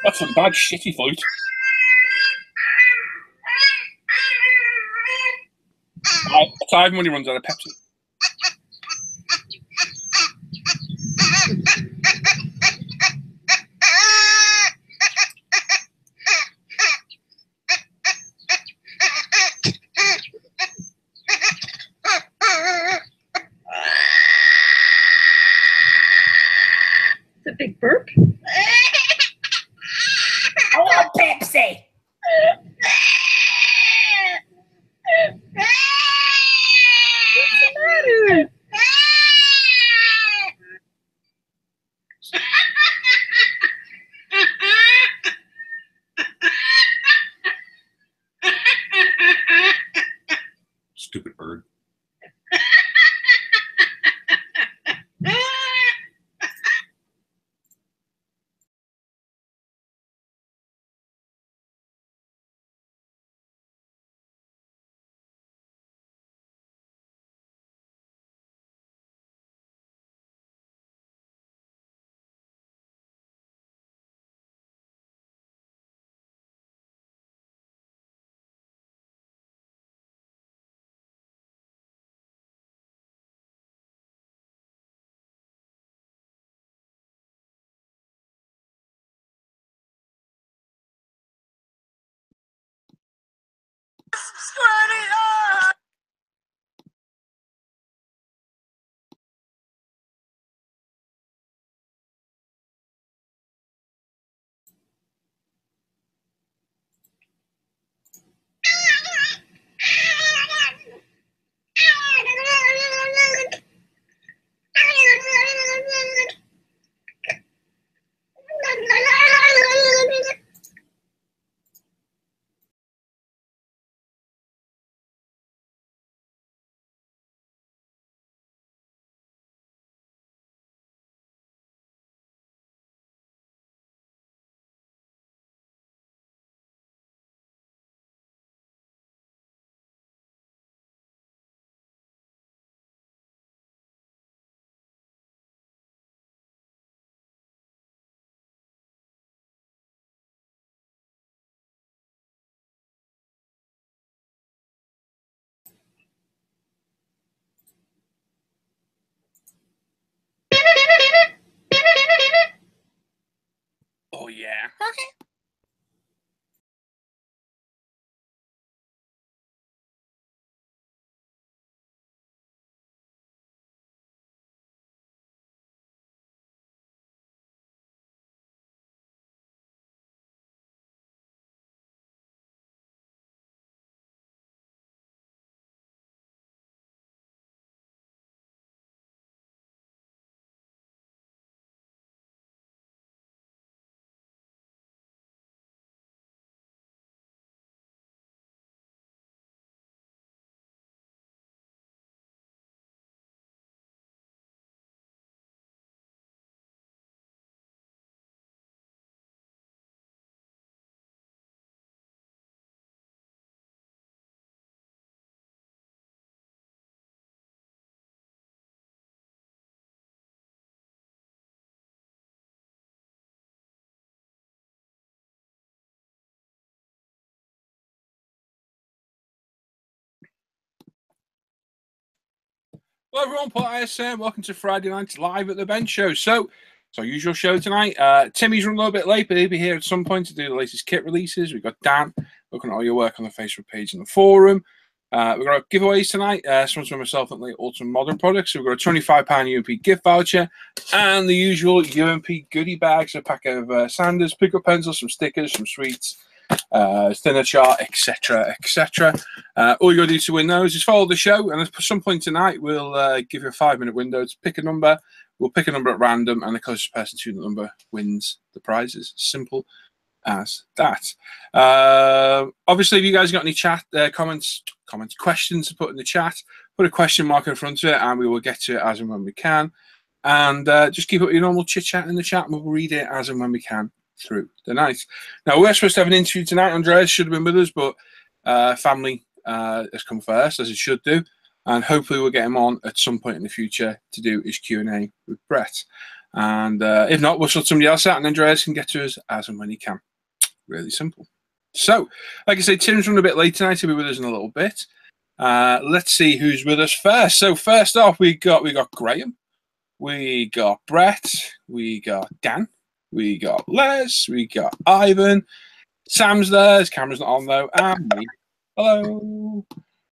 That's some bad shitty fight. It's Ivan when he runs out of Pepsi. It's a big burp. I want Pepsi. What's the matter? Stupid bird. Oh yeah. Okay. Well, everyone, Paul ISM. Welcome to Friday Night Live at the Bench Show. So, it's our usual show tonight. Timmy's run a little bit late, but he'll be here at some point to do the latest kit releases. We've got Dan looking at all your work on the Facebook page and the forum. We've got giveaways tonight. Sponsored by myself and the Ultimate Modern Products. So we've got a £25 UMP gift voucher and the usual UMP goodie bags, a pack of sanders, pick-up pencils, some stickers, some sweets, thinner chart, etc., etc. All you got to do to win those is follow the show, and at some point tonight we'll give you a 5-minute window to pick a number. We'll pick a number at random, and the closest person to the number wins the prizes. Simple as that. Obviously, if you guys got any chat comments, questions to put in the chat, put a question mark in front of it, and we will get to it as and when we can. And just keep up your normal chit chat in the chat, and we'll read it as and when we can through the night. Now, we're supposed to have an interview tonight. Andreas should have been with us, but family has come first, as it should do. and hopefully we'll get him on at some point in the future to do his Q&A with Brett. And if not, we'll sort somebody else out, and Andreas can get to us as and when he can. Really simple. So, like I say, Tim's running a bit late tonight. He'll be with us in a little bit. Let's see who's with us first. So first off, we got Graham, we got Brett, we got Dan, we got Les, we got Ivan, Sam's there. His camera's not on though, and me. Hello.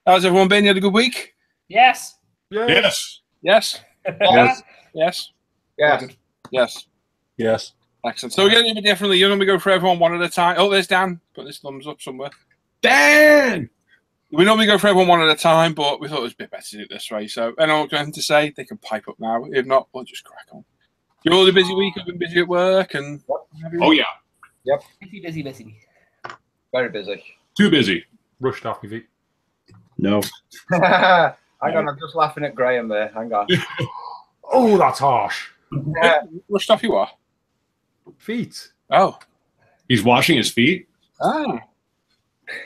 How's everyone been? You had a good week? Yes. Yes. Yes. Yes. Yes. Yes. Yes. Yes. Excellent. So we're going to do it differently. You're going to go for everyone one at a time. Oh, there's Dan. Put his thumbs up somewhere. Dan! We normally go for everyone one at a time, but we thought it was a bit better to do it this way. So, anyone got anything to say, they can pipe up now. If not, we'll just crack on. You all had a busy week? I've been busy at work and. Oh yeah. Yep. Busy. Very busy. Too busy. Rushed off my feet. No. Hang on, I'm just laughing at Graham there. Hang on. Oh, that's harsh. What stuff you are? Feet. Oh. He's washing his feet. Ah.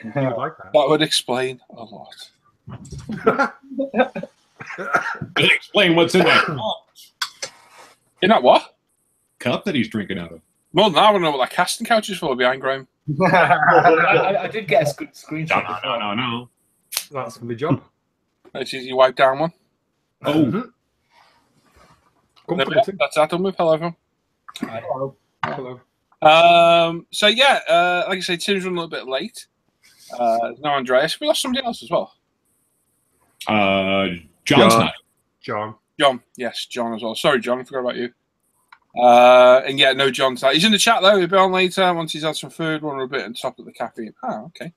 You would like that. That would explain a lot. Doesn't explain what's in that cup. In that what? Cup that he's drinking out of. More than that, I don't know what that casting couch is for behind Graham. I did get a screenshot. No. That's my job. It's easy wipe down one. Oh. Comforting. That's that done with. Hello, everyone. Hello. So yeah, like I say, Tim's running a little bit late. No Andreas. We lost somebody else as well. John's not. John. John. Yes, John as well. Sorry, John. I forgot about you. And yeah, no John's not. He's in the chat though. He'll be on later once he's had some food. We're a bit on top of the caffeine. Oh, okay.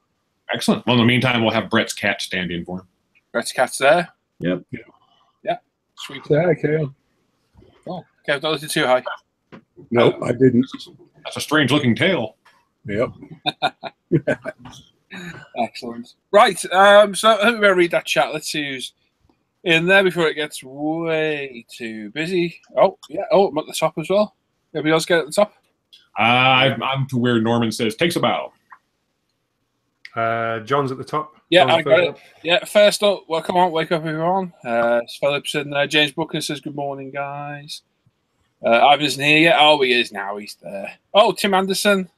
Excellent. Well, in the meantime, we'll have Brett's cat stand in for him. Brett's cat's there. Yep. Yeah. Sweet. Yeah, okay. Oh, okay. Not listen too high. Nope, I didn't. That's a strange looking tail. Yep. Excellent. Right. So I think we're going to read that chat. Let's see who's in there before it gets way too busy. Oh, yeah. Oh, I'm at the top as well. Everybody else get at the top? I'm to where Norman says, takes a bow. John's at the top. Yeah, John's I got first it. up. Yeah, first up, well, come on, wake up everyone. Phillips in there. James Booker says, good morning, guys. Ivan isn't here yet. Oh, he is now. He's there. Oh, Tim Anderson.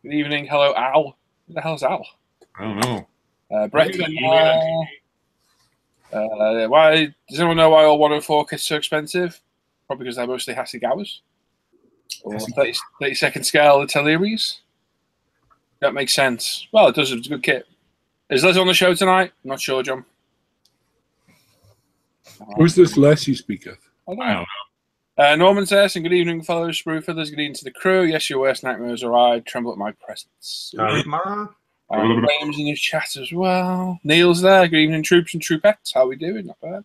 Good evening. Hello, Al. Who the hell's Al? I don't know. Brett. Why does anyone know why all 104 kits are so expensive? Probably because they're mostly Hasegawas or 30-second scale artilleries. That makes sense. Well, it does. It's a good kit. Is Les on the show tonight? I'm not sure, John. Who's this Les you speak of? I don't I know. don't Norman says, and good evening, fellow sprue feathers. Good evening to the crew. Yes, your worst nightmares arrived. Tremble at my presence. Graham's in your chat as well. Neil's there. Good evening, troops and troopettes. How we doing? Not bad.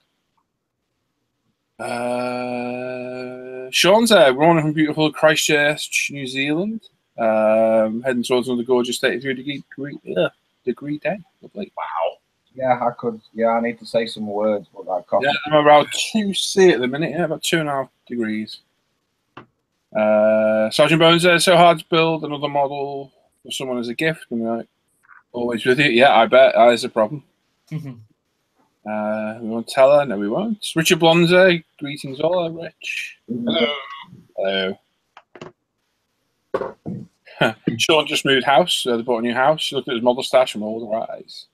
Sean's there. We're on from beautiful Christchurch, New Zealand. Heading towards another gorgeous 33-degree day. Lovely. Wow. Yeah, I could. Yeah, I need to say some words, but that coffee. Yeah, I'm about 2C at the minute. Yeah, about 2.5 degrees. Sergeant Bones there. So hard to build another model for someone as a gift. And like, always with you. Yeah, I bet that is a problem. We won't tell her. No, we won't. Richard Blonze. Greetings all. Rich. Hello. Sean just moved house. They bought a new house. He looked at his model stash and rolled her eyes.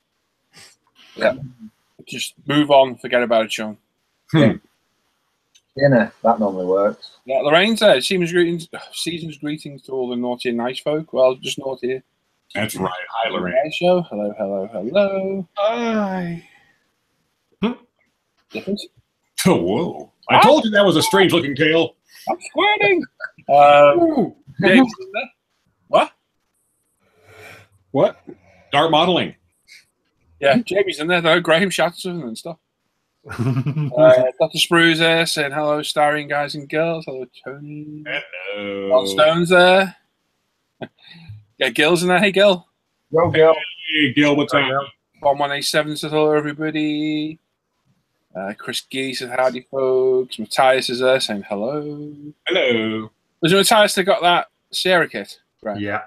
Yeah. Just move on. Forget about it, Sean. Dinner. That normally works. Yeah, Lorraine's there. Season's greetings to all the naughty and nice folk. Well, just naughty. That's right. Hi, Lorraine. Hey, show. Hello, hello, hello. Hi. Different. Oh, whoa. I told you that was a strange looking tail. I'm squirting. James in there. What? What? Start modeling. Yeah, Jamie's in there though. Graham shouts at him and stuff. Dr. Sprue's there saying hello, starring guys and girls. Hello, Tony. Hello. Ron Stone's there. Yeah, Gil's in there. Hey, Gil. Go, Gil. Hey, Gil, what's up? Bomb 187 says hello, everybody. Chris Gee says howdy, folks. Matthias is there saying hello. Hello. Was it Matthias that got that Sierra kit? Right. Yeah.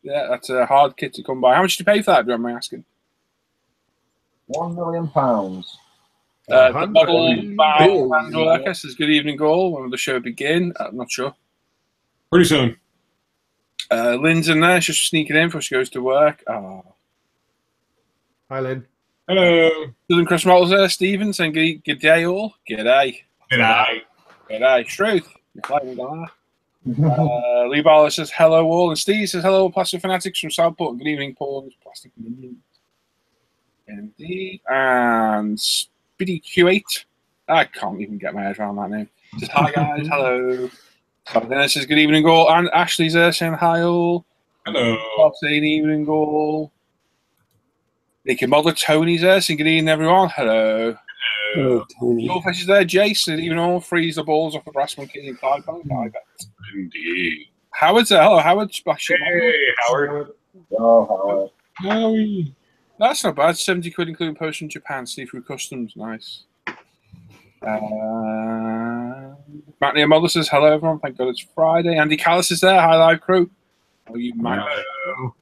Yeah, that's a hard kit to come by. How much did you pay for that, do you mind me asking? £1 million. The model by Bills. Handworker says good evening, all. When will the show begin? I'm not sure. Pretty soon. Lynn's in there. She's just sneaking in before she goes to work. Oh. Hi, Lynn. Hello. Doesn't Chris Mottles there? Stephen saying good day, all. G'day. G'day. G'day. Struth. You're flying guy. Lee Barlow says hello, all. And Steve says hello, Plastic Fanatics from Southport. Good evening, Paul. Plastic Minions. Indeed. And Speedy Q8. I can't even get my head around that name. Says hi, guys. Hello. Then it says good evening, all. And Ashley's there saying hi, all. Hello. Bob saying evening, all. Nicky Model Tony's there saying good evening, everyone. Hello. Oh, Tony. Goldfish is there. Jason, even all freeze the balls off the brass monkey in 5 pounds. I bet. Indeed. Howard's there. Hello, Howard. Splash. Hey, Howard. Oh, Howie. That's not bad. 70 quid including post from Japan. See through customs. Nice. Matt Near Mother says hello, everyone. Thank God it's Friday. Andy Callis is there. Hi, live crew. Oh, you man. Hello.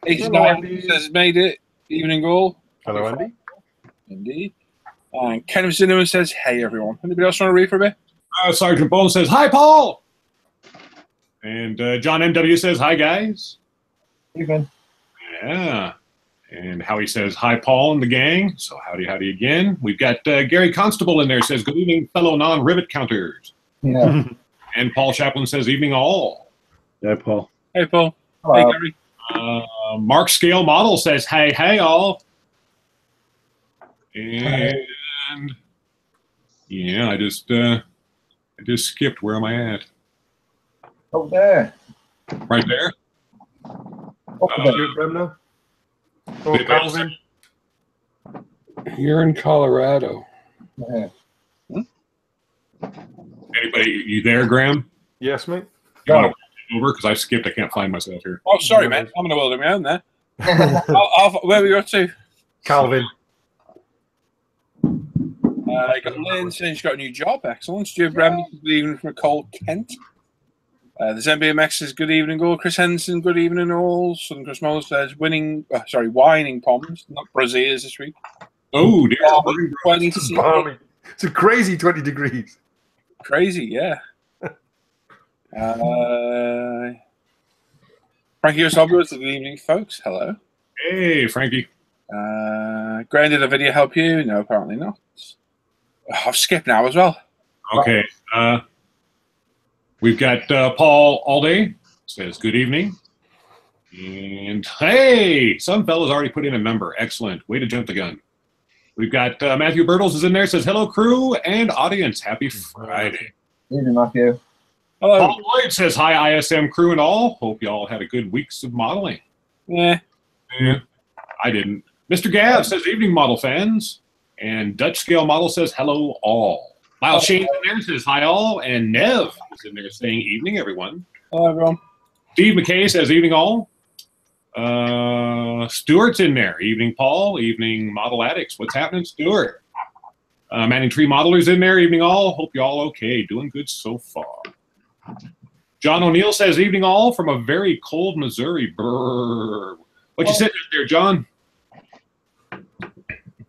89 says made it. Evening, all. Hello, Andy. Indeed. And Kenneth Zinneman says, hey, everyone. Anybody else want to read for a bit? Sergeant Bones says, hi, Paul. And John M.W. says, hi, guys. even. Yeah. And Howie says, hi, Paul and the gang. So howdy again. We've got Gary Constable in there, says, good evening, fellow non-rivet counters. Yeah. And Paul Chaplin says, evening all. Yeah, Paul. Hey, Paul. Hello. Hey, Gary. Mark Scale Model says, hey, all. And yeah, I just skipped. Where am I at? Up there. Right there. Up there. Stuart Bremner. Oh, Calvin. You're in Colorado. Yeah. Anybody, you there, Graham? Yes, mate. You want to over? Because I skipped. I can't find myself here. Oh, sorry, man. I'm in the world of my own there. Where were you up to? Calvin. I got Lynn saying she's got a new job. Excellent. Stuart Bremley, good evening from Cole, Kent. There's MBMX says good evening, all. Chris Henson, good evening, all. Southern Chris Muller says whining poms, not braziers this week. Oh, dear. 20 to see. Balmy. It's a crazy 20 degrees. Crazy, yeah. Frankie Osobio, good evening, folks. Hello. Hey, Frankie. Graham, did a video help you? No, apparently not. Oh, I've skipped now as well. Okay. We've got Paul Alday says good evening. And hey, some fellas already put in a number. Excellent. Way to jump the gun. We've got Matthew Birtles is in there, says hello, crew and audience. Happy Friday. Evening, Matthew. Hello. Paul Lloyd says hi, ISM crew and all. Hope you all had a good weeks of modeling. Yeah. Yeah, I didn't. Mr. Gav says evening, model fans. And Dutch Scale Model says hello, all. Lyle Shane's in there says hi, all. And Nev is in there saying evening, everyone. Hello, everyone. Steve McKay says evening, all. Stuart's in there. Evening, Paul. Evening, Model Addicts. What's happening, Stuart? Manning Tree Modeler's in there. Evening, all. Hope you all okay. Doing good so far. John O'Neill says evening, all, from a very cold Missouri. Brrr. What you sitting there, John?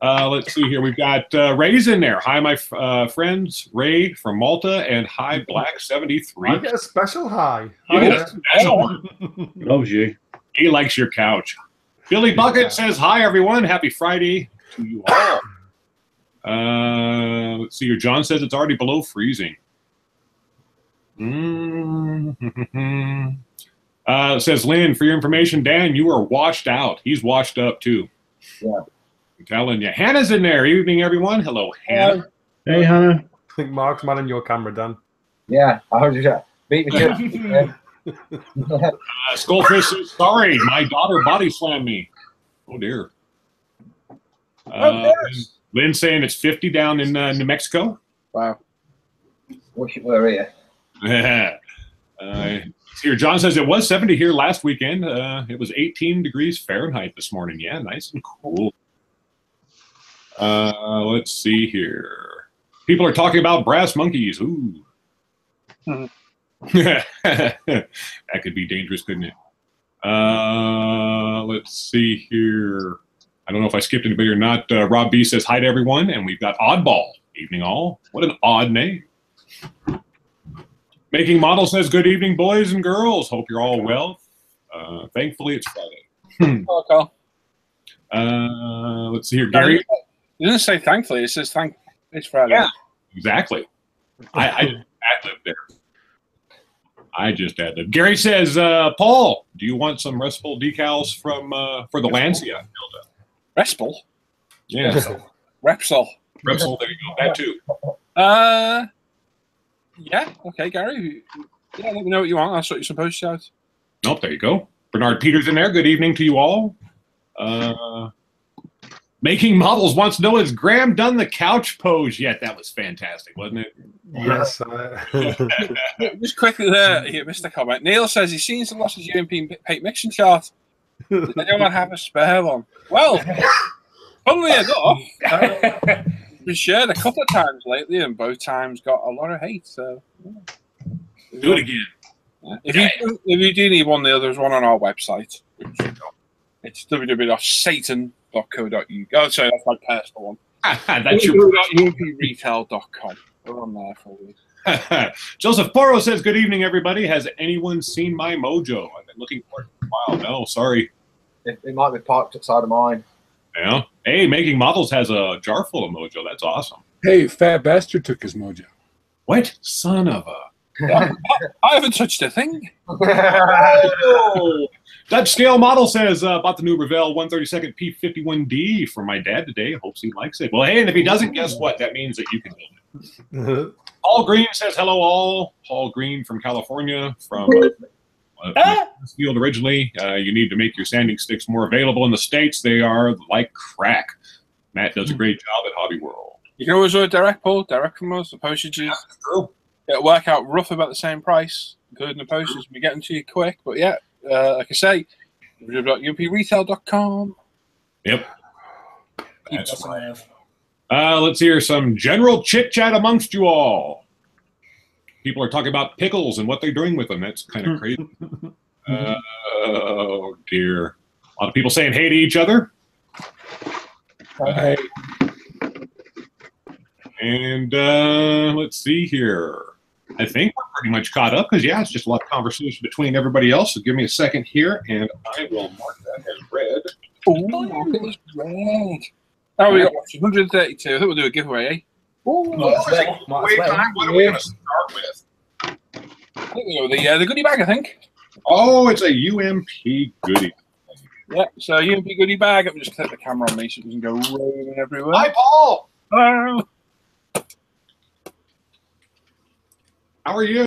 Let's see here. We've got Ray's in there. Hi, my friends. Ray from Malta and hi, Black 73. I get a special hi. You Hi get a special one. Loves you. He likes your couch. Billy Bucket says hi, everyone. Happy Friday to you all. Let's see here. John says it's already below freezing. Says Lynn, for your information, Dan, you are washed out. He's washed up too. Yeah. I'm telling you. Hannah's in there. Evening, everyone. Hello, Hannah. Hey, Hannah. I think Mark's manning your camera, Dan. Yeah, I heard you beat me to it. Skullfish says, sorry, my daughter body slammed me. Oh, dear. Lynn saying it's 50 down in New Mexico. Wow. Wish it were here. Here, John says it was 70 here last weekend. It was 18 degrees Fahrenheit this morning. Yeah, nice and cool. Let's see here. People are talking about brass monkeys. Ooh. That could be dangerous, couldn't it? Let's see here. I don't know if I skipped anybody or not. Rob B says hi to everyone, and we've got Oddball. Evening all. What an odd name. Making Model says good evening, boys and girls. Hope you're all well. Thankfully, it's Friday. Hello, Carl. Let's see here, Gary. You didn't say thankfully. It says it's Friday. Yeah, exactly. I just ad-libbed there. I just ad-libbed. Gary says, Paul, do you want some restful decals from for the Lancia? Restful? Yeah. Repsol. Repsol, there you go. That too. Yeah. Okay, Gary. Yeah, let me know what you want. That's what you're supposed to shout. Oh, there you go. Bernard Peters in there. Good evening to you all. Making Models wants to know, has Graham done the couch pose yet? That was fantastic, wasn't it? Yes. Just quickly there, you missed a comment. Neil says he's seen some losses UMP paint mixing chart. Does anyone have a spare one? Well, funnily enough, we shared a couple of times lately, and both times got a lot of hate. So do it again. Yeah. If you do need one, Neil, there's one on our website. It's www.satan.co.uk. Oh, sorry, that's my personal one. That's your umpretail.com. We're on there for you. Joseph Porro says, good evening, everybody. Has anyone seen my mojo? I've been looking for it for a while. No, sorry. It might be parked outside of mine. Yeah. Hey, Making Models has a jar full of mojo. That's awesome. Hey, fat bastard took his mojo. What? Son of a... I haven't touched a thing. Oh! Dutch Scale Model says, bought the new Revell 132nd P51D for my dad today. Hopes he likes it. Well, hey, and if he doesn't, guess what? That means that you can build it. Paul Green says, hello all. Paul Green from California, from this field originally. You need to make your sanding sticks more available in the States. They are like crack. Matt does a great job at Hobby World. You can always order direct, Paul. Direct from us. The postages. That's true. It'll work out rough about the same price, including the postage. We get them to you quick. But yeah, like I say, umpretail.com. Yep. That's right. Let's hear some general chit-chat amongst you all. People are talking about pickles and what they're doing with them. That's kind of crazy. Oh, dear. A lot of people saying hey to each other. Hey. And let's see here. I think we're pretty much caught up because, yeah, it's just a lot of conversation between everybody else. So give me a second here, and I will mark that as red. Oh, it was red. Oh, we got 132. I think we'll do a giveaway, eh? What are we going to start with? I think we'll go the goodie bag, I think. Oh, it's a UMP Goodie. Yeah, so UMP Goodie Bag. Let me just click the camera on me so it doesn't go rolling everywhere. Hi, Paul. Hello. How are you?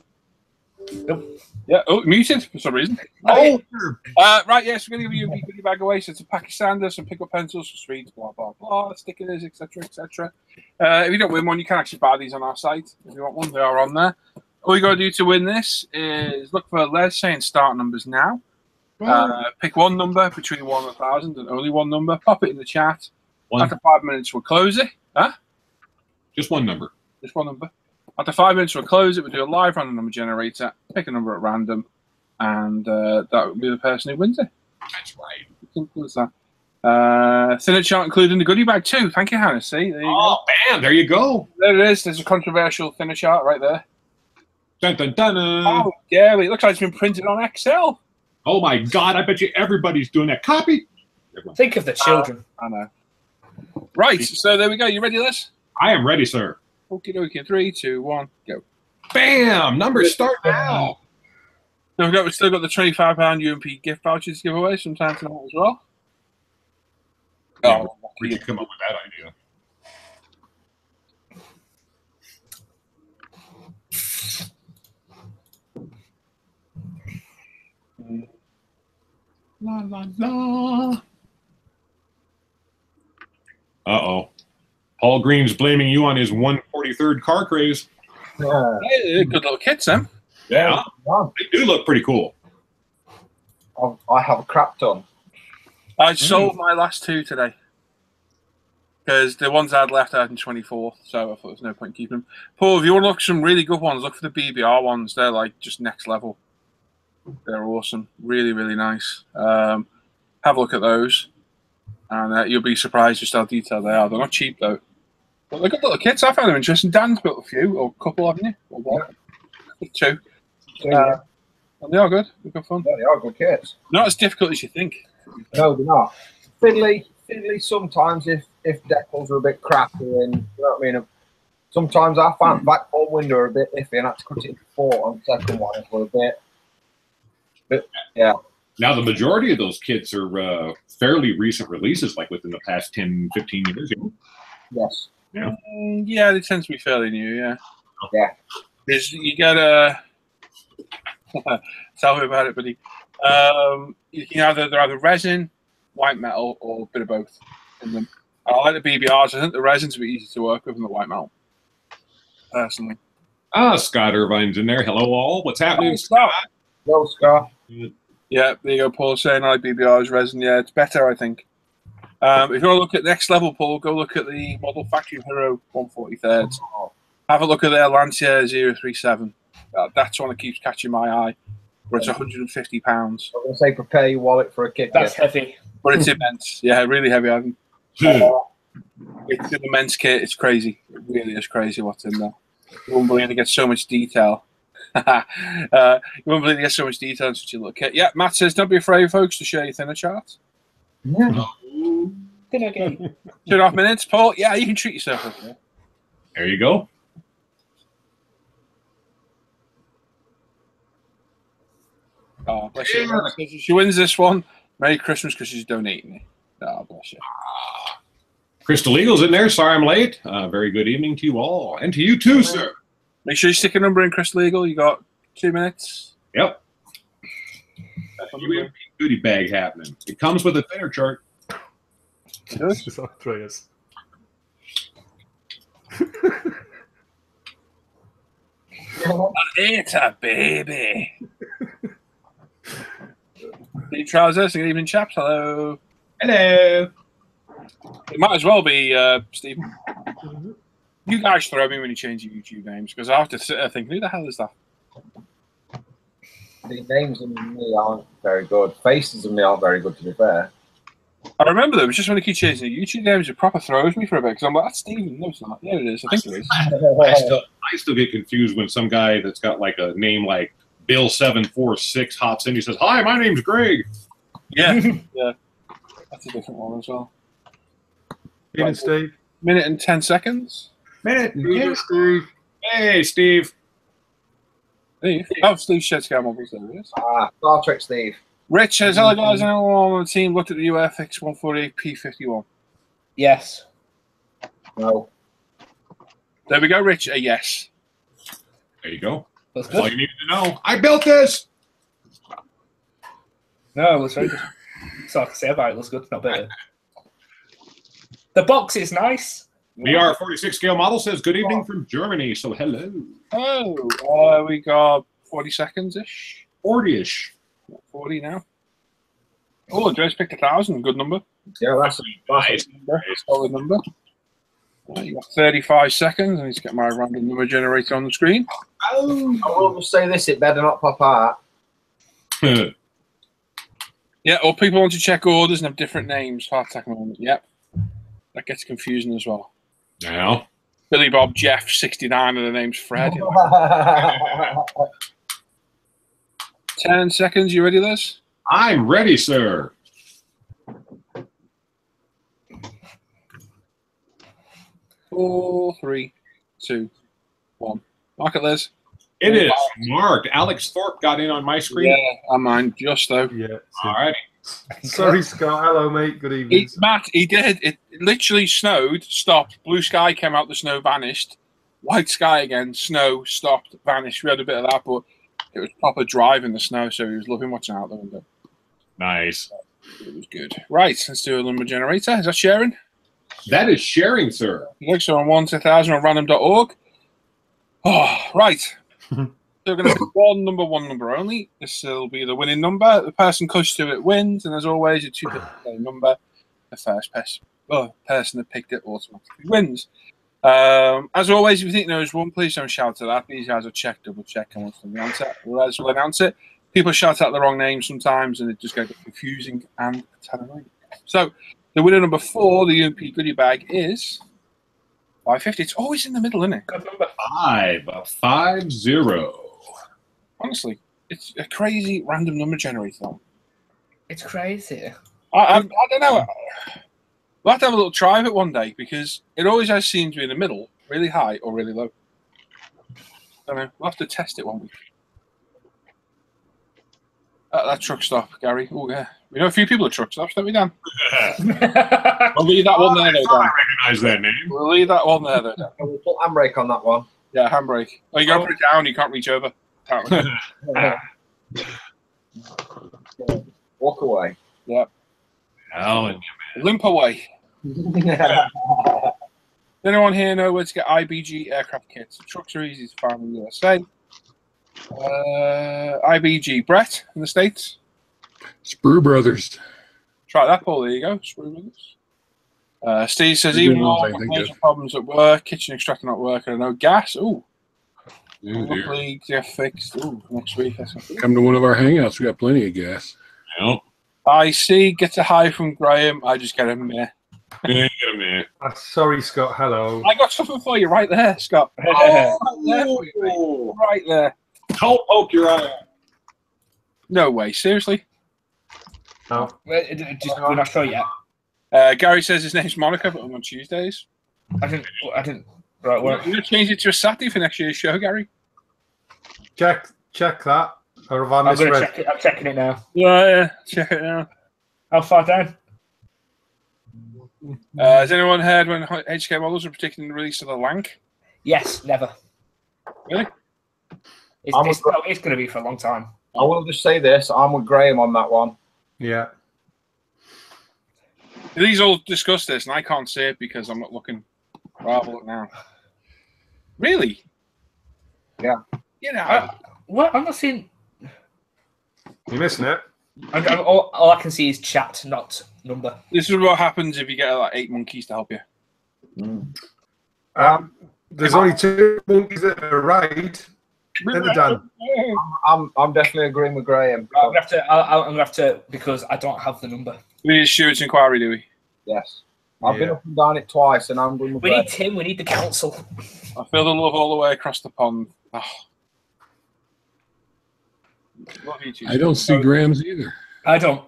Yeah, oh, muted for some reason. Oh, right, yes, we're going to give you a goodie bag away. So it's a pack of sanders, some pick-up pencils, some sweets, blah, blah, blah, stickers, etc., etc. If you don't win one, you can actually buy these on our site. If you want one, they are on there. All you got to do to win this is look for Les saying start numbers now. Pick one number between 1 and 1,000 and only one number. Pop it in the chat. After 5 minutes, we'll close it. Huh? Just one number. Just one number. After 5 minutes, we'll close it. We'll do a live random number generator. Pick a number at random, and that will be the person who wins it. That's right. Simple as that. Thinner chart including the goodie bag too. Thank you, Hannah. See, there you go. Bam! There you go. There it is. There's a controversial thinner chart right there. Dun, dun, dun, dun. Oh, yeah, it looks like it's been printed on Excel. Oh my God! I bet you everybody's doing that. Copy. Think of the children. I know. Right. So there we go. You ready, Les? I am ready, sir. Okie dokie. 3, 2, 1, go. Bam! Numbers start now. So we've still got the £25 UMP gift vouchers to give away sometime tonight as well. Yeah, where'd you come up with that idea? La la la. Uh-oh. Paul Green's blaming you on his 143rd car craze. Hey, good little kits, Sam. Yeah. They do look pretty cool. I have a crap ton. I sold my last 2 today. Because the ones I had left I had in 24, so I thought there was no point keeping them. Paul, if you want to look for some really good ones, look for the BBR ones. They're like just next level. They're awesome. Really, really nice. Have a look at those. And you'll be surprised just how detailed they are. They're not cheap, though. But they're good little kits. I find them interesting. Dan's built a few, or a couple, haven't you? Or one? Two. Yeah. And they are good. They're good fun. Yeah, they are good kits. Not as difficult as you think. No, they're not. Fiddly sometimes if decals are a bit crappy and, you know what I mean? Sometimes I find back four window are a bit iffy and I had to cut it to 4 on the second one for a bit. But, yeah. Now, the majority of those kits are fairly recent releases, like within the past 10, 15 years. Yes. Yeah. Yeah, they tend to be fairly new, yeah. Yeah. You gotta tell me about it, buddy. You can they're either resin, white metal, or a bit of both in them. I like the BBRs. I think the resin's a bit easier to work with than the white metal, personally. Scott Irvine's in there. Hello, all. What's happening, Hey, Scott? Go, Scott. Yeah, there you go, Paul saying I like BBRs, resin. Yeah, it's better, I think. If you want to look at next level, Paul, go look at the Model Factory Hero 143rd. Have a look at their Lancia 037. That's one that keeps catching my eye. But it's £150. I was going to say prepare your wallet for a kit. That's heavy. But it's immense. Yeah, really heavy. It's an immense kit. It's crazy. It really is crazy what's in there. You won't believe it gets so much detail. You won't believe it gets so much detail in such a little kit. Yeah, Matt says, don't be afraid, folks, to share your thinner chart. Yeah. 2.5 minutes, Paul. Yeah, you can treat yourself. Okay. There you go. Oh, bless you. She wins this one. Merry Christmas because she's donating it. Oh, bless you. Crystal Eagle's in there. Sorry I'm late. Very good evening to you all. And to you too, sir. Make sure you stick a number in, Crystal Eagle. You got 2 minutes. Yep. UMP Goodie Bag happening. It comes with a thinner chart. It does. Just Andreas. It's a baby. Deep trousers. Good evening, chaps. Hello. Hello. It might as well be Steve. You guys throw me when you change your YouTube names because I have to sit there thinking, who the hell is that? The names in me aren't very good. Faces in me aren't very good, to be fair. I remember them. It's just when they keep changing the YouTube names, it proper throws me for a bit because I'm like, that's Steven. No, it's not. Yeah, it is. I think it is. I still get confused when some guy that's got like a name like Bill746 hops in. He says, "Hi, my name's Greg." Yeah, yeah. That's a different one as well. Evening, Steve. Minute and 10 seconds. Evening, Steve. Hey, Steve. Steve. Oh, Steve Shedscam obviously there he is. Star Trek Steve. Rich says, hello guys, anyone on the team looked at the UFX 148 P51? Yes. No. There we go, Rich. A yes. There you go. That's That's all good. you needed to know. I built this. No, it looks very good. So I can say about it, looks good, not better. The box is nice. VR 46 scale model says, good evening from Germany. So hello. Oh, we got 40 seconds-ish. 40-ish. 40 now. Oh, Joe's picked 1,000. Good number. Yeah, that's Nice. Number. Solid number. Right, you got 35 seconds. I need to get my random number generator on the screen. Oh, I will just say this, it better not pop out. Yeah, or people want to check orders and have different names. Heart attack moment. Yep. That gets confusing as well. Now. Billy Bob Jeff 69 and the name's Fred. 10 seconds. You ready, Liz? I'm ready, sir. Four, 3, 2, 1. Mark it, Liz. It is marked. Alex Thorpe got in on my screen. Yeah, I'm mine. Just though. Yeah. All right. Sorry, Scott. Hello, mate. Good evening. Matt, he did. It literally snowed, stopped. Blue sky came out, the snow vanished. White sky again, snow, stopped, vanished. We had a bit of that, but it was proper drive in the snow, so he was loving watching out the window. Nice. It was good. Right, let's do a number generator. Is that sharing? That is sharing, sir. So on 1 to 1,000 on random.org. Oh, right. So we're going to pick one number only. This will be the winning number. The person close to it wins, and as always, a 2-digit number. The first person that picked it automatically wins. As always, if you think there is one, please don't shout at that. These guys will check, double check, and once they announce it, Les will announce it. People shout out the wrong name sometimes, and it just gets confusing and annoying. So The winner number 4, the UMP Goodie Bag, is 550. It's always in the middle, isn't it? Good number. 550. Honestly, it's a crazy random number generator. It's crazy. I don't know. We'll have to have a little try of it one day because it always has seemed to be in the middle, really high or really low. I don't know. We'll have to test it one week. That truck stop, Gary. Oh, yeah. We know a few people at truck stops, don't we, Dan? We'll leave that one there, though, Dan. I recognize that name. We'll leave that one there, though, Dan. We'll put handbrake on that one. Yeah, handbrake. Oh, you got to put it down. You can't reach over. Walk away. Yeah. Hell, Limp away. Does anyone here know where to get IBG aircraft kits? The trucks are easy to find in the USA. IBG. Brett in the States? Sprue Brothers. Try that, Paul. There you go. Sprue Brothers. Steve says, even though major problems at work, kitchen extractor not working, and no gas. Ooh. Hopefully get fixed. Ooh, next week. Come to one of our hangouts. We got plenty of gas. Yep. I see. Gets a high from Graham. I just get him there. Yeah, man. Sorry, Scott. Hello. I got something for you right there, Scott. Oh, right there for you, mate. Right there. Don't poke your eye out. No way. Seriously? No. We're not sure yet. Gary says his name's Monica, but I'm on Tuesdays. I didn't. Right, well, You're going to change it to a Saturday for next year's show, Gary? Check that. Or have I I'm going to misread? check it. I'm checking it now. Yeah. Check it now. How far down? Has anyone heard when HK models are predicting the release of the Lank? Yes, never. Really? It's going to be for a long time. I will just say this. I'm with Graham on that one. Yeah. These all discuss this, and I can't say it because I'm not looking. I'll have a look now. Really? Yeah. You know. What? I'm not seeing. You're missing it. All I can see is chat, not number. This is what happens if you get like 8 monkeys to help you. There's only 2 monkeys that are right. Then they're done. I'm definitely agreeing with Graham. I'm gonna have to because I don't have the number. We need a Stewart's inquiry, do we? Yes. I've been up and down it twice, and I'm going with We Graham. need Tim. We need the council. I feel the love all the way across the pond. Oh. Love you two. I don't see Graham's either. I don't.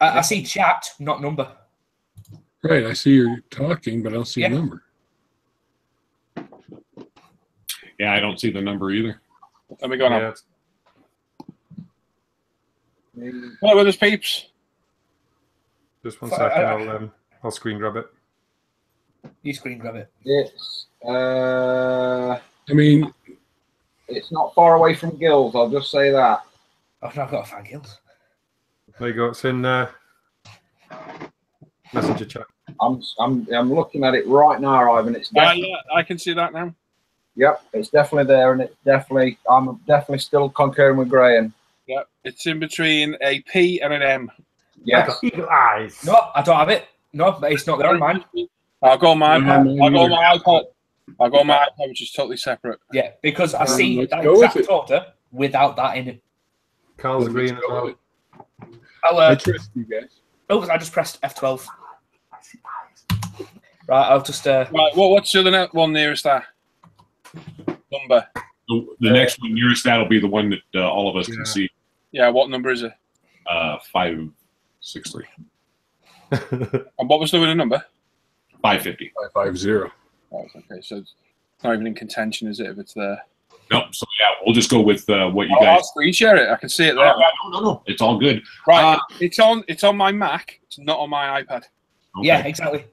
I see chat, not number. Right, I see you're talking, but I don't see a number. Yeah, I don't see the number either. Let me go now. Hey, with his peeps. Just 1 second. I'll screen grab it. You screen grab it. It's I mean, it's not far away from Gills. I'll just say that. Oh no, I've got to find Gills. There you go. It's in messenger chat. I'm looking at it right now, Ivan. It's definitely, Yeah, I can see that now. Yep, it's definitely there, and I'm definitely still concurring with Graham. Yep, it's in between a P and an M. Yes. Eagle eyes. No, I don't have it. No, it's not there on mine. I'll go on my iPad. I'll go on my iPad. I'll go on my iPad, which is totally separate. Yeah, because I see let's that go with exact it. order without that in it. Carl's agreeing as well. I trust you guys. I just pressed F12. Right, I'll just. Right, well, what's the other one nearest that? Number. The next one nearest that will be the one that all of us can see. Yeah, what number is it? 563. And what was the winner number? 550. 550. Oh, okay, so it's not even in contention, is it, if it's there? No, so yeah, we'll just go with what you I'll guys. screen share it. I can see it there. No. It's all good. Right, it's on my Mac. It's not on my iPad. Okay. Yeah, exactly.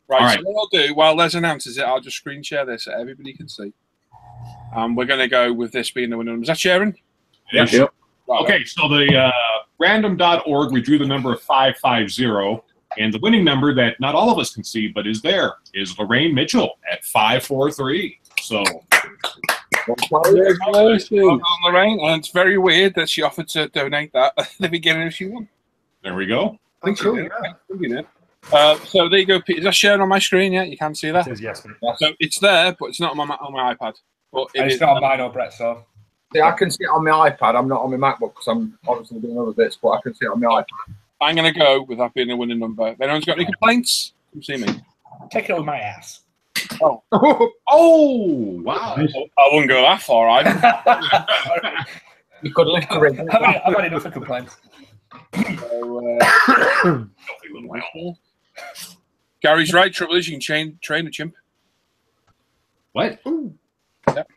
Right, All right. so what I'll do, while Les announces it, I'll just screen share this so everybody can see. We're going to go with this being the winner. Is that sharing? Yes. Yep. Right, Okay, so the random.org, we drew the number of 550, and the winning number that not all of us can see but is there is Lorraine Mitchell at 543. So Congratulations. well done, Lorraine, and it's very weird that she offered to donate that at the beginning if she won. there we go. I think cool, she did. yeah. I think you did. So there you go, Pete. Is that sharing on my screen? Yeah, you can see that. It says yes, mate. So it's there, but it's not on my iPad. But it And is it's not on mine or Brett, so. See, I can see it on my iPad. I'm not on my MacBook because I'm obviously doing other bits, but I can see it on my iPad. I'm going to go with that being a winning number. If anyone's got any complaints, come see me. Take it with my ass. Oh. Oh, wow. I wouldn't go that far, either. You could lift the ring. I've had enough of complaints. So, Gary's right. Trouble is, you can train a chimp. What? Yep.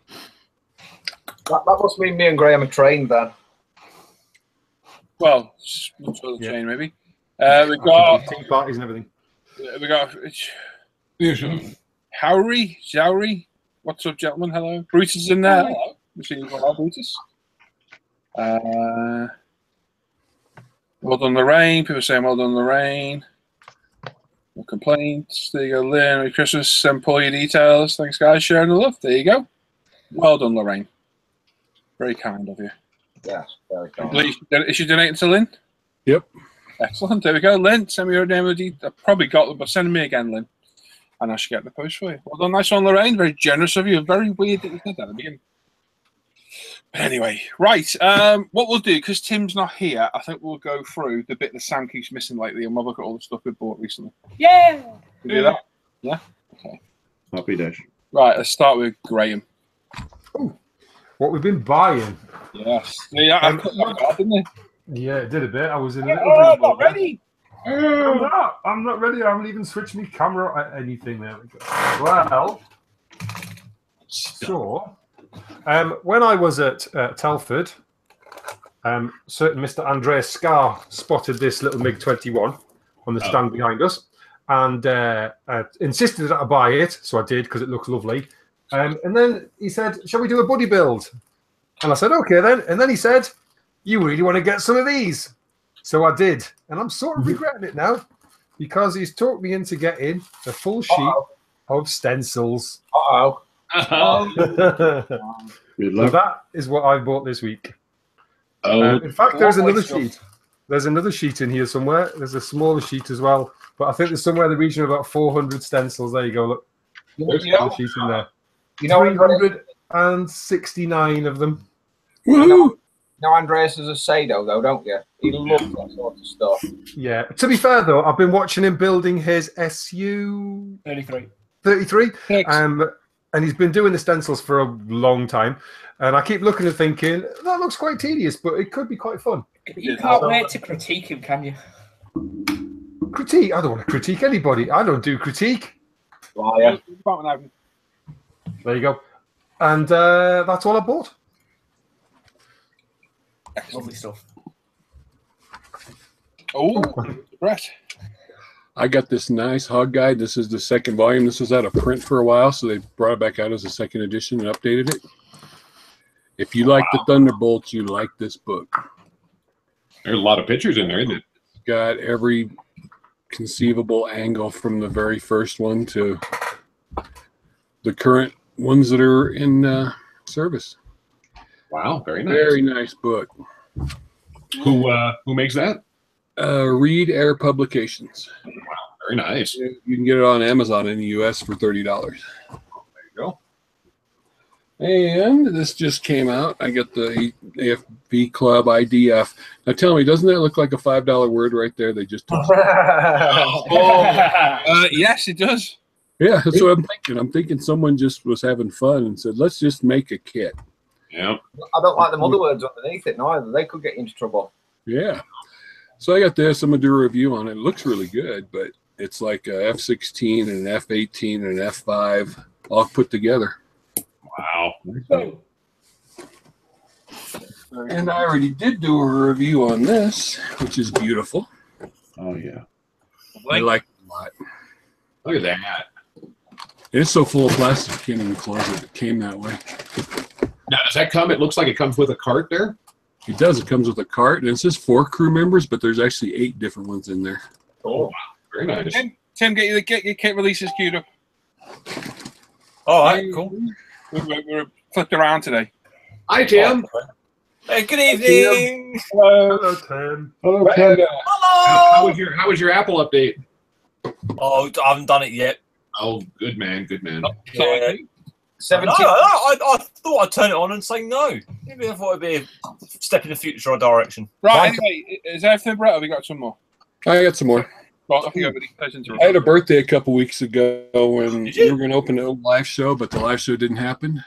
That must mean me and Graham are trained then. Well, some sort of chain, maybe. We've got team parties and everything. We got Howry. What's up, gentlemen? Hello. Brutus is in there. Hello. We've seen you for a while, Brutus. Well done, Lorraine. People saying well done, Lorraine. No complaints. There you go, Lynn. Merry Christmas. Send Paul your details. Thanks, guys. Sharing the love. There you go. Well done, Lorraine. Very kind of you. Yes, very kind. Is she donating to Lynn? Yep. Excellent. There we go. Lynn, send me your name. I probably got them, but send me again, Lynn. And I should get the post for you. Well done. Nice one, Lorraine. Very generous of you. Very weird that you said that at the beginning. But anyway, right. What we'll do, because Tim's not here, I think we'll go through the bit that Sam keeps missing lately and we'll look at all the stuff we've bought recently. Yeah. Can we do that? Yeah? Okay. Happy dash. Right, let's start with Graham. Ooh, what we've been buying. Yes. Yeah, I cut my card, didn't I? Yeah, it did a bit. I was in a little Oh, I'm bit. not ready. I'm not ready. I haven't even switched my camera or anything. There we go. Well, so when I was at Telford, certain Mr. Andreas Scar spotted this little MiG-21 on the stand behind us and insisted that I buy it. So I did because it looks lovely. And then he said, shall we do a buddy build? And I said, okay then. And then he said, you really want to get some of these? So I did. And I'm sort of regretting it now because he's talked me into getting a full sheet of stencils. Uh-oh. Good So luck. that is what I bought this week. Oh, In fact, there's another sheet. There's another sheet in here somewhere. There's a smaller sheet as well. But I think there's somewhere in the region of about 400 stencils. There you go. Look. There's another sheet in there. You know, 369 of them. Woohoo! Now Andreas is a Sado, though, don't you? He loves that sort of stuff. Yeah. To be fair, though, I've been watching him building his SU 33. And he's been doing the stencils for a long time. And I keep looking and thinking, that looks quite tedious, but it could be quite fun. You can't wait to critique him, can you? Critique? I don't want to critique anybody. I don't do critique. Liar. There you go. And that's all I bought. Lovely stuff. Oh, Brett. I got this nice hog guide. This is the second volume. This was out of print for a while, so they brought it back out as a second edition and updated it. If you like the Thunderbolts, you like this book. there's a lot of pictures in there, isn't it? It's got every conceivable angle from the very first one to the current ones that are in service. Wow, very nice. Very nice book. Who makes that? Read Air Publications. Wow, very nice. You can get it on Amazon in the US for $30. There you go. And this just came out. I got the AFB Club IDF. Now tell me, doesn't that look like a $5 word right there? They just took Yes, it does. Yeah, that's what I'm thinking. I'm thinking someone just was having fun and said, let's just make a kit. Yeah. I don't like them other words underneath it neither. They could get you into trouble. Yeah. So I got this. I'm going to do a review on it. It looks really good, but it's like a F-16 and an F-18 and an F-5 all put together. Wow. And I already did do a review on this, which is beautiful. Oh, yeah. I like it a lot. Look at that. It's so full of plastic, you can't even close it. It came that way. Now, does that come? It looks like it comes with a cart there. It does. It comes with a cart, and it says 4 crew members, but there's actually 8 different ones in there. Oh, wow. Very nice. Tim, get your kit releases queued up. All right, cool. We're flipped around today. Hi, Tim. Hey, good evening. Hello, Tim. Hello, Tim. Hello. How was your Apple update? Oh, I haven't done it yet. Oh, good man. Good man. Yeah. 17. I thought I'd turn it on and say no. Maybe I thought it'd be a step in the future or direction. Right, anyway, is everything, Brett? Have we got some more? I got some more. Well, I think everybody goes into I had a birthday a couple weeks ago when Did you? we were going to open a live show, but the live show didn't happen.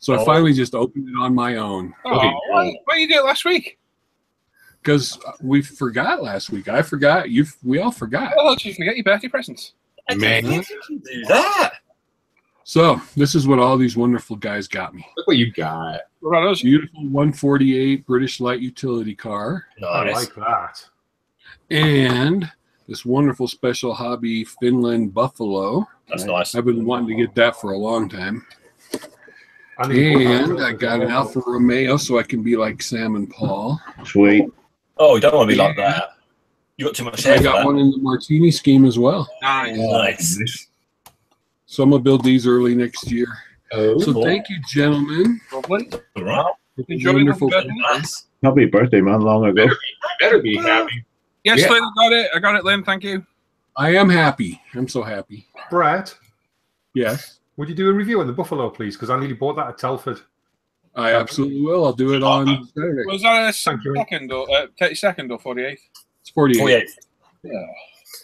So I Oh. finally just opened it on my own Oh, why did you do it last week? because we forgot last week. I forgot. We all forgot. Oh, did you forget your birthday presents? Man. You can do that. So this is what all these wonderful guys got me. Look what you got. What about us? Beautiful 148 British light utility car. I Nice. like that. And this wonderful special hobby Finland Buffalo. That's nice. I've been wanting to get that for a long time. And I got an Alfa Romeo so I can be like Sam and Paul. Sweet. Oh, you don't want to be like that. You got too much hair I for got that. one in the Martini scheme as well. Nice. Nice. So I'm going to build these early next year. Oh, So thank you, gentlemen. Lovely. All right. Enjoy Wonderful. the birthday. Nice. Happy birthday, man, long ago. better be happy. Yes, Yeah. Lynn, I got it. I got it, Lynn. Thank you. I am happy. I'm so happy. Brett, Yes, would you do a review on the Buffalo, please? Because I nearly bought that at Telford. I absolutely will. I'll do it on Saturday. Was that a Thank you. second or 32nd or 48th? It's 48. 48.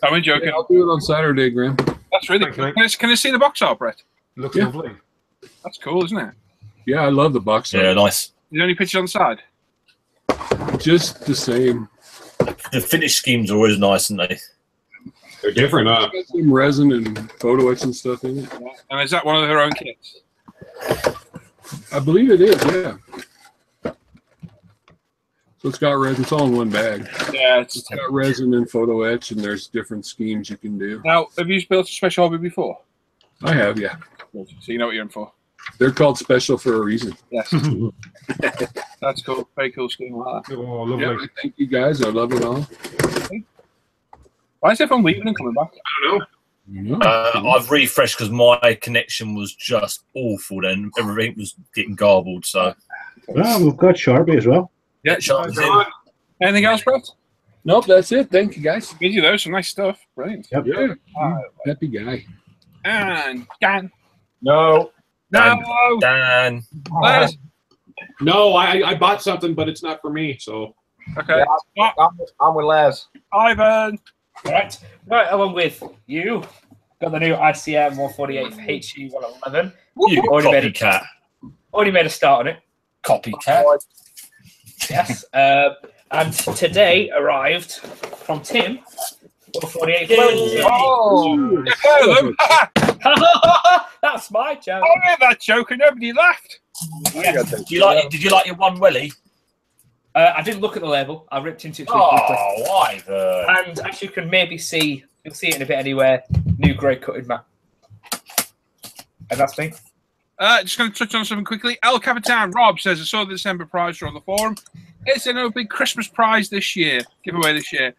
I'm joking. Yeah, I'll do it on Saturday, Graham. That's really Thank cool. you, Can I see the box art, Brett? Looks Yeah. lovely. That's cool, isn't it? Yeah, I love the box Yeah, art. nice. Is there any pictures on the side? Just the same. The finish schemes are always nice, aren't they? They're different, huh? Got some resin and photo etch and stuff in it. And is that one of their own kits? I believe it is, yeah. So it's got resin. It's all in one bag. Yeah. It's got resin and photo etch, and there's different schemes you can do. Now, have you built a special hobby before? I have, yeah. So you know what you're in for. They're called special for a reason. Yes. That's cool. Very cool scheme like that. Oh, lovely. Yeah, thank you guys. I love it all. Why is everyone leaving and coming back? I don't know. You know, I've refreshed because my connection was just awful. Then everything was getting garbled. So Well, we've got Sharpie as well. yeah, Charlie's in. Anything else, Brett? nope, that's it. Thank you, guys. Busy though. Some nice stuff. Brilliant. Yep. Yeah, happy guy. And Dan. No. No. Dan. Les. No, I bought something, but it's not for me. So Okay. I'm with Les. Ivan. Right, along with you, got the new ICM 148 HE 111. You copycat. Already made a start on it. Copycat. Yes. And today arrived from Tim 148 Oh. Hello. That's my joke. I heard that joke and nobody laughed. Yes. Did you like your one welly? I didn't look at the label. I ripped into it too quickly. Oh, Ivan. And as you can maybe see, you'll see it in a bit anywhere, new grey cutting mat. And that's me. Just going to touch on something quickly. El Capitan Rob says, I saw the December prize on the forum. Is there no big Christmas prize this year? Giveaway this year?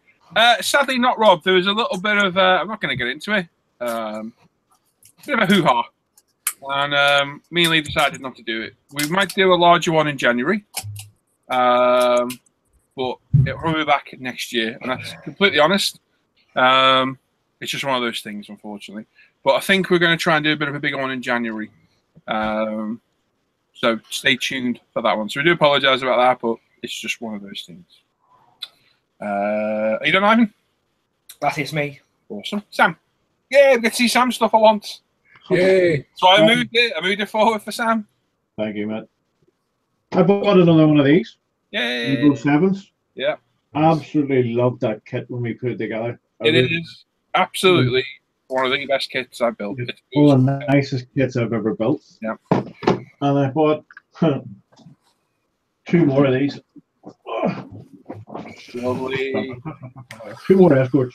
Sadly not, Rob. There was a little bit of, I'm not going to get into it, bit of a hoo-ha. And me and Lee decided not to do it. We might do a larger one in January. But it'll probably be back next year. And that's completely honest. It's just one of those things, unfortunately. But I think we're going to try and do a bit of a bigger one in January. So stay tuned for that one. So we do apologise about that, but it's just one of those things. Are you done, Ivan? That is me. Awesome. Sam. Yeah, we get to see Sam's stuff I want. Yay. So I moved it forward for Sam. Thank you, Matt. I bought another one of these. Yay. Eagle 7s. Yeah. Absolutely loved that kit when we put it together. It is absolutely one of the best kits I've built. It's one of the nicest kits I've ever built. Yeah. And I bought 2 more of these. Lovely. 2 more escorts.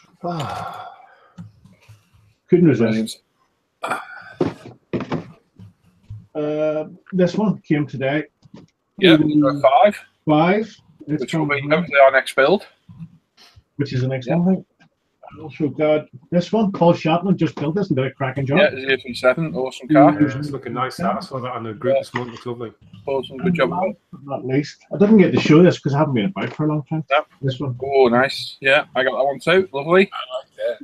Couldn't resist. This one came today. Yeah, number 5. 5. It's Which will be from- hopefully our next build. which is the next one. I think. I also got this one. Paul Shotland just built this and did a cracking job. Yeah, 037. Awesome car. Yeah, it's looking nice. I saw that on the group this morning. It's lovely. Awesome. Good job. Not least, I didn't get to show this because I haven't been about for a long time. Yep. This one. Oh, nice. Yeah, I got that one too. Lovely.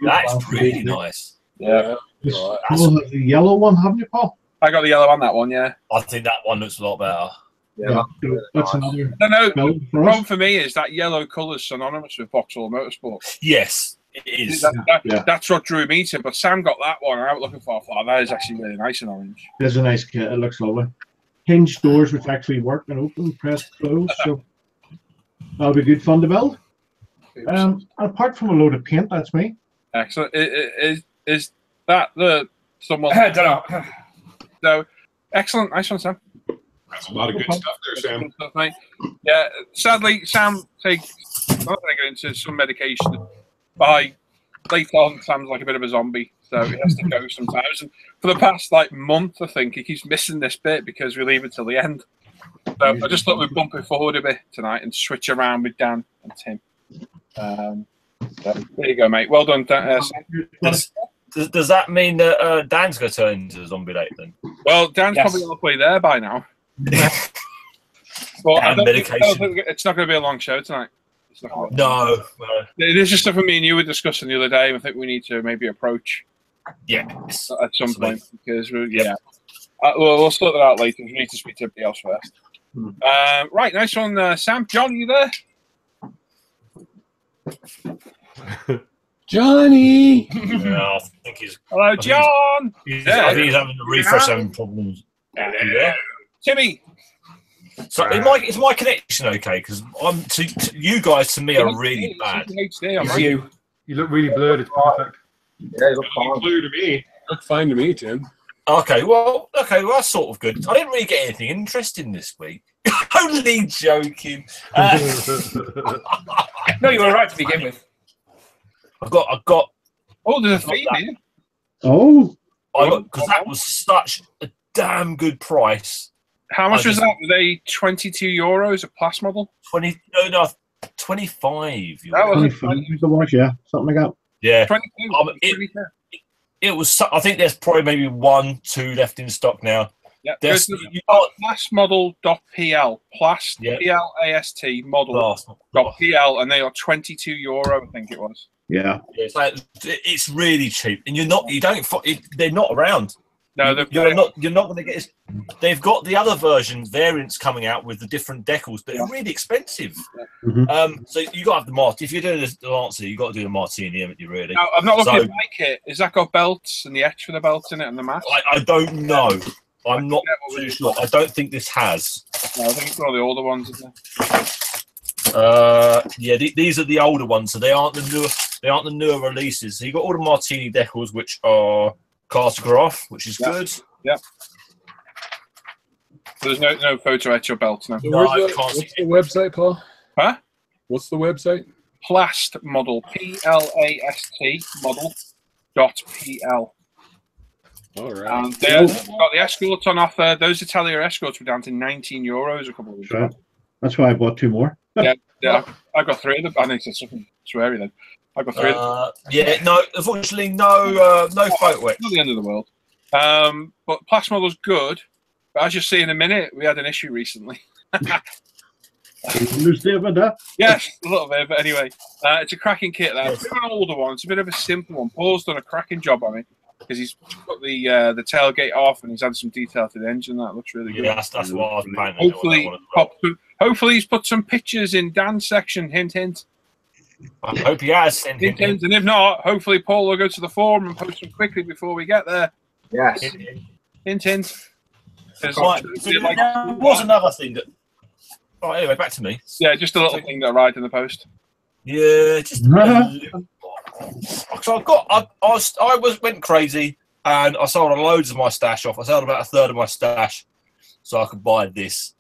That's really nice. Yeah. This Paul has the yellow one, haven't you, Paul? I got the yellow on that one, yeah. I think that one looks a lot better. Yeah, so that's nice. another No, build the for us. problem for me is that yellow colour's synonymous with Vauxhall Motorsport. Yes, it is. Yeah. That's what drew me to. But Sam got that one, and I was looking for. I thought that is actually really nice in orange. It's a nice kit. It looks lovely. Hinge doors which actually work and open, press, close. So that'll be good fun to build. Apart from a load of paint, that's me. Excellent. Is that the someone? I don't know. No. Excellent. Nice one, Sam. That's a lot of good stuff there, Sam. Good stuff, mate. Yeah. Sadly, Sam takes. I'm not going to go into some medication. By late on, Sam's like a bit of a zombie, so he has to go sometimes. And for the past month, I think he keeps missing this bit because we leave it till the end. So I just thought we'd bump it forward a bit tonight and switch around with Dan and Tim. So there you go, mate. Well done, Dan. Does that mean that Dan's going to turn into a zombie later then? Well, Dan's probably halfway there by now. But I don't think it's not going to be a long show tonight. It's not No. It is just stuff me and you were discussing the other day. I think we need to maybe approach Yes. at some point because we'll sort that out later. We need to speak to everybody else first. Right, nice one, Sam. John, are you there? Johnny. Yeah, I think he's. Hello, John. I think he's having the refresh having problems. Yeah. Timmy. So is my connection okay? Because I'm to you guys to me are really bad. You look really blurred. It's perfect. Yeah, you look fine. Clear to me. Look fine to me, Tim. Okay, well, that's sort of good. I didn't really get anything interesting this week. Only joking. No, you were right to begin with. I've got. Oh, there's a theme here. Oh, because that was such a damn good price. How much was that? Were they €22 a plus model? 25. That was 25 the watch, yeah, something like that. Yeah. 22. It was. I think there's probably maybe 1, 2 left in stock now. Yeah. There's plus model.pl plus PLAST model.pl, and they are €22. I think it was. Yeah. It's really cheap, and they're not around. No, you're not going to get. They've got the other variants coming out with the different decals, but they're really expensive. Mm-hmm. So you got to have the Martini. If you're doing the Lancer, you got to do the Martini, haven't you? Really? No, I'm not looking at my kit. Has that got belts and the etch for the belts in it and the mask? I don't know. I'm not too sure. I don't think this has. No, I think it's one of the older ones, isn't it? These are the older ones, so they aren't the newer. They aren't the newer releases. So you got all the Martini decals, which are cartograph, which is good. Yeah. So there's no photo etch or belts now. So what's the website, Paul? Huh? What's the website? Plast model. PLAST model.pl. All right. And they've got the escorts on offer. Those Italia escorts were down to €19 a couple of weeks ago. That's why I bought 2 more. yeah, I got 3 of them. I think it's something sweary then. I got 3 of them. Yeah, no, unfortunately, no photo etch. Not the end of the world. But Plast model's good. But as you'll see in a minute, we had an issue recently. Yes, a little bit, but anyway, it's a cracking kit. It's a bit of an older one. It's a bit of a simple one. Paul's done a cracking job on it because he's put the tailgate off and he's added some detail to the engine. That looks really good. Yeah, that's what I was planning. Hopefully, he's put some pictures in Dan's section. Hint, hint. I hope he has. Hint, hint. And if not, hopefully Paul will go to the forum and post them quickly before we get there. Yes. Hint, hint. Right. There was another thing that. Oh, anyway, back to me. Yeah, just a little thing that arrived in the post. Yeah, just. So I went crazy and I sold loads of my stash off. I sold about a third of my stash, so I could buy this.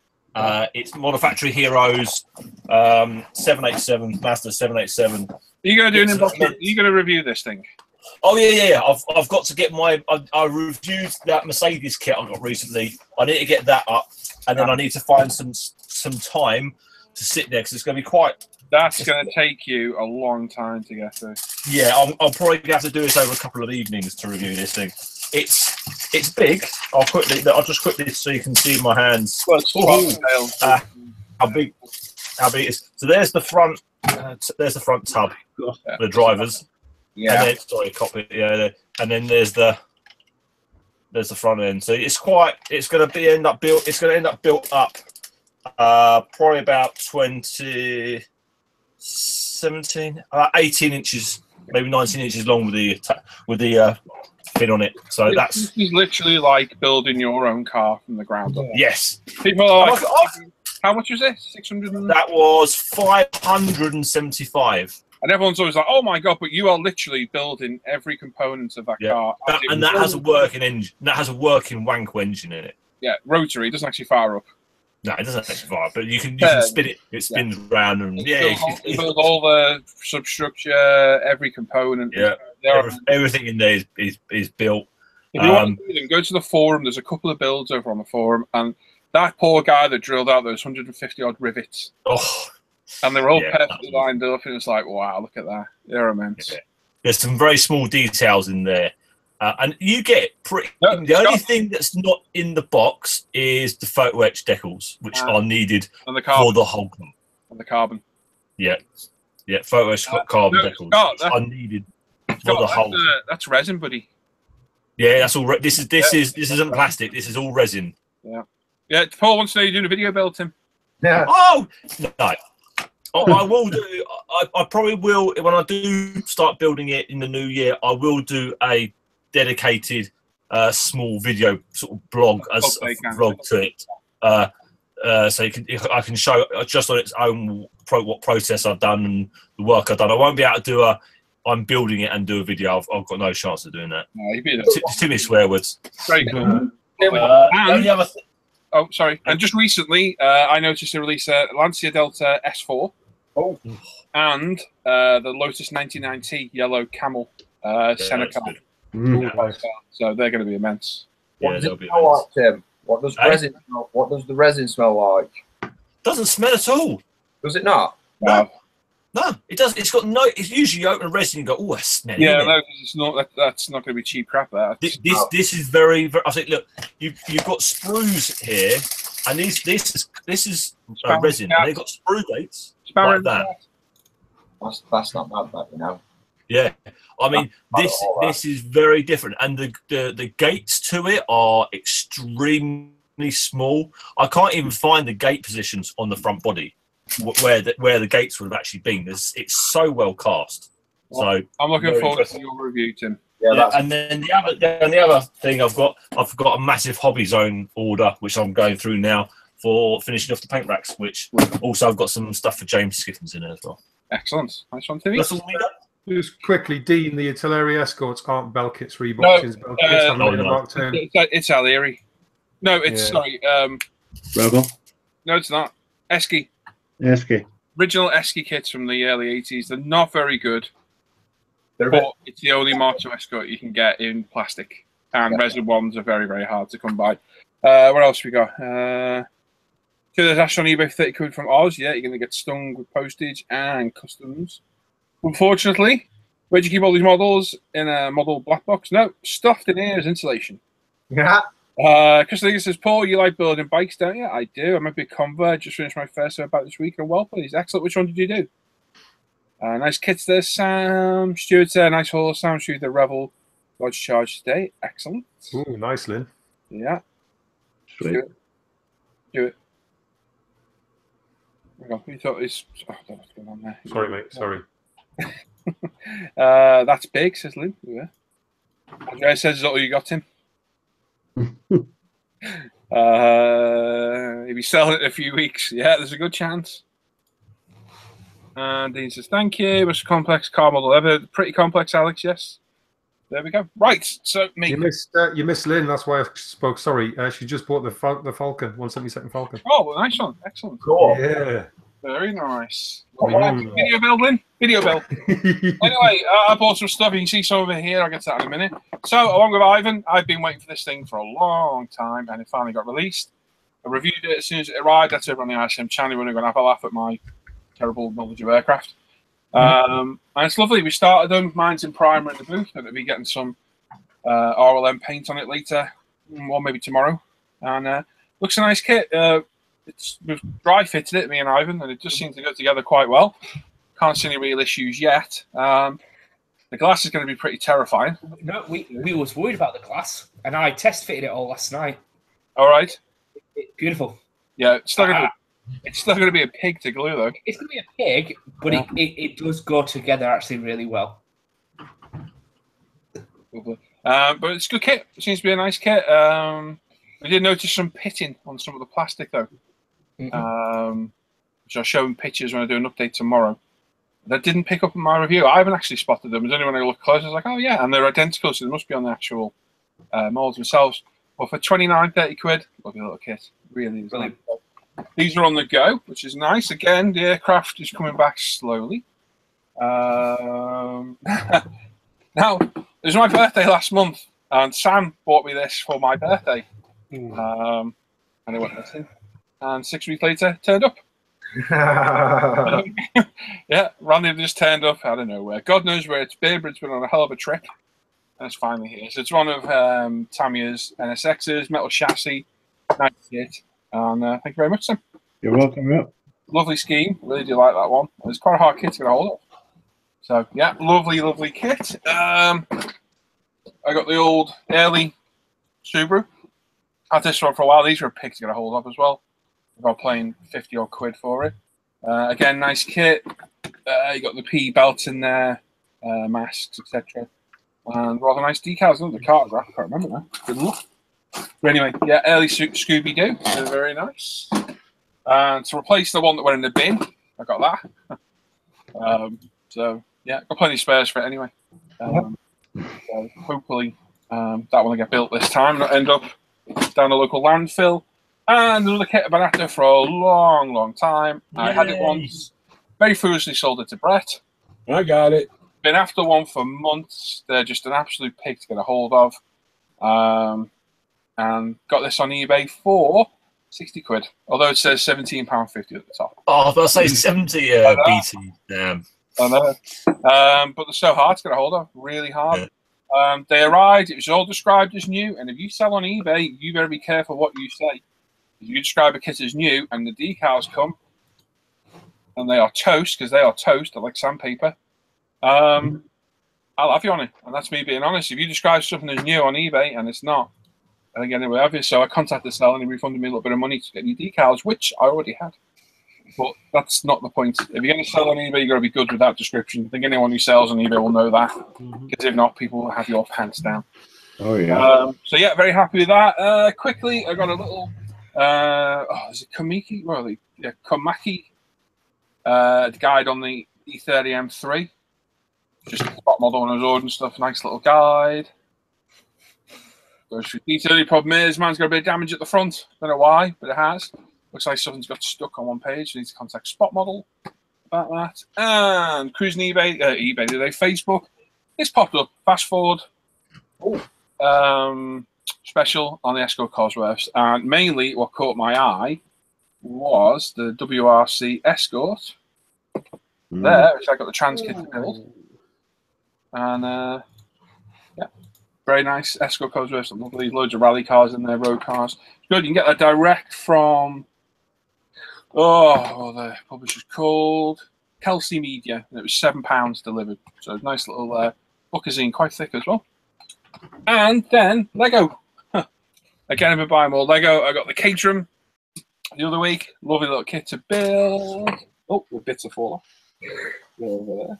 It's Model Factory Heroes 787 Mazda 787. Are you going to do an unboxing? Are you going to review this thing? Oh yeah. I've got to get my. I reviewed that Mercedes kit I got recently. I need to get that up, and then I need to find some time to sit there because it's going to be quite. That's going to take you a long time to get through. Yeah, I'll probably have to do this over a couple of evenings to review this thing. It's big. I'll just quickly so you can see my hands. How big it is. So there's the front. There's the front tub. The drivers. Yeah. And then, sorry, cockpit. Yeah. And then there's the front end. So it's going to end up built up probably about 18 inches, maybe 19 inches long with the fin on it. So This is literally like building your own car from the ground up. yes. People are like, how much was it? 600. That was 575. And everyone's always like, "Oh my god!" But you are literally building every component of that car, and that has a working engine. That has a working Wanko engine in it. Yeah, rotary. It doesn't actually fire up. No, it doesn't actually fire, but you can spin it. It spins round and you build all the substructure, every component. Yeah, everything in there is built. If you want to do them, go to the forum. There's a couple of builds over on the forum, and that poor guy that drilled out those 150 odd rivets. Oh. And they're all perfectly lined up, and it's like, wow, look at that. They're immense. Yeah. There's some very small details in there. And you get the only thing that's not in the box is the photo etch decals, which are needed for the whole car. And the carbon. Yeah. Yeah, photo etch carbon decals are needed for the whole. That's resin, buddy. Yeah, that's all. This isn't plastic. This is all resin. Yeah. Yeah, Paul wants to know you're doing a video build, Tim. Yeah. Oh, no. I will do. I probably will when I do start building it in the new year. I will do a dedicated small video sort of blog vlog to it. So I can show just on its own what process I've done and the work I've done. I won't be able to do I'm building it and do a video. I've got no chance of doing that. No, too many swear words. Very good. Oh, sorry. And just recently, I noticed they released a Lancia Delta S4. Oh. And the Lotus 99T yellow camel Senna car. So they're going to be immense. What does it smell like, Tim? What does resin smell? What does the resin smell like? Doesn't smell at all. Does it not? No, it does. It's got no. It's usually you open resin and go, oh, that's smelly. Yeah, no, it's not. That's not going to be cheap crap. This is very. I think. Look, you've got sprues here, and this is resin. And they've got sprue gates like that. That's not bad, that, you know. Yeah, I mean this is very different, and the gates to it are extremely small. I can't even find the gate positions on the front body where the gates would have actually been. It's so well cast. So I'm looking forward to your review, Tim. Yeah, and then the other thing I've got a massive hobby zone order which I'm going through now for finishing off the paint racks. Which also I've got some stuff for James Skiffins in it as well. Excellent, nice one, Timmy. That's all we got. Just quickly, Dean, the Artillery Escorts aren't Belkits, Reeboks. It's Aliri. No, it's sorry. Rebel. No, it's not. Esky. Esky. Original Esky kits from the early 80s. They're not very good. But it's the only Marto Escort you can get in plastic. And resin ones are very, very hard to come by. What else we got? There's Ash on eBay 30 quid from Oz. Yeah, you're going to get stung with postage and customs. Unfortunately, where'd you keep all these models? In a model black box? No, stuffed in here as insulation. Yeah. Chris Liggins says, Paul, you like building bikes, don't you? I do. I'm a big convert. Just finished my first bike this week. And well, please. Excellent. Which one did you do? Nice kits there, Sam. Stuart's there. Nice haul. Sam Stuart, the Rebel. Lodge charge today. Excellent. Ooh, nice, Lynn. Yeah. Sweet. Do it. You thought it's. Oh, I don't know what's going on there. Sorry, mate. Sorry. That's big, says Lynn. Yeah. Andrea says, is that all you got, Tim? If you sell it in a few weeks, yeah, there's a good chance. And Dean says, thank you. Most complex car model ever. Pretty complex, Alex, yes. There we go. Right, so me. You missed Lynn, that's why I spoke. Sorry, she just bought the Falcon, 172nd Falcon. Oh, well, nice one. Excellent. Cool. Yeah. Very nice. Video build, Lynn. Video build. Anyway, I bought some stuff. You can see some of it here. I'll get to that in a minute. So, along with Ivan, I've been waiting for this thing for a long time, and it finally got released. I reviewed it as soon as it arrived. That's over on the ISM channel. We're going to have a laugh at my terrible knowledge of aircraft. And it's lovely. We started them. Mine's in primer in the booth. I'm going to be getting some RLM paint on it later, or maybe tomorrow. And looks a nice kit. We've dry fitted it, me and Ivan, and it just seems to go together quite well. Can't see any real issues yet. The glass is going to be pretty terrifying. No, we was worried about the glass, and I test fitted it all last night. All right. Beautiful. Yeah, it's not going to. It's still going to be a pig to glue, though. It's going to be a pig, but it does go together actually really well. Lovely. But it's a good kit. It seems to be a nice kit. I did notice some pitting on some of the plastic, though. Which I'll show in pictures when I do an update tomorrow. That didn't pick up in my review. I haven't actually spotted them. It was only when I looked close, I was like, oh, yeah. And they're identical, so they must be on the actual molds themselves. But for 29, 30 quid, lovely little kit. Really is. Nice. These are on the go, which is nice. Again, the aircraft is coming back slowly. Now, it was my birthday last month, and Sam bought me this for my birthday. And it went missing. And 6 weeks later, turned up. Yeah, randomly just turned up out of nowhere. God knows where it's been, but it's been on a hell of a trek. And it's finally here. So it's one of Tamiya's NSX's, metal chassis. Nice kit. And thank you very much, Sam. You're welcome. Yeah. Lovely scheme. Really do like that one. It's quite a hard kit to get a hold of. So, yeah, lovely, lovely kit. I got the old early Subaru. Had this one for a while. These were a pig to get a hold of as well. I got paying 50 odd quid for it. Again, nice kit. You got the P belt in there, masks, etc. And rather nice decals. The cartograph, I can't remember now. Good luck. But anyway, yeah, early Scooby Doo. They're very nice. And to replace the one that went in the bin, I got that. So yeah, got plenty of spares for it anyway. So hopefully that one will get built this time, not end up down a local landfill. And another kit I've been after for a long, long time. Yay. I had it once, very foolishly sold it to Brett. I got it. Been after one for months. They're just an absolute pig to get a hold of. And got this on eBay for 60 quid. Although it says £17.50 at the top. Oh, I was about to say 70 BT. Damn. I know. But they're so hard to get a hold of. Really hard. Yeah. They arrived. It was all described as new. And if you sell on eBay, you better be careful what you say. If you describe a kit as new and the decals come and they are toast, because they are toast, they're like sandpaper, I'll have you on it. And that's me being honest. If you describe something as new on eBay and it's not, and again, it will have you. So I contacted the seller and he refunded me a little bit of money to get new decals, which I already had. But that's not the point. If you're going to sell on eBay, you've got to be good with that description. I think anyone who sells on eBay will know that. Because if not, people will have your pants down. Oh, yeah. So, yeah, very happy with that. Quickly, I got a little... is it Komaki? Well, yeah, Komaki guide on the E30 M3. Just a spot model on his order and stuff. Nice little guide. Goes through detail. The problem is, man's got a bit of damage at the front. Don't know why, but it has. Looks like something's got stuck on one page. So need to contact Spot Model about that. And cruising eBay, Facebook. It's popped up. Fast forward. Special on the Escort Cosworths, and mainly what caught my eye was the WRC Escort there, which I got the trans kit to build, and yeah, very nice Escort Cosworths. Lovely, loads of rally cars in there, road cars. It's good. You can get that direct from the publisher's called Kelsey Media, and it was £7 delivered. So nice little bookazine, quite thick as well. And then Lego. Again, I've been buying more Lego. I got the Caterham the other week. Lovely little kit to build. Oh, the bits are falling over there.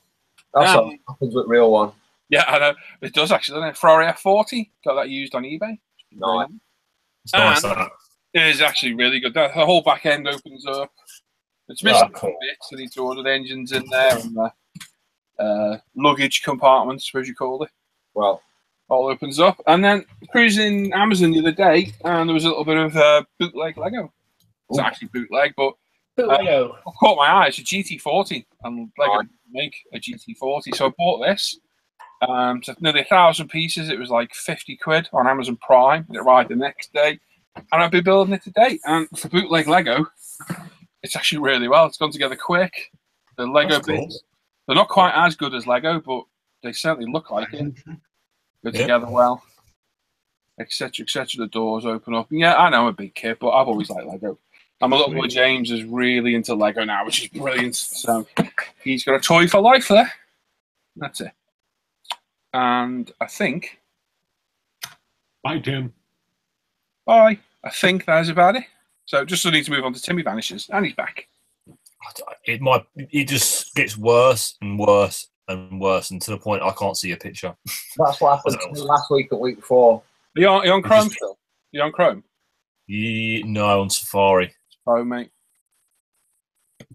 That's what happens with real one. Yeah, I know. It does actually, doesn't it? Ferrari F40. Got that used on eBay. Nice. It's nice, that. It is actually really good. The whole back end opens up. It's missing bits. I need to order the engines in there and the luggage compartment, I suppose you call it. Well, all opens up. And then cruising Amazon the other day, and there was a little bit of bootleg Lego. It's actually bootleg, but Lego caught my eye. It's a GT40, and Lego make a GT40. So I bought this. So nearly 1,000 pieces. It was like 50 quid on Amazon Prime. It arrived the next day, and I've been building it today. And for bootleg Lego, it's actually really well. It's gone together quick. The Lego bits, they're not quite as good as Lego, but they certainly look like it. Go together well, etc., etc. The doors open up. And yeah, I know I'm a big kid, but I've always liked Lego. And my little boy James is really into Lego now, which is brilliant. So he's got a toy for life there. That's it. And I think... Bye, Tim. Bye. I think that's about it. So just need to move on to Timmy vanishes, and he's back. It just gets worse and worse and worse, and to the point I can't see a picture. That's what happened to me last week or week before. Are you on Chrome still? Are you on Chrome? Yeah, no, on Safari. Chrome, mate.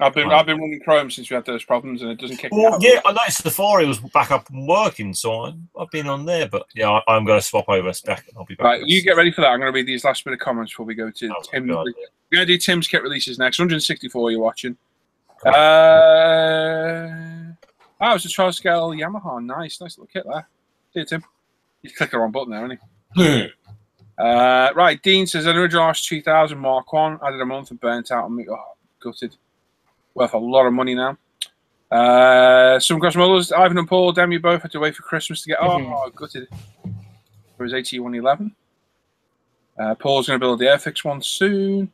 I've been running Chrome since we had those problems, and it doesn't kick me out. Yeah, I noticed Safari was back up and working, so I've been on there. But yeah, I'm going to swap over. I'll be back. Right, you get ready for that. I'm going to read these last bit of comments before we go to Tim. We're going to do Tim's kit releases next. 164 you're watching. It was a trial scale Yamaha. Nice little kit there. See you, Tim. You click the wrong button there, haven't you? Right, Dean says an original RS2000 Mark 1. Added a month and burnt out on me. Oh, gutted. Worth a lot of money now. Some cross models. Ivan and Paul, damn you both had to wait for Christmas to get. Oh, gutted. For his AT111. Paul's going to build the Airfix one soon.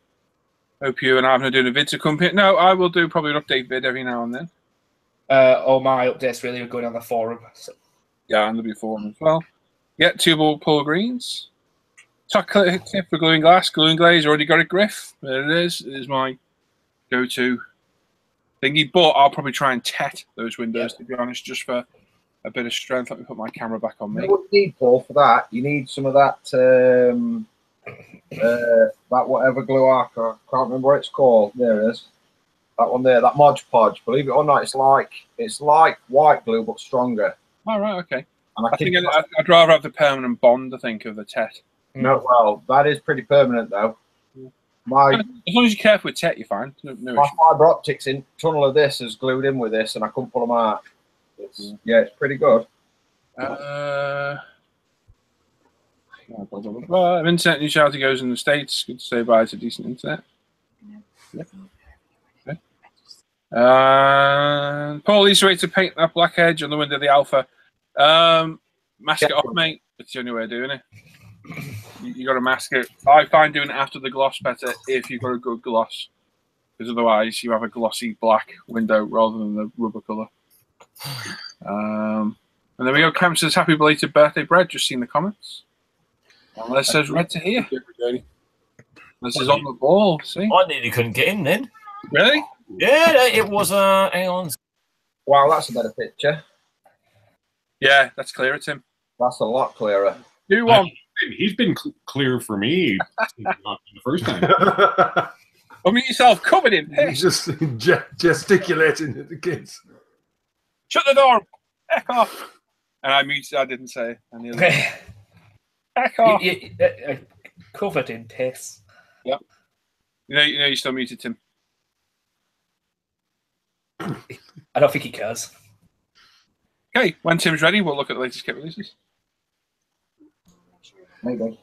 Hope you and Ivan are doing a vid to company. No, I will do probably an update vid every now and then. All my updates really are going on the forum. So. Yeah, and there'll be a forum as well. Yeah, tubal Paul Greens. Top tip for gluing glass. Gluing glaze. Already got a Griff. There it is. It is my go-to thingy. But I'll probably try and tet those windows, to be honest, just for a bit of strength. Let me put my camera back on me. You know what you need, Paul, for that? You need some of that, that whatever glue arc. I can't remember what it's called. There it is. That one there, that Mod Podge. Believe it or not, it's like white glue but stronger. Oh, right, okay. And I think I'd rather have the permanent bond, I think, of the tet. No, well, that is pretty permanent though. As long as you're careful with tet, you're fine. No my fibre optics in tunnel of this is glued in with this, and I couldn't pull them out. It's pretty good. If internet neutrality goes in the States, good to say bye to decent internet. Yeah. Okay. Paul, easy way to paint that black edge on the window of the Alpha. Mask it off, mate. It's the only way of doing it. You got to mask it. I find doing it after the gloss better if you've got a good gloss, because otherwise you have a glossy black window rather than the rubber colour. And there we go. Cam says happy belated birthday, Brad. Just seen the comments. And Les says red to here. This is on the ball. See, I nearly couldn't get in then. Really? Yeah, it was. Hang on. Wow, that's a better picture. Yeah, that's clearer, Tim. That's a lot clearer. Who won? He's been clear for me the first time. I mean, yourself covered in piss. Just gesticulating at the kids. Shut the door. Heck off. And I muted. I didn't say. Heck off. Covered in piss. Yep. You know, you're still muted, Tim. I don't think he cares. Okay, when Tim's ready, we'll look at the latest kit releases. Maybe. As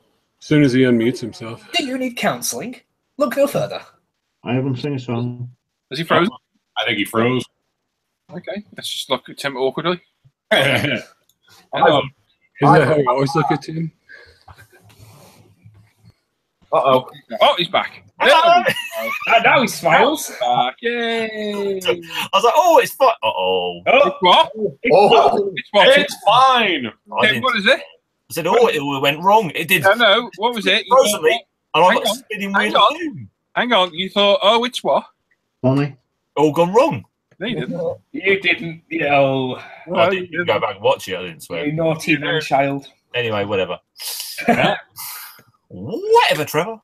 soon as he unmutes himself. Do you need counselling? Look no further. I haven't sing a song. Is he frozen? I think he froze. Okay, let's just look at Tim awkwardly. Isn't that how you always look at Tim? Uh-oh. Oh, he's back. And now he smiles. Back. Yay. I was like, oh, it's fine. Uh-oh. It's what? It's what? It's fine. What is it? I said, oh, it went wrong. It did. No, what was it? Frozen me, and I got spinning wheel. Hang on. You thought, oh, it's what? Funny. All gone wrong. No, you didn't. You didn't, you know. I didn't go back and watch it. I didn't swear. You naughty man child. Anyway, whatever. Whatever, Trevor.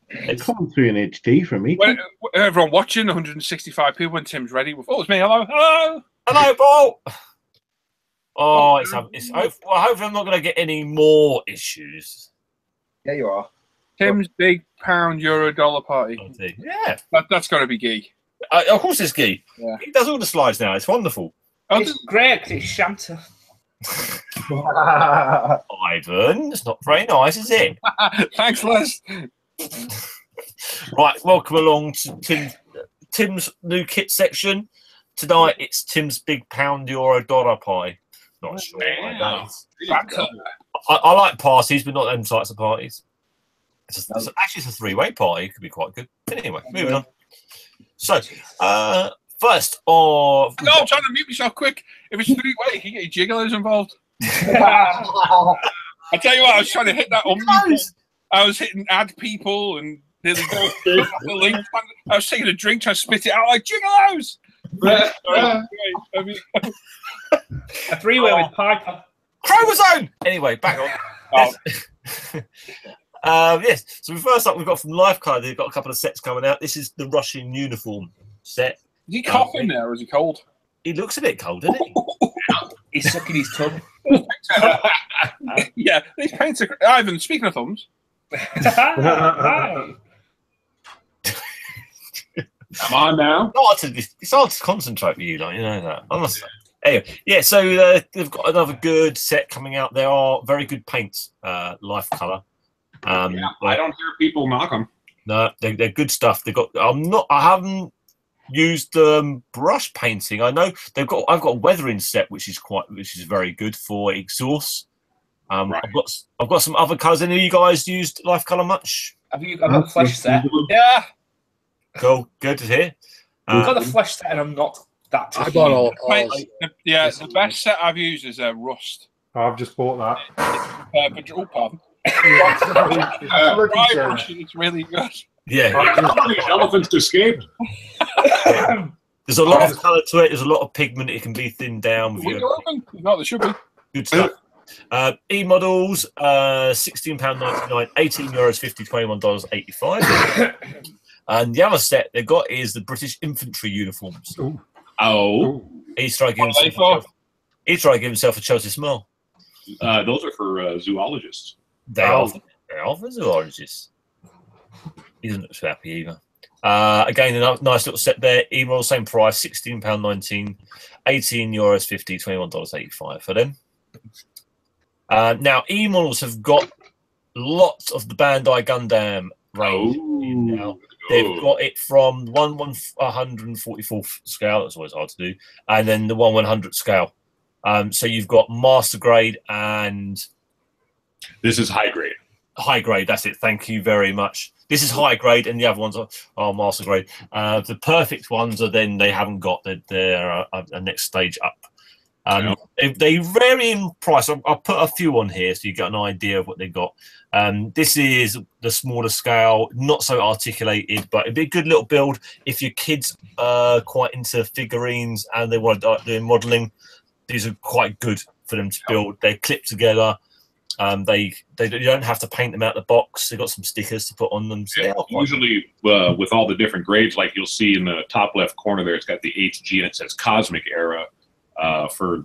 It's coming through in HD for me. When, everyone watching, 165 people when Tim's ready. Oh, it's me. Hello. Hello. Hello, Paul. Oh, it's well, hopefully I'm not going to get any more issues. Yeah, you are. Tim's big pound euro dollar party. Yeah. That's got to be Guy. Of course it's Guy. Yeah. He does all the slides now. It's wonderful. It's great because it's Shanta. Ivan, it's not very nice, is it? Thanks, Les. Right, welcome along to Tim's new kit section. Tonight it's Tim's big pound euro dollar pie. Not sure. I like parties, but not them types of parties. Actually, it's a three-way party. It could be quite good. Anyway, moving on. So, first off... No, I'm trying to mute myself quick. If it's three-way, you can get your giggolos involved. I tell you what, I was trying to hit that on. I was hitting add people and nearly go through the link. I was taking a drink, trying to spit it out like Jiggalos. A three-way with Piper. Chromosome! Anyway, back on. Oh. Yes. So first up, we've got from Life Card. They've got a couple of sets coming out. This is the Russian uniform set. Is he coughing there, or is he cold? He looks a bit cold, doesn't he? He's sucking his tongue. Yeah, these paints are... Ivan, speaking of thumbs. Come on now. It's hard to concentrate with you, like, you know that. I must say. Anyway, yeah, so they've got another good set coming out. There are very good paints, Life Color. I don't hear people knock them. No, they're good stuff. They've got. I haven't used brush painting. I know I've got a weathering set which is very good for exhausts. Right. I've got some other colours. Any of you guys used Life Color much? Have you got the flesh set? Yeah. Cool, good to hear. I've got the flesh set, and I'm not that. I bought all Yeah, the best set I've used is Rust. I've just bought that. Oh, pardon. It's really good. Yeah. These elephants escaped. There's a lot of colour to it. There's a lot of pigment. It can be thinned down. With No, there should be. Good stuff. E-models, £16.99, €18.50, $21.85. And the other set they've got is the British infantry uniforms. Ooh. Oh. He's trying to give himself a Chelsea smile. Those are for zoologists. They are for zoologists. He doesn't look so happy either. Again, a nice little set there. E-model, same price, £16.19, €18.50, $21.85 for them. Now, E-models have got lots of the Bandai Gundam range in now. They've got it from 1/144th scale. That's always hard to do, and then the 1/100th scale. So you've got master grade and this is high grade. High grade. That's it. Thank you very much. This is high grade, and the other ones are master grade. The perfect ones are then they haven't got. They're a next stage up. They vary in price. I'll put a few on here so you get an idea of what they got. This is the smaller scale, not so articulated, but it'd be a good little build if your kids are quite into figurines and they want to do modelling. These are quite good for them to build. They clip together. You don't have to paint them out the box. They've got some stickers to put on them. So usually, with all the different grades, like you'll see in the top left corner there, it's got the HG and it says Cosmic Era. For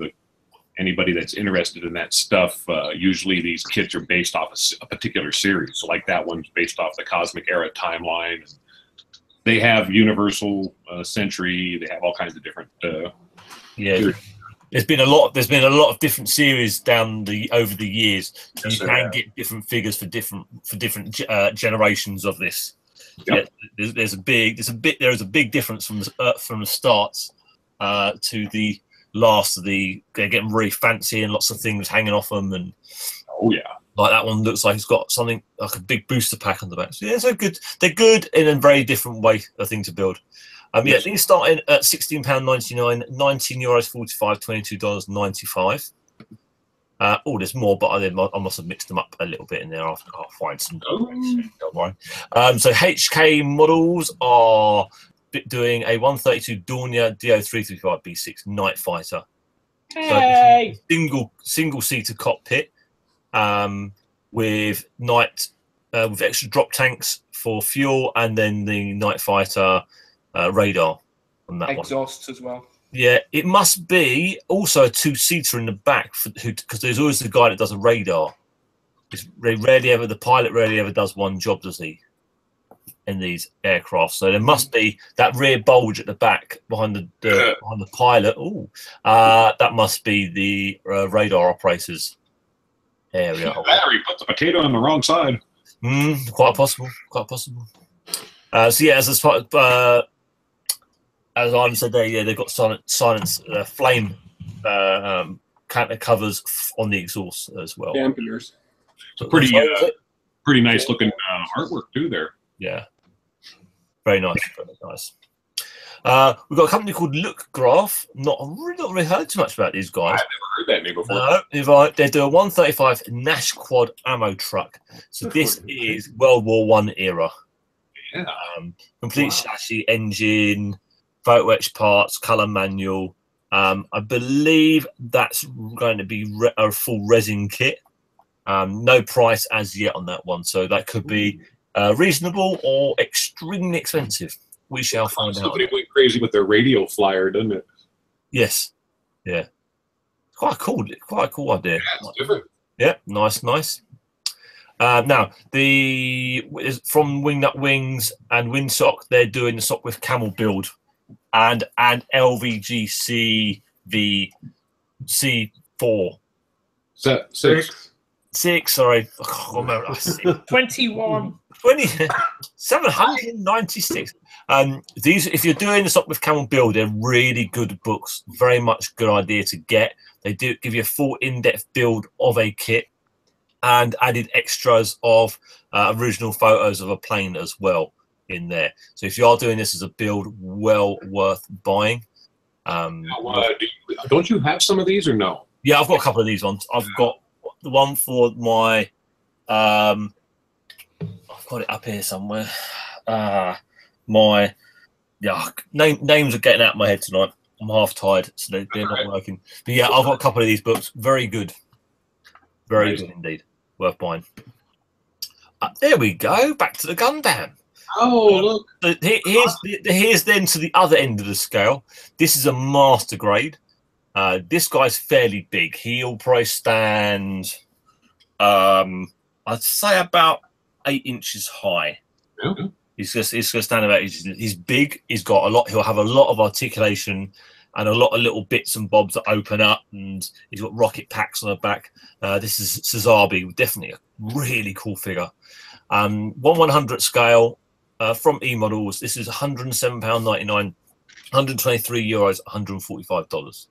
anybody that's interested in that stuff, usually these kits are based off a particular series. So like that one's based off the Cosmic Era timeline. They have Universal Century. They have all kinds of different. There's been a lot of different series over the years. So you can get different figures for different generations of this. Yep. Yeah, there's a big difference from the starts to the last of they're getting really fancy and lots of things hanging off them, and like that one looks like it's got something like a big booster pack on the back. So yeah, so good. They're good in a very different way, a thing to build. These starting at £16.99, €19.45, $22.95. There's more, but I must have mixed them up a little bit in there. I'll find some. Don't worry. So HK models are doing a 132 Dornier DO335B6 Night Fighter. Hey! So single-seater cockpit with with extra drop tanks for fuel, and then the Night Fighter radar on that exhausts as well. Yeah, it must be also a two-seater in the back because there's always the guy that does a radar. The pilot rarely ever does one job, does he? In these aircraft, so there must be that rear bulge at the back behind the pilot. That must be the radar operators area. Battery put the potato on the wrong side. Quite possible. So yeah, as Ivan said there, they've got silence flame covers on the exhaust as well. Dampeners. So pretty nice looking artwork too there. Yeah, very nice, very nice. We've got a company called Look Graph. Not really heard too much about these guys. I've never heard that name before. No, they do a 135 Nash quad ammo truck. So this is World War One era. Yeah. Complete chassis, engine, photo etch parts, color manual. I believe that's going to be a full resin kit. No price as yet on that one, so that could be reasonable or extremely expensive. We shall find out. Somebody went crazy with their radio flyer, didn't it? Yes, yeah, quite a cool idea. Yeah, it's different. Yeah, nice. Now from Wingnut Wings and Windsock, they're doing the sock with camel build and LVGC C4. Six, sorry. Oh, 21. 796. These, if you're doing the stock with camel build, they're really good books. Very much good idea to get. They do give you a full in-depth build of a kit and added extras of original photos of a plane as well in there. So if you are doing this as a build, well worth buying. Don't you have some of these or no? Yeah, I've got a couple of these ones. I've got the one for my I've got it up here somewhere. My names are getting out of my head tonight. I'm half tired, so they're not working. But yeah, I've got a couple of these books. Very good. Very good indeed. Worth buying. There we go. Back to the Gundam. Oh, look. Here's then to the other end of the scale. This is a master grade. This guy's fairly big. He'll probably stand, I'd say about 8 inches high. Okay. He's going to stand about 8 inches. He's big. He's got a lot. He'll have a lot of articulation and a lot of little bits and bobs that open up. And he's got rocket packs on the back. This is Sazabi, definitely a really coll figure. 1/100 scale from E Models. This is £107.99, 123 euros, $145.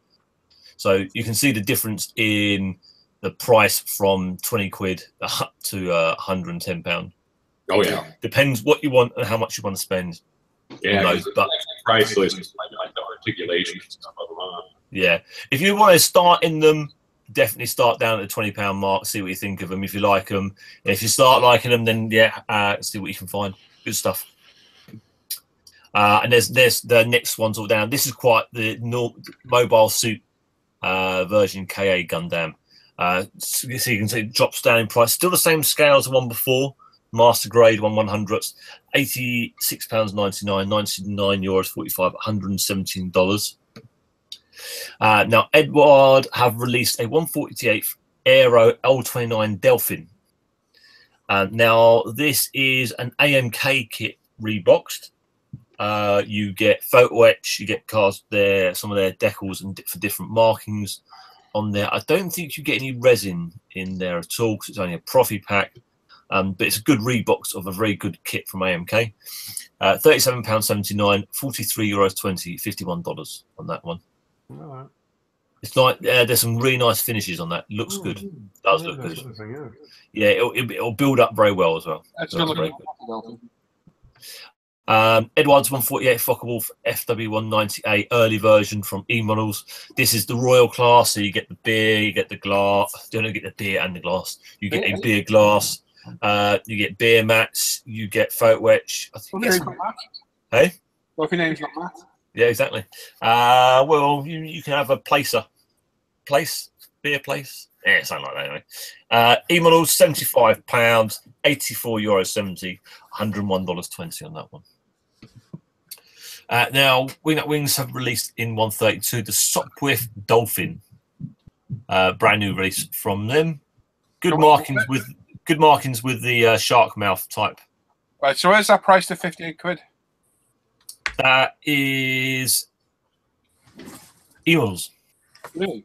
So you can see the difference in the price from 20 quid up to £110. Oh yeah, depends what you want and how much you want to spend. Yeah, those, but price list, like the articulation and stuff of them. Yeah, if you want to start in them, definitely start down at the £20 mark. See what you think of them. If you like them, if you start liking them, then yeah, see what you can find. Good stuff. And there's the next ones all down. This is quite the mobile suit version KA Gundam. So you can see it drops down in price. Still the same scale as the one before. Master grade 1/100, £86.99, 99 euros 45, $117. Now Edward have released a 148th Aero L29 Delphin. Now this is an AMK kit reboxed. You get photo etch, you get cast there, some of their decals and for different markings on there. I don't think you get any resin in there at all because it's only a Profi pack. But it's a good rebox of a very good kit from AMK. £37.79, 43 euros 20, $51 on that one. All right. It's like there's some really nice finishes on that. Looks good. Does look good. Yeah, it'll build up very well as well. That's very good. Edwards 148 Focke-Wulf FW198 early version from E Models. This is the Royal class, so you get the beer, you get the glass. You don't get the beer and the glass. You get a beer glass. You get beer mats, you get photo etch. I think hey? What if your name's not Matt? Yeah, exactly. Well, you can have a beer place. Yeah, something like that anyway. E-models, £75, 84 euros 70, $101.20 on that one. Now, Wingnut Wings have released in 132 the Sopwith Dolphin. Brand new release from them. Good markings with the shark mouth type. Right, so where's that priced at 58 quid? That is E-models. Really?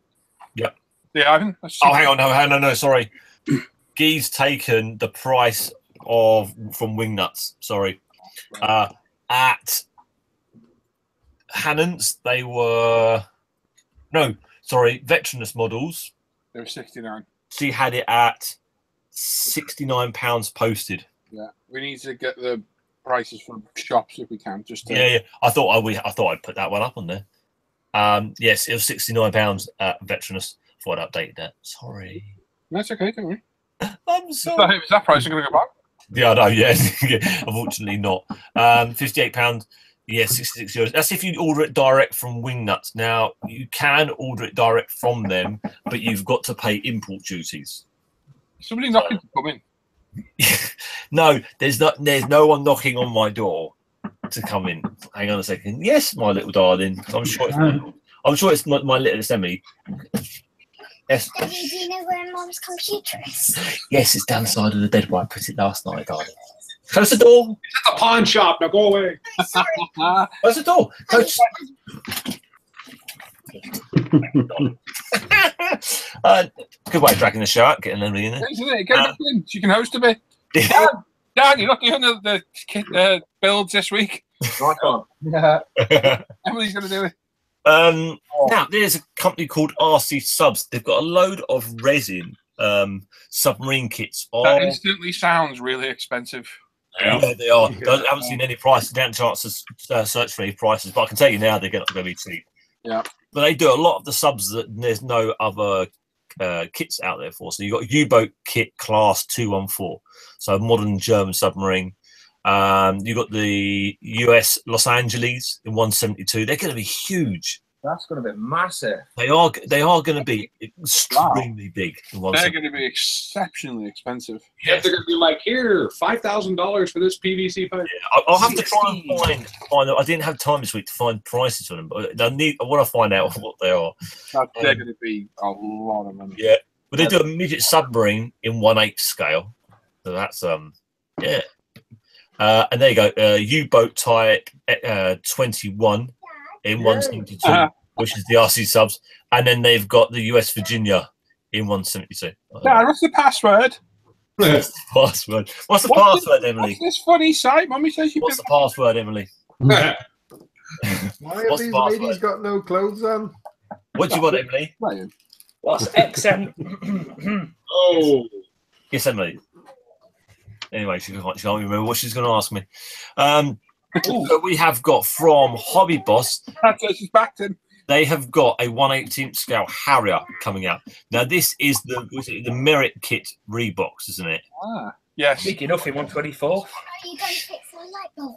Yep. Yeah, Ivan. Oh, hang on, no, sorry. Guy's taken the price from Wingnuts. Sorry, at Hannon's they were Veteranus models. They were 69. She had it at £69 posted. Yeah, we need to get the prices from shops if we can. Just yeah. I thought I'd put that one up on there. Yes, it was £69 at Veteranus. Thought I'd update that. Sorry. That's okay, don't worry. I'm sorry. Is that price going to go back? Yeah, I know. Yeah, unfortunately not. £58. Yeah, €66. That's if you order it direct from Wingnuts. Now you can order it direct from them, but you've got to pay import duties. Somebody knocking to come in. No, there's no one knocking on my door to come in. Hang on a second. Yes, my little darling. I'm sure it's my little Emily. Yes. Daddy, do you know where Mum's computer is? Yes, it's down the side of the bed where I put it last night, darling. Close the door. It's at the pawn shop. Now go away. Close the door. Close. Good way of dragging the show out, getting Emily in there. Isn't it? Go back in. She can host a bit. Dan, you're not doing the builds this week. No, I can't. Emily's going to do it. Now, there's a company called RC Subs. They've got a load of resin submarine kits. That instantly sounds really expensive. Yeah, they are. I haven't seen any prices. They haven't chance to search for any prices, but I can tell you now they're going to be cheap. Yeah. But they do a lot of the subs that there's no other kits out there for. So you've got U-boat kit class 214, so a modern German submarine. You've got the US Los Angeles in 172. They're going to be huge. That's going to be massive. They are going to be extremely big. They're going to be exceptionally expensive. Yeah, they're going to be like, here, $5,000 for this PVC pipe. Yeah, I'll have to try and find. I didn't have time this week to find prices for them, but I want to find out what they are. They're going to be a lot of money. Yeah, but they do a midget submarine in 1/8 scale, so that's yeah. And there you go, U-boat type 21 in 172, which is the RC Subs, and then they've got the US Virginia in 172. Dad, what's the password? What's the password? What's the password, Emily? What's this funny site? Mummy says you. What's the password, Emily? Why have these ladies got no clothes on? What do you want, Emily? What's XM? Oh. Yes, Emily. Anyway, she can't remember what she's going to ask me. So we have got from Hobby Boss. She's backed him. They have got a 1/18 scale Harrier coming out. Now, this is the Merit Kit Rebox, isn't it? Ah, yes. Big enough in 124. Are you going to fix the light bulb?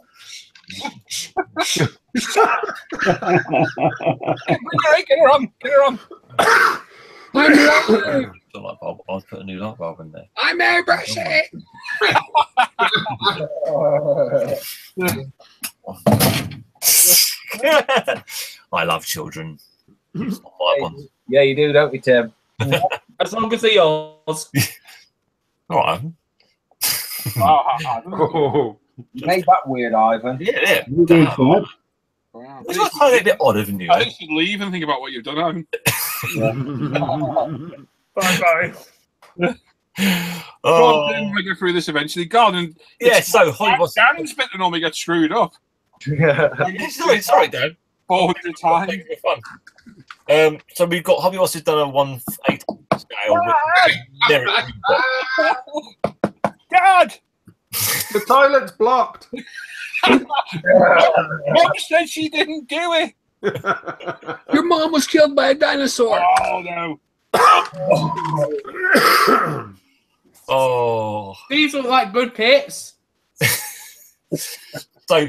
Get her on. Get her on. I'll put a new light bulb in there. I'm airbrushing. I love children. It's not my one. Yeah, you do, don't you, Tim? As long as they're yours. All right. You made that weird, Ivan. Yeah. You're doing fine. Wow. It's just a bit odd, haven't you? I think you should leave and think about what you've done, Ivan. Bye. Oh, we go through this eventually. God, and yeah. So Hobby Boss. Dan's bit that normally gets screwed up. Sorry, Dan. 400 times. So we've got Hobby Boss has done a 1/8 scale with Dad! The toilet's blocked. Mum said she didn't do it. Your mom was killed by a dinosaur. Oh, no. Oh. These look like good kits. So,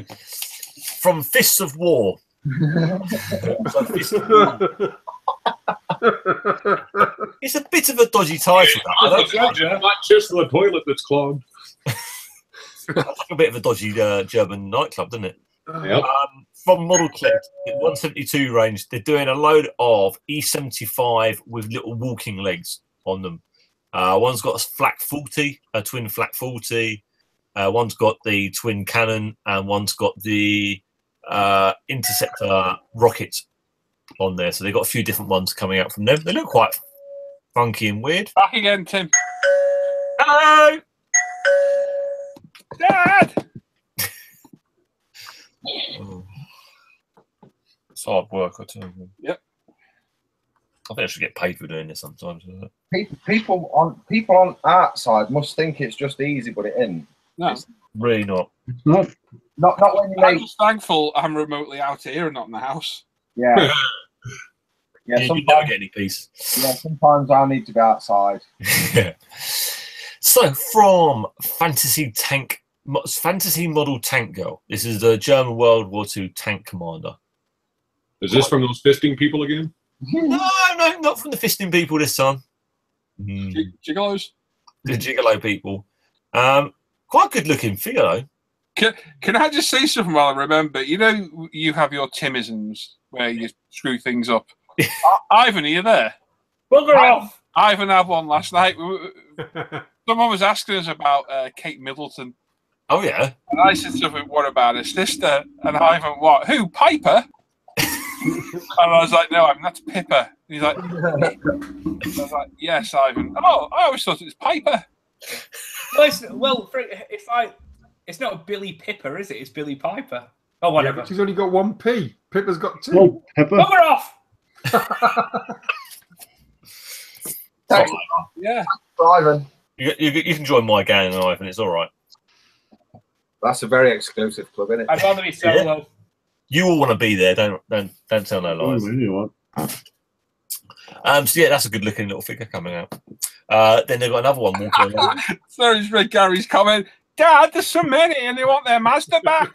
from Fists of War. Fists of War. It's a bit of a dodgy title. Not just the toilet that's clogged. That's like a bit of a dodgy German nightclub, doesn't it? Yep. From Model Clip, in 172 range, they're doing a load of E75 with little walking legs on them. One's got a flak 40, a twin flak 40. One's got the twin cannon, and one's got the interceptor rocket on there. So they've got a few different ones coming out from them. They look quite funky and weird. Back again, Tim. Hello! Dad! Oh. It's hard work, I tell you. Yep. I think I should get paid for doing this sometimes. People on our side must think it's just easy, but it isn't. No. Really not. It's not. Not when you I'm make. just thankful I'm remotely out here and not in the house. Yeah. Yeah, Yeah. you never Sometimes, get any peace. yeah. Sometimes I need to be outside. So from Fantasy Model Tank Girl. This is the German World War II tank commander. Is this from those fisting people again? No, not from the fisting people this time. Gigolos? The gigolo people. Quite good looking figure though. Can I just say something while I remember? You know, you have your Timisms where you screw things up. Ivan, are you there? Bugger off! Ivan had one last night. Someone was asking us about Kate Middleton. Oh yeah. And I said something, what about her sister? And Ivan, what? Who? Piper? And I was like, no, that's Pippa. And he's like, I was like, yes, Ivan. Oh, I always thought it was Piper. Well, it's not a Billy Pipper, is it? It's Billy Piper. Oh, Yeah, whatever. but she's only got one P. Pippa's got two. Oh, Pepper. Bugger off! Yeah. Ivan. You can join my gang, Ivan. It's all right. That's a very exclusive club, isn't it? I'd rather be solo. You all want to be there. Don't tell no Oh, lies. you know what? So yeah, that's a good looking little figure coming out. Then they've got another one walking along. So he's read Gary's comment. Dad, there's so many and they want their master back.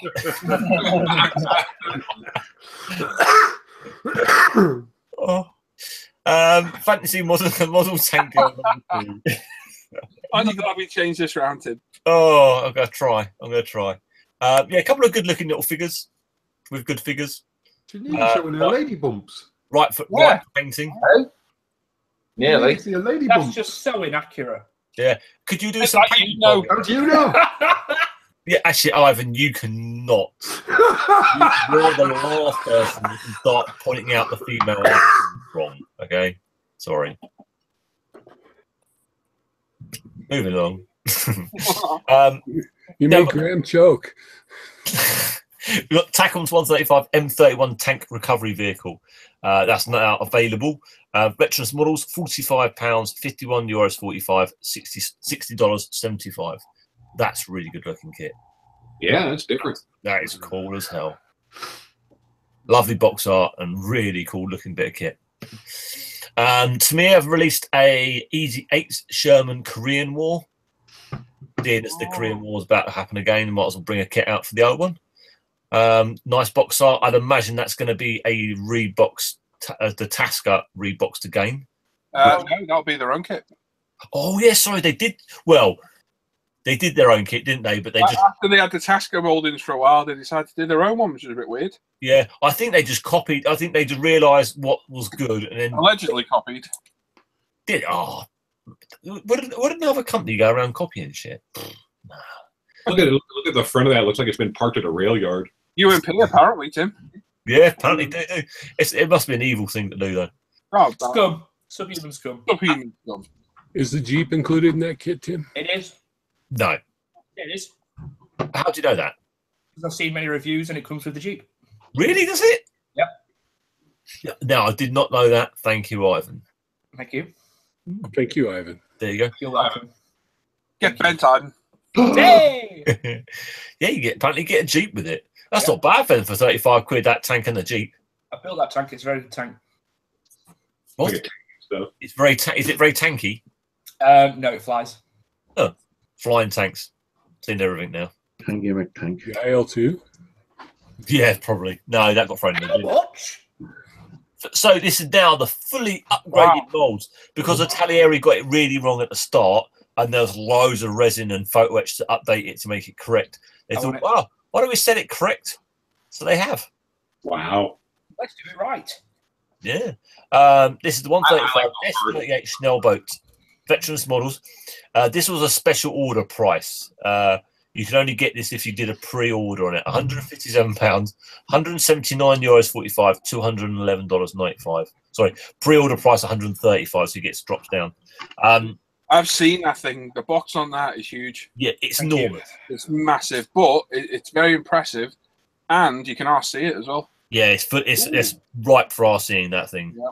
Oh. Fantasy model tank girl. I'm glad we changed this round, Tim. Oh, I'm gonna try. Yeah, a couple of good looking little figures with good figures. She needs showing her lady bumps. Right foot painting. Nearly. See a lady That's bump. just so inaccurate. Yeah. Could you do It's some like painting? you know. How do you know? Yeah, actually, Ivan, you cannot. You're the last person that can start pointing out the female wrong. Okay, sorry. Moving along. You made Graham choke. We've got Tackham's 135 M31 tank recovery vehicle. That's now available. Veterans models, £45, €51.45, $60.75. That's really good looking kit. Yeah, that's different. That is cool as hell. Lovely box art and really cool looking bit of kit. To me, I've released a Easy 8 Sherman Korean War. Seeing as the Korean War is about to happen again, might as well bring a kit out for the old one. Nice box art. I'd imagine that's going to be a rebox, the Tasca reboxed again. No, that'll be their own kit. Oh yeah, sorry, they did. Well, they did their own kit, didn't they? But they just After they had the Tasca moldings for a while, they decided to do their own one, which is a bit weird. yeah, I think they just copied. I think they just realised what was good and then Allegedly copied. did. Oh, would another company go around copying shit? Look at the front of that. It looks like it's been parked at a rail yard. UMP, apparently, Tim. Yeah, apparently they do. It must be an evil thing to do, though. Oh, Scum. Subhuman scum. Subhuman scum. Is the Jeep included in that kit, Tim? It is. No. Yeah, it is. How do you know that? Because I've seen many reviews and it comes with the Jeep. Really, does it? Yep. No, I did not know that. Thank you, Ivan. Thank you. Thank you, Ivan. There you go. You're welcome. Get bent time. Hey! Yeah, apparently get a Jeep with it. That's not bad then for 35 quid, that tank and the Jeep. I built that tank. It's a very good tank. What? Like a tank stuff. It's very is it very tanky? No, it flies. Oh, flying tanks. Seen everything now. Tank gimmick tank. The IL2? Yeah, probably. No, that got thrown in the bin. Watch. So this is now the fully upgraded molds because Italieri got it really wrong at the start, and there was loads of resin and photo etch to update it to make it correct. They thought, wow, why don't we set it correct? So they have. Wow. Let's do it right. Yeah. This is the 135 S38 Schnellboat Veterans models. This was a special order price. You can only get this if you did a pre-order on it. £157, €179.45, $211.95. Sorry, pre-order price 135, so it gets dropped down. I've seen that thing. The box on that is huge. Yeah, it's Thank enormous. It's massive, but it's very impressive, and you can RC it as well. Yeah, it's ripe for our seeing that thing. Yeah.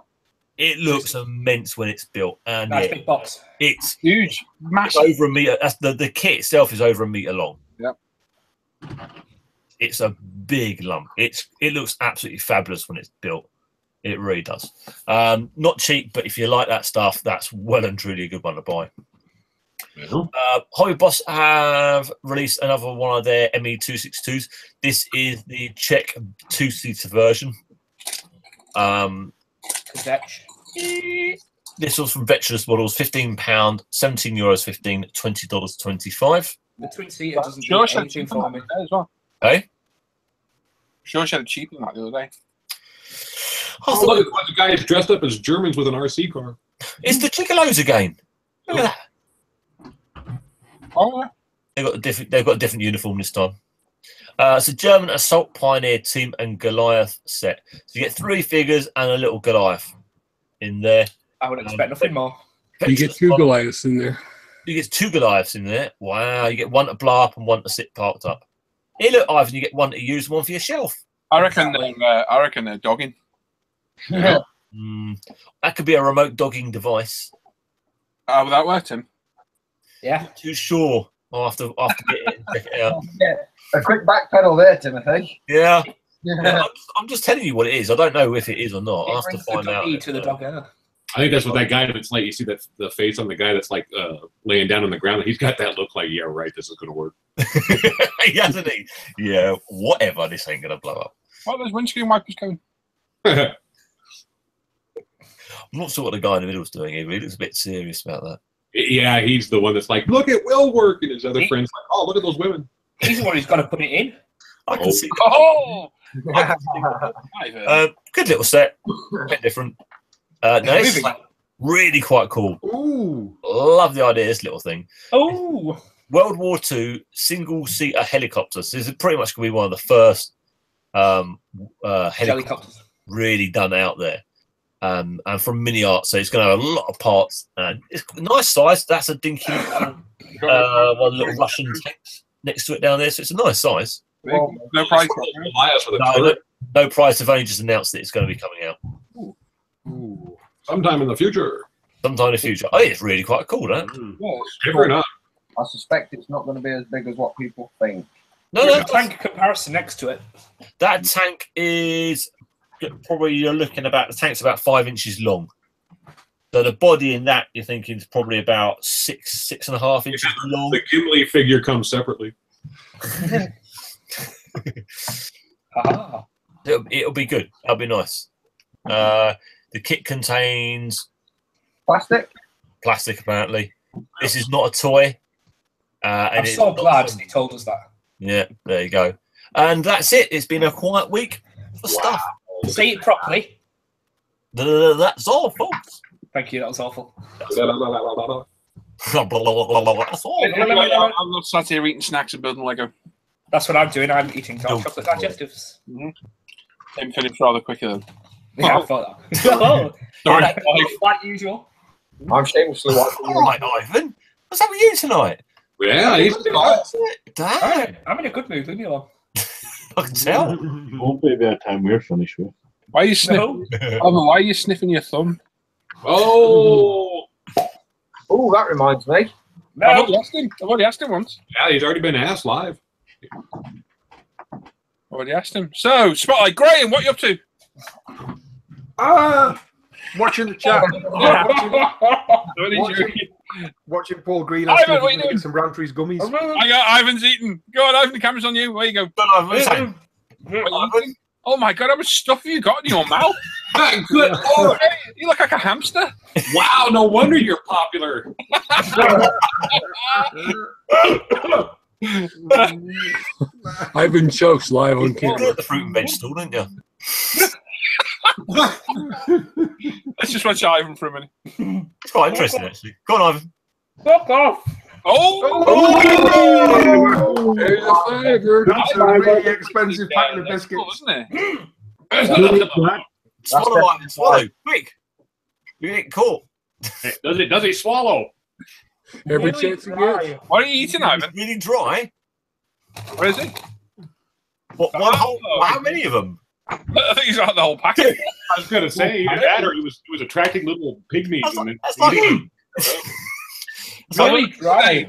It looks immense when it's built, and Nice big box. it's Huge, It's massive. over a meter. That's the kit itself is over a meter long. Yep. It's a big lump. It looks absolutely fabulous when it's built. It really does. Not cheap, but if you like that stuff, that's well and truly a good one to buy. Hobby Boss have released another one of their ME262s. This is the Czech 2-seater version. This was from Veterans Models, £15, €17.15, $20.25. The twin seater doesn't do Sure, anything for me. as well. Hey? Sure, she had it cheaper than that the other day. Oh, look at the guy is dressed up as Germans with an RC car. It's the Chickalos again. Look at that. Oh, yeah. They've got a different uniform this time. It's a German Assault Pioneer Team and Goliath set. So you get 3 figures and a little Goliath in there. I would expect nothing more. You get 2 Goliaths in there. You get 2 Goliaths in there. Wow, you get one to blow up and one to sit parked up. Hey, look, Ivan, you get one to use, one for your shelf. I reckon they're dogging. Yeah. That could be a remote dogging device. Will that work, Tim? Yeah. Not too sure. I'll have to get it and check it out. Yeah, a quick back pedal there, Timothy. Yeah. Yeah. I'm just telling you what it is. I don't know if it is or not. I'll have to find out. To the dogger. I think that's what that guy that's like, you see that the face on the guy that's like laying down on the ground. He's got that look like, yeah, right, this is going to work. Hasn't he? Yeah, whatever. This ain't going to blow up. Oh, there's windscreen wipers going. I'm not sure what the guy in the middle is doing here. He looks a bit serious about that. Yeah, he's the one that's like, look, it will work. And his other friend's like, oh, look at those women. He's the one who's got to put it in. I can see. Oh! Good little set. A bit different. No, this is like really quite cool. Ooh. Love the idea of this little thing. Oh! World War II single-seater helicopters. This is pretty much going to be one of the first helicopters really done out there. And from Mini Art, so it's going to have a lot of parts. It's a nice size. That's a dinky one of the little Russian tanks next to it down there. So it's a nice size. Well, no price. No price. They've only just announced that it's going to be coming out. Ooh. Sometime in the future. Sometime in the future. Oh, it's really quite cool, that. Fair enough. I suspect it's not going to be as big as what people think. No, tank comparison next to it. That tank is probably, you're looking about, the tank's about 5 inches long. So the body in that, you're thinking, is probably about 6.5 inches long. The Gimli figure comes separately. It'll be good. That'll be nice. The kit contains plastic, apparently. This is not a toy. I'm so glad he told us that. Yeah, there you go. And that's it. It's been a quiet week for stuff. Say it properly. That's all, folks. Thank you. That was awful. That's all. I'm not sat here eating snacks and building Lego. That's what I'm doing. I'm eating chocolate digestives. Tim finished rather quicker than. Yeah, I thought that. Sorry. Like usual. I'm shamelessly watching. All right, Ivan. What's up with you tonight? Yeah, he's Damn. I'm in a good mood, leave me alone. I can tell. It won't be about time we're finished with. Why are you sniffing? Why are you sniffing your thumb? Oh, that reminds me. No. I've already asked him once. yeah, he's already been asked live. Already asked him. So, Spotlight, Graham, what are you up to? Watching the chat. Watching Paul Green. Ivan, what are you doing? Some Rantries gummies. I got Ivan's eating. Go on, Ivan, the camera's on you. Where you go? Ivan. Oh my god, how much stuff have you got in your mouth? Good Lord. You look like a hamster. Wow, no wonder you're popular. Ivan chokes live on You camera. did the fruit and vegetable, didn't you? Let's just watch Ivan for a minute. It's quite interesting, actually. Go on, Ivan. Fuck off. There's a fiver. That's a really expensive packet of biscuits. Isn't it? Swallow, Ivan, swallow. Quick. You're getting caught. Does it swallow? Every chance you get. What are you eating, Ivan? It's really dry. Where is it? What, how many of them? I think he's got the whole packet. I was gonna say either that or he was attracting little pygmies. That's like him. Really dry.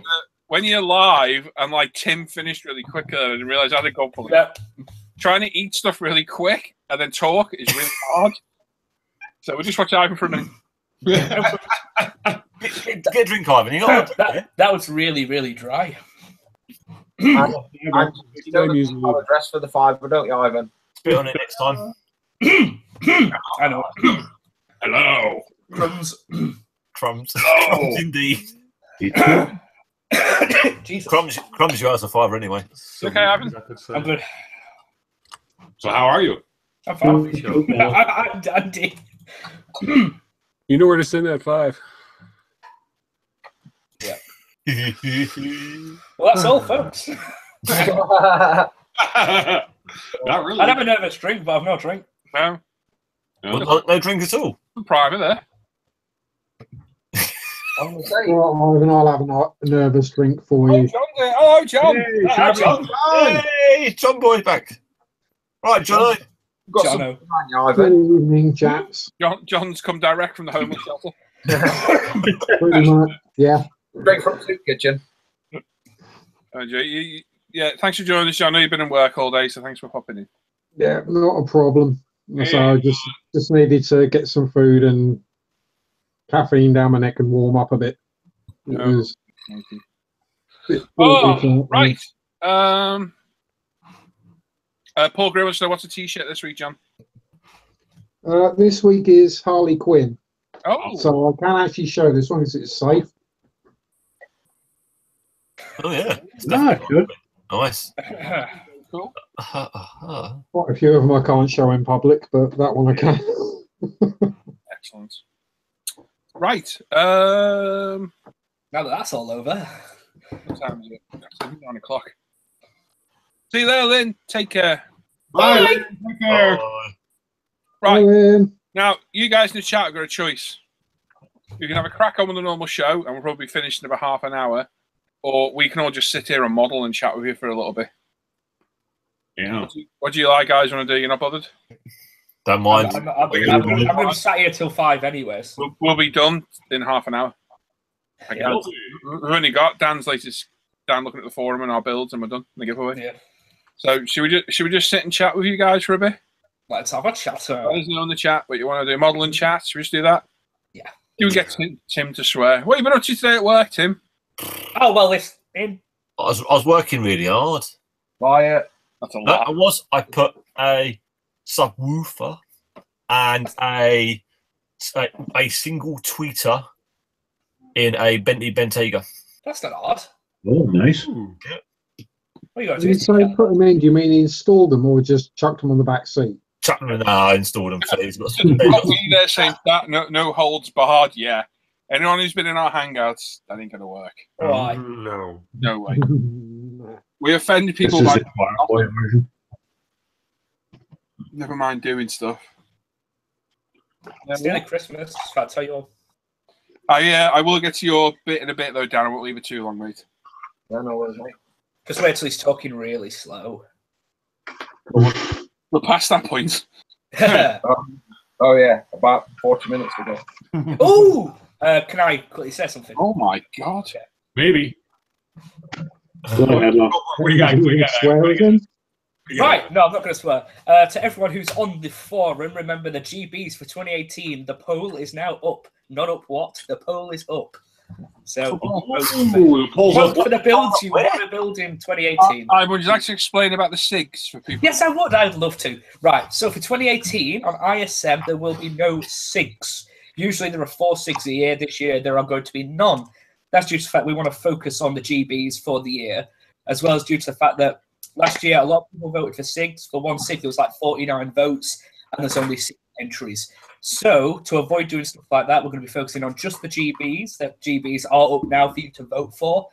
when you're live and like Tim finished really quicker and realised I had to go for it. Trying to eat stuff really quick and then talk is really hard. So we'll just watch Ivan for a minute. Get a drink, Ivan. You got that was really, really dry. You know the address for the fiver, don't you, Ivan? Spit on it next time. I know. Hello. Crumbs. Crumbs. Oh. Crumbs indeed. Jesus. Crumbs you owe us a fiver anyway. Okay, Ivan. I'm good. So how are you? I'm fine. I did. You know where to send that 5. Well, that's all, folks. Not really. I'd have a nervous drink, but I've no drink. No. No drink at all. Private there. I'm gonna say, Well, Ivan, I'll have a nervous drink for you. Hello, John. Hi, John. Hey, John Boy's back. Right, John. got some Jono. behind you, Good Ivan. evening, chaps. John's come direct from the homeless shelter. Pretty much, yeah. Straight from the soup kitchen. Yeah, thanks for joining us, John. I know you've been in work all day, so thanks for popping in. Yeah, not a problem. So I just needed to get some food and caffeine down my neck and warm up a bit. It was a bit right. Paul Grimm, so what's a t-shirt this week, John? This week is Harley Quinn. Oh. So I can actually show this one because it's safe. Oh, yeah. Good. Nice. Cool. Quite a few of them I can't show in public, but that one I can. Excellent. Right. Now that that's all over. What time is it? It's 9 o'clock. See you there, Lynn. Take care. Bye. Take care. Right. Now, you guys in the chat have got a choice. You can have a crack on with the normal show, and we'll probably finish in about half an hour. Or we can all just sit here and model and chat with you for a little bit. Yeah. What do you like, guys, want to do? You're not bothered? Don't mind. I'm going to be sat here till 5 anyways. We'll be done in half an hour. We've only got Dan's latest. Dan looking at the forum and our builds, and we're done. The giveaway. Yeah. So should we just sit and chat with you guys for a bit? Let's have a chat. Let us know in the chat what you want to do. Model and chat. Should we just do that? Yeah. You can get Tim to swear. What have you been up to today at work, Tim? Oh well, listen. I was working really hard. Riot. That's a lot. I put a subwoofer and a single tweeter in a Bentley Bentayga. That's not odd. Oh, nice. What are you going to When you do? say put them in, do you mean install them or just chuck them on the back seat? Chuck them in. I installed them. So he's got They're saying that no holds barred. Yeah. Anyone who's been in our hangouts, that ain't gonna work. Right. No. No way. We offend people This is by the choir boy version. never mind doing stuff. It's nearly Christmas. I'll tell you all. I will get to your bit in a bit though, Dan. I won't leave it too long, mate. Yeah, no worries, mate. Just wait till he's talking really slow. We're past that point. Oh yeah, about 40 minutes ago. Ooh! Can I quickly say something? Oh my god. Maybe. Go ahead, love. What do you got? Swear again? Right, no, I'm not going to swear. To everyone who's on the forum, remember the GBs for 2018. The poll is now up. Not up what? The poll is up. So, Ooh, polls vote up. for the builds you want to build in 2018. Would you like to explain about the SIGs for people? Yes, I would. I'd love to. Right, so for 2018 on ISM, there will be no SIGs. Usually there are 4 SIGs a year. This year there are going to be none. That's due to the fact we want to focus on the GBs for the year, as well as due to the fact that last year a lot of people voted for SIGs. For one SIG, there was like 49 votes, and there's only 6 entries. So to avoid doing stuff like that, we're going to be focusing on just the GBs. The GBs are up now for you to vote for.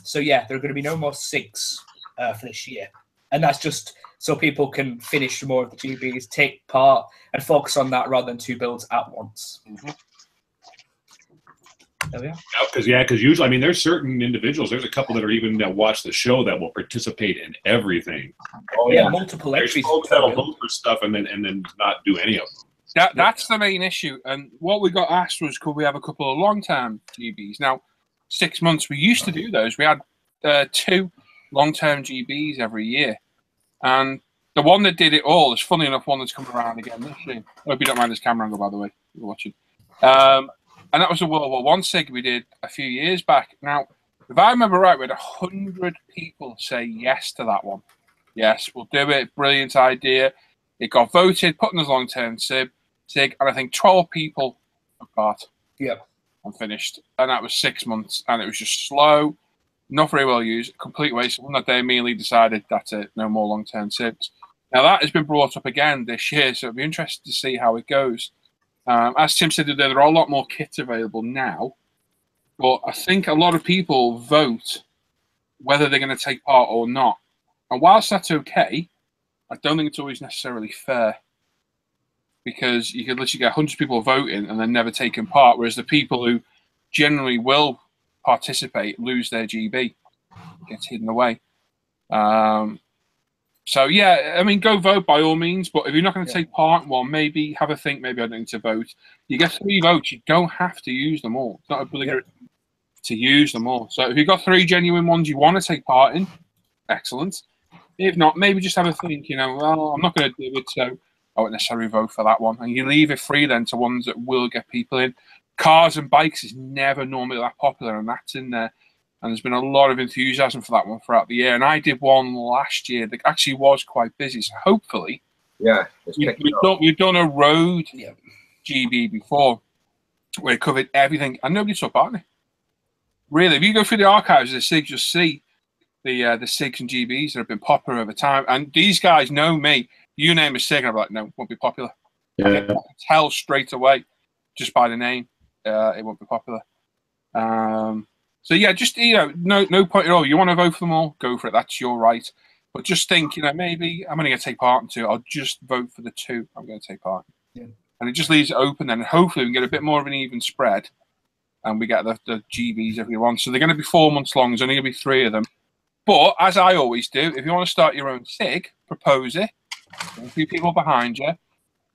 So yeah, there are going to be no more SIGs for this year. And that's just so people can finish more of the GBs, take part, and focus on that rather than 2 builds at once. Mm-hmm. There we are. Because usually, I mean, there's certain individuals. There's a couple that are even that watch the show that will participate in everything. Oh yeah, multiple There's entries. folks that'll vote for stuff and then not do any of them. That's the main issue. And what we got asked was, could we have a couple of long-term GBs? Now, 6 months. We used to do those. We had 2 long-term GBs every year. And the one that did it all is, funny enough, one that's coming around again this year. I hope you don't mind this camera angle, by the way, if you're watching. And that was a World War I SIG we did a few years back. Now, if I remember right, we had 100 people say yes to that one. Yes, we'll do it. Brilliant idea. It got voted, put in as long-term SIG, and I think 12 people took part. Yep. And finished. And that was 6 months. And it was just slow, not very well used, complete waste. One that they immediately decided that's it, no more long-term SIGs. Now, that has been brought up again this year, so it'll be interesting to see how it goes. As Tim said, there are a lot more kits available now, but I think a lot of people vote whether they're going to take part or not. And whilst that's okay, I don't think it's always necessarily fair, because you could literally get 100 people voting and then never taking part, whereas the people who generally will participate lose their GB, gets hidden away. So, yeah, I mean, go vote by all means, but if you're not going to take part, well, maybe have a think, maybe I don't need to vote. You get 3 votes, you don't have to use them all. It's not obligatory to use them all. So if you've got 3 genuine ones you want to take part in, excellent. If not, maybe just have a think, you know, well, I'm not going to do it, so I won't necessarily vote for that one. And you leave it free then to ones that will get people in. Cars and bikes is never normally that popular, and that's in there. And there's been a lot of enthusiasm for that one throughout the year. And I did one last year that actually was quite busy. So hopefully, we've done a road GB before where it covered everything, and nobody took part in it. Really, if you go through the archives of the SIGs, you'll see the SIGs and GBs that have been popular over time. And these guys know me. You name a SIG, and I'm like, no, it won't be popular. Yeah. I can tell straight away just by the name, it won't be popular. So yeah, just, you know, no point at all. You want to vote for them all, go for it. That's your right. But just think, you know, maybe I'm only going to take part in 2. I'll just vote for the 2 I'm going to take part in. Yeah. And it just leaves it open then. And hopefully we can get a bit more of an even spread. And we get the GBs everyone. So they're going to be 4 months long. There's only going to be 3 of them. But as I always do, if you want to start your own SIG, propose it. A few people behind you.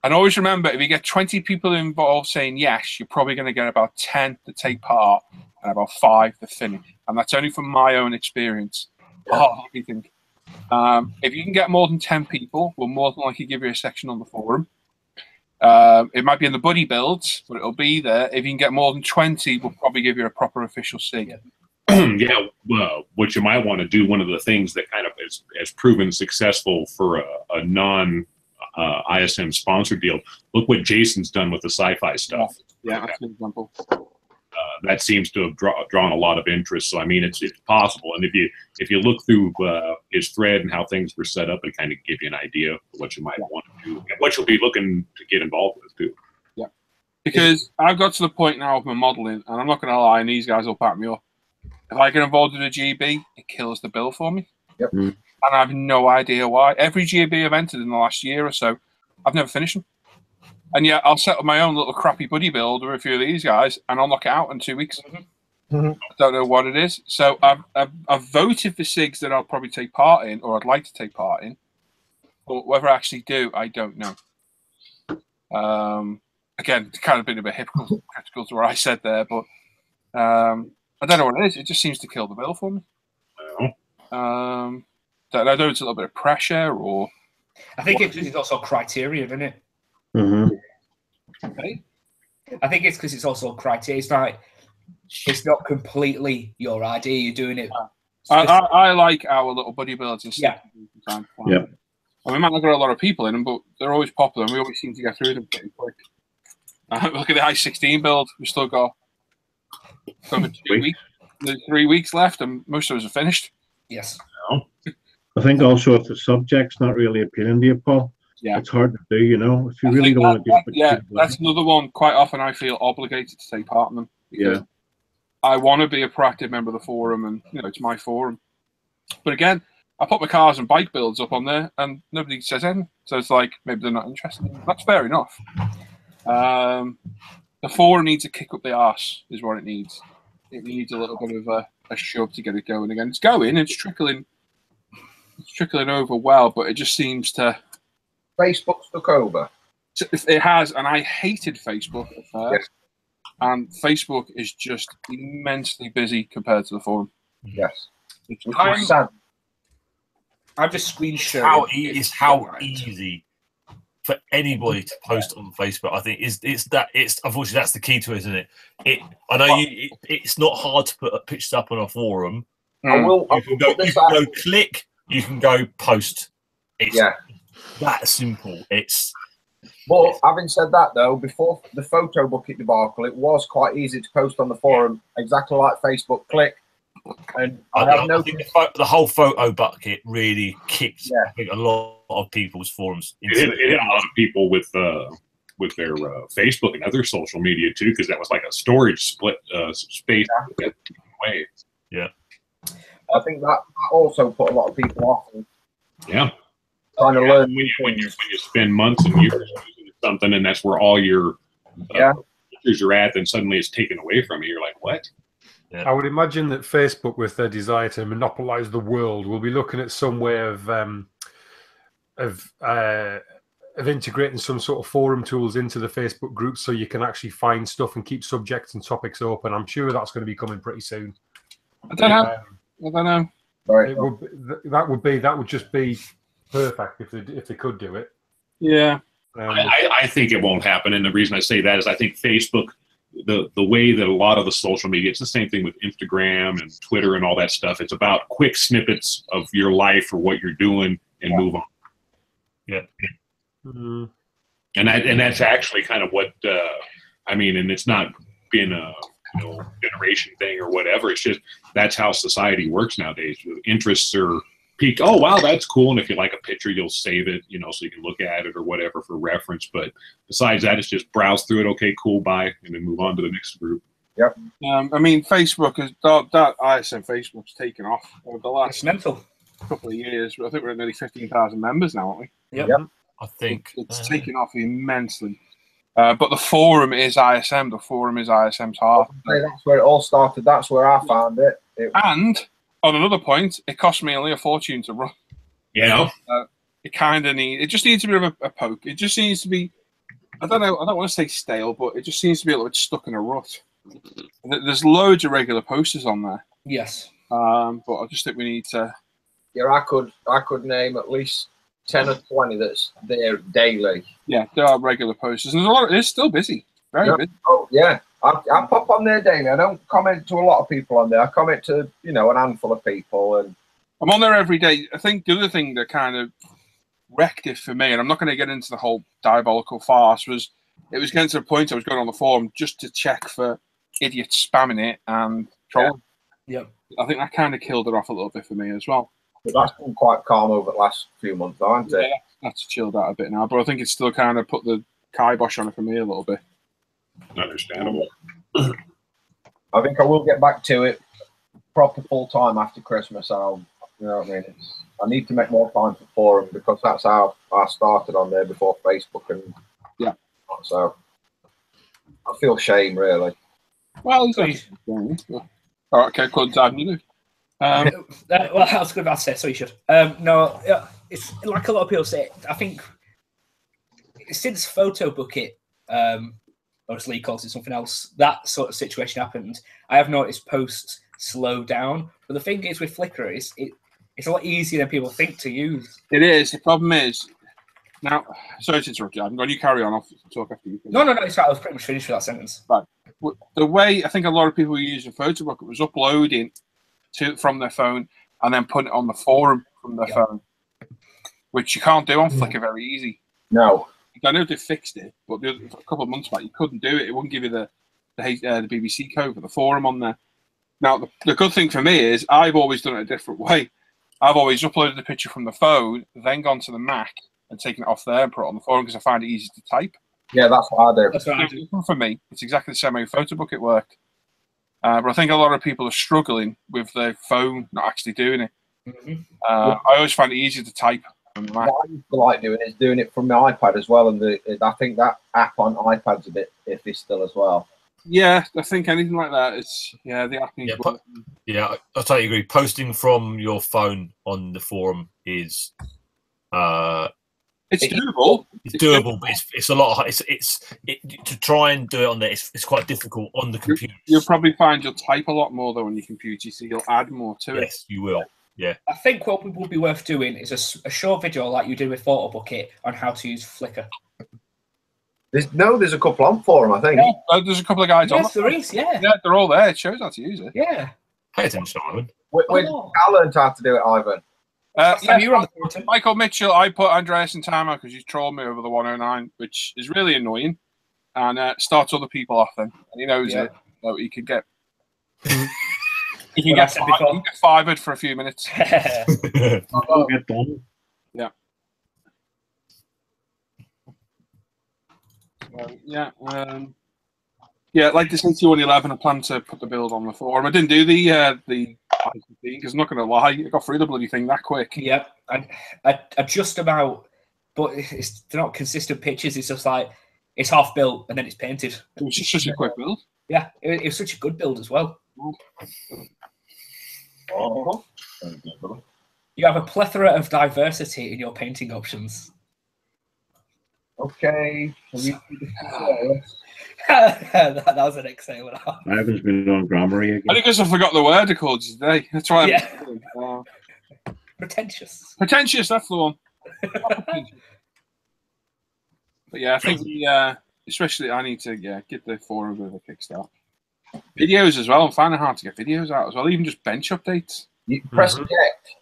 And always remember, if you get 20 people involved saying yes, you're probably going to get about 10 to take part and about 5 to finish. And that's only from my own experience. What do you think? If you can get more than 10 people, we'll more than likely give you a section on the forum. It might be in the buddy builds, but it'll be there. If you can get more than 20, we'll probably give you a proper official SIG. Yeah, what you might want to do, one of the things that kind of has proven successful for a non ISM sponsor deal, look what Jason's done with the sci-fi stuff. Yeah, that's an example. That seems to have drawn a lot of interest. So I mean, it's possible. And if you look through his thread and how things were set up, it kind of give you an idea of what you might want to do and what you'll be looking to get involved with too. Yeah, because I've got to the point now of my modelling, and I'm not going to lie, and these guys will back me up. If I get involved in a GB, it kills the bill for me. Yep. And I have no idea why. Every GB I've entered in the last year or so, I've never finished them. And yet I'll set up my own little crappy buddy build with a few of these guys, and I'll knock it out in 2 weeks. I don't know what it is. So I've voted for SIGs that I'll probably take part in, or I'd like to take part in. But whether I actually do, I don't know. Again, it's kind of been a bit hypocritical to what I said there, but I don't know what it is. It just seems to kill the bill for me. I don't know, it's a little bit of pressure, or I think it's also criteria, isn't it? Okay. I think it's because it's also criteria. It's like it's not completely your idea. You're doing it. I like our little buddy builds and stuff. Yeah. And we might not get a lot of people in them, but they're always popular, and we always seem to get through them pretty quick. Look at the I-16 build. We've still got over 2 weeks, 3 weeks left, and most of us are finished. Yes. I think also if the subject's not really appealing to you, Paul, it's hard to do, you know, if you really don't want to do it. Yeah, that's another one. Quite often I feel obligated to take part in them. Yeah. I want to be a proactive member of the forum, and, you know, it's my forum. But again, I put my cars and bike builds up on there, and nobody says anything. So it's like, maybe they're not interested. That's fair enough. The forum needs a kick up the arse, is what it needs. It needs a little bit of a shove to get it going again. It's going, it's trickling over well, but it just seems to... Facebook took over. It has, and I hated Facebook at first. and Facebook is just immensely busy compared to the forum. Yes. It's sad. I'm just screen sharing. How easy for anybody to post on Facebook. I think it's unfortunately that's the key to it, isn't it? I know it's not hard to put pictures up on a forum. You can go click, you can go post. It's that simple. But having said that, though, before the photo bucket debacle, it was quite easy to post on the forum, exactly like Facebook. Click, and I think the whole photo bucket really kicked I think a lot of people's forums. It hit a lot of people with their Facebook and other social media too, because that was like a storage split space way. Yeah, I think that also put a lot of people off. Yeah. Trying to learn when you spend months and years using something, and that's where all your pictures are at, then suddenly it's taken away from you. You're like, what? Yeah. I would imagine that Facebook, with their desire to monopolize the world, will be looking at some way of integrating some sort of forum tools into the Facebook groups, so you can actually find stuff and keep subjects and topics open. I'm sure that's going to be coming pretty soon. I don't know. Right. That would just be perfect if they could do it. Yeah. I think it won't happen, and the reason I say that is I think Facebook, the way that a lot of the social media, it's the same thing with Instagram and Twitter and all that stuff. It's about quick snippets of your life or what you're doing and move on. Yeah. Mm-hmm. And that's actually kind of what I mean, and it's not being a generation thing or whatever. It's just that's how society works nowadays. Interests are peak. Oh wow, that's cool. And if you like a picture, you'll save it, so you can look at it or whatever for reference. But besides that, it's just browse through it. Okay, cool, bye, and then move on to the next group. Yep. I mean, Facebook is that ISM Facebook's taken off over the last couple of years. I think we're at nearly 15,000 members now, aren't we? Yep. I think it's taken off immensely. But the forum is ISM. The forum is ISM's heart. That's where it all started. That's where I found it. And on another point, it cost me only a fortune to run. It kind of it just needs a bit of a poke. It just needs to be, I don't know, I don't want to say stale, but it just seems to be a little bit stuck in a rut. There's loads of regular posters on there. Yes. But I just think we need to. Yeah, I could name at least 10 or 20 that's there daily. Yeah, there are regular posters, and there's a lot. It's still busy. Very busy. Oh yeah, I pop on there daily. I don't comment to a lot of people on there. I comment to an handful of people, and I'm on there every day. I think the other thing that kind of wrecked it for me, and I'm not going to get into the whole diabolical farce, was it was getting to the point I was going on the forum just to check for idiots spamming it and trolling. Yep. I think that kind of killed it off a little bit for me as well. But that's been quite calm over the last few months, hasn't it? Yeah, that's chilled out a bit now, but I think it's still kind of put the kibosh on it for me a little bit. Understandable. I think I will get back to it proper full time after Christmas. You know what I mean? I need to make more time for forum because that's how I started on there before Facebook, and so I feel shame really. Well, okay, cool. Time you do. Well, I was going to say, so you should. No, it's like a lot of people say. I think since Photo Bucket, obviously calls it something else, that sort of situation happened, I have noticed posts slow down. But the thing is with Flickr, it's a lot easier than people think to use. It is. The problem is, now, sorry to interrupt you. I'm going to carry on. I'll talk after you. No, it's right. I was pretty much finished with that sentence. Right. The way I think a lot of people were using Photo Bucket was uploading from their phone and then putting it on the forum from their phone, which you can't do on Flickr very easy. No. I know they fixed it, but a couple of months back you couldn't do it. It wouldn't give you the BBC code for the forum on there. Now the good thing for me is I've always done it a different way. I've always uploaded the picture from the phone, then gone to the Mac and taken it off there and put it on the forum because I find it easy to type. Yeah, that's what I do. That's what I do. For me, it's exactly the same way Photo Bucket worked. But I think a lot of people are struggling with their phone not actually doing it. I always find it easier to type. What I used to like doing it from my iPad as well, and I think that app on iPad's a bit iffy still as well. Yeah, I think anything like that is the app needs I totally agree. Posting from your phone on the forum is It's doable. It's doable, but it's a lot. To try and do it on there. It's quite difficult on the computer. You'll probably find you'll type a lot more though on your computer, so you'll add more to it. Yes, you will. Yeah. I think what would be worth doing is a short video like you did with Photo Bucket on how to use Flickr. There's a couple on for them, I think. Yeah, there's a couple of guys on. Yes, there is. Yeah. Yeah, they're all there. It shows how to use it. Yeah. Pay attention, Ivan. I learned how to do it, Ivan. Yeah, you were on the forum. Michael Mitchell, I put Andreas in timeout because you trolled me over the 109, which is really annoying, and starts other people off then. And he knows it. So he could get he can get fivered for a few minutes. I'll get done. Yeah. Yeah, like this 8111, I plan to put the build on the forum. I didn't do the because I'm not going to lie, I got through the bloody thing that quick. Yeah, I just about, but they're not consistent pictures. It's just like it's half built and then it's painted. It was just such a quick build. Yeah, it was such a good build as well. Oh. You have a plethora of diversity in your painting options. Okay. that was an excellent one. I haven't been on Grammarly again. I think because I forgot the word I called you today. That's why. Yeah. Pretentious. Pretentious. That's the one. But yeah, I think especially I need to get the forum with a kickstart. Videos as well. I'm finding it hard to get videos out as well. Even just bench updates. You press eject.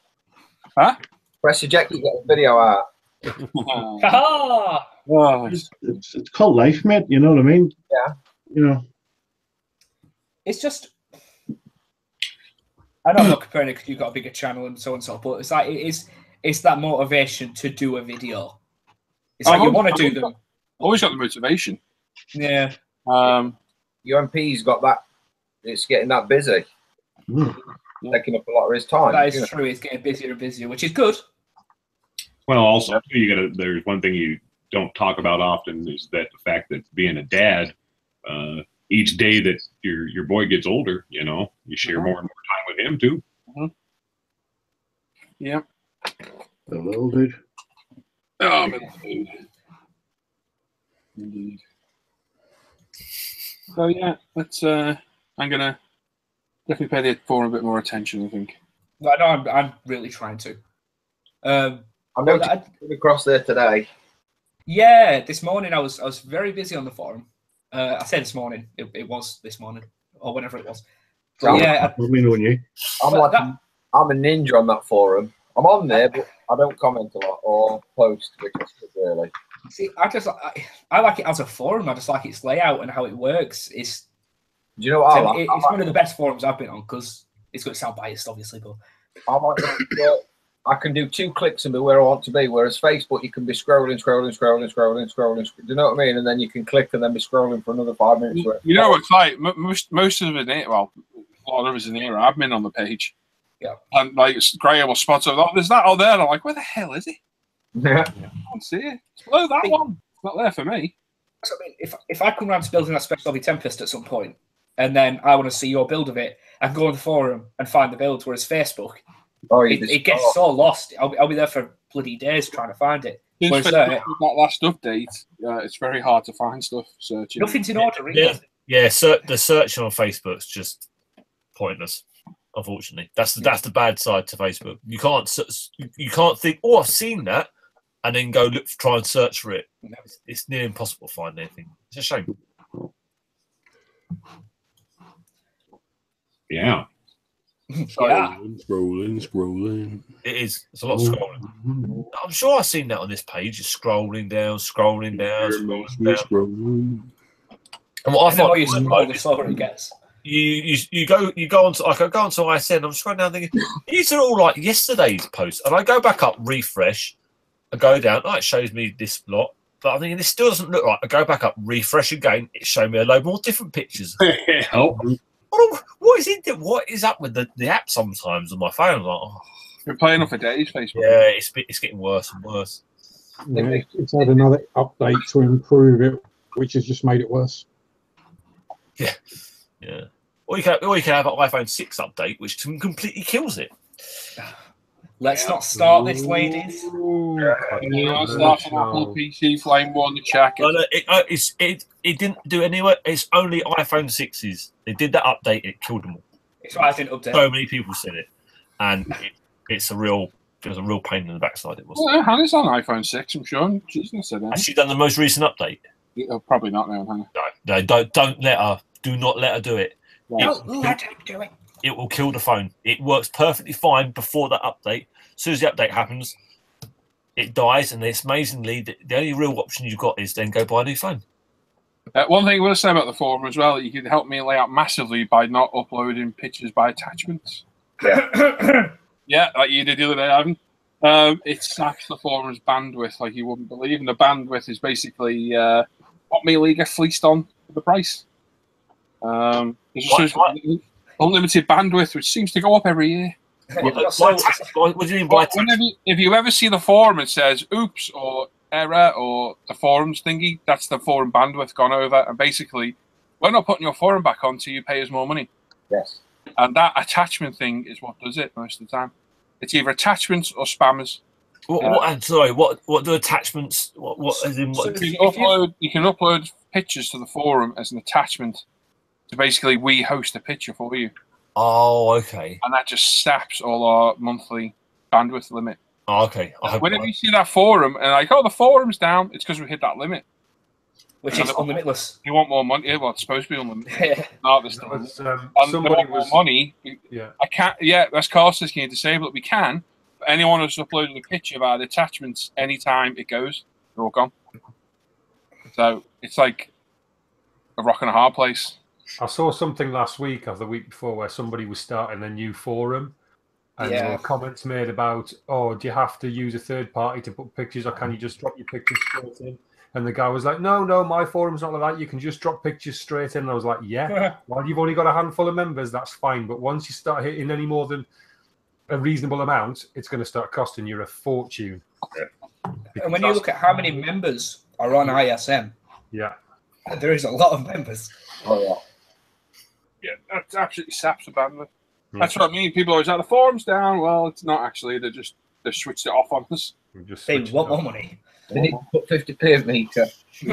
Huh? Press eject to get the video out. Oh, It's called life, mate. You know what I mean? Yeah. You know. It's just. I know I'm not comparing it because you've got a bigger channel and so and so, but it's like it's that motivation to do a video. It's like you want to do them. Always got the motivation. Yeah. UMP's got that. It's getting that busy. Taking up a lot of his time. That is true. It's getting busier and busier, which is good. Well, also too, there's one thing you don't talk about often is that the fact that being a dad, each day that your boy gets older, you know, you share more and more time with him too. Yeah. A little bit. Oh, man. Indeed. So yeah, let's. I'm gonna definitely pay the forum a bit more attention. I think. I know I'm really trying to. I know across there today. Yeah, this morning I was very busy on the forum. I said this morning. It was this morning or whenever it was. So yeah, I'm a ninja on that forum. I'm on there, but I don't comment a lot or post, which is good, really. See, I like it as a forum. I just like its layout and how it works. Do you know what it's one of the best forums I've been on because it's going to sound biased, obviously, but I can do 2 clicks and be where I want to be. Whereas Facebook, you can be scrolling. Do you know what I mean? And then you can click and then be scrolling for another 5 minutes. You know what it's like? Most of it, well, a lot of us in here are admin on the page. Yeah. And like Graham will spot it. Oh, there's that out there. And I'm like, where the hell is it? Yeah. I can't see it. It's below that one. It's not there for me. So, I mean, if I come around to building that Special Lobby Tempest at some point, and then I want to see your build of it, I can go on the forum and find the build. Whereas Facebook, it gets so lost. I'll be there for bloody days trying to find it. Whereas that last update, it's very hard to find stuff. Searching. Nothing's in order, really. Yeah. The searching on Facebook's just pointless. Unfortunately, that's the bad side to Facebook. You can't think, oh, I've seen that, and then go try and search for it. It's near impossible to find anything. It's a shame. Yeah. Scrolling. It is. It's a lot of scrolling. I'm sure I've seen that on this page. Just scrolling down. And what I thought you scroll, the slower it gets. You go onto I go onto ISN. I'm scrolling down thinking these are all like yesterday's posts, and I go back up, refresh, I go down. Oh, it shows me this lot, but I'm thinking this still doesn't look right. I go back up, refresh again. It's showing me a load more different pictures. What is it? What is up with the app sometimes on my phone? I'm like, oh. You're playing off for days, Facebook. Yeah, it's getting worse and worse. Yeah, it's had another update to improve it, which has just made it worse. Yeah. Or you can have an iPhone 6 update, which completely kills it. Let's not start this, ladies. Anyone starting Apple PC Flame War on the check? It didn't do anywhere. It's only iPhone 6s. They did that update. It killed them all. It's why I didn't update. So many people said it, and it was a real pain in the backside. It was. Well, Hannah's on iPhone 6. I'm sure she's not said that. Has she done the most recent update? Probably not now, Hannah. No, don't let her. Do not let her do it. Don't let her do it. It will kill the phone. It works perfectly fine before that update. As soon as the update happens, it dies, and it's amazingly the only real option you've got is then go buy a new phone. One thing I will say about the forum as well, you can help me lay out massively by not uploading pictures by attachments. Yeah, like you did the other day, Ivan. It saps the forum's bandwidth like you wouldn't believe, and the bandwidth is basically what me league get fleeced on for the price. Unlimited bandwidth, which seems to go up every year. What do you mean by if you ever see the forum, it says "oops" or "error" or the forums thingy. That's the forum bandwidth gone over, and basically, we're not putting your forum back on till you pay us more money. Yes. And that attachment thing is what does it most of the time. It's either attachments or spammers. I'm sorry. What do attachments? What as in what? So you can upload pictures to the forum as an attachment. So basically, we host a picture for you. Oh, okay. And that just saps all our monthly bandwidth limit. Oh, okay. Whenever you see that forum and like, oh, the forum's down, it's because we hit that limit. Which is unlimitless. You want more money? Yeah, well, it's supposed to be unlimited. No, there's somebody more money. Yeah. I can't. Yeah, that's courses. Can you disable it? We can. But anyone who's uploaded a picture of our attachments, anytime it goes, they're all gone. So it's like a rock and a hard place. I saw something last week or the week before where somebody was starting a new forum, and there were comments made about, oh, do you have to use a third party to put pictures, or can you just drop your pictures straight in? And the guy was like, no, my forum's not like that. You can just drop pictures straight in. And I was like, yeah, well, you've only got a handful of members, that's fine. But once you start hitting any more than a reasonable amount, it's going to start costing you a fortune. And when you look at how many members are on ISM, there is a lot of members. Oh, yeah. Yeah, that's absolutely saps the bandwidth. Yeah. That's what I mean. People are always like, the forum's down. Well, it's not actually. They switched it off on us. They want more money. They need to put 50p of meter. He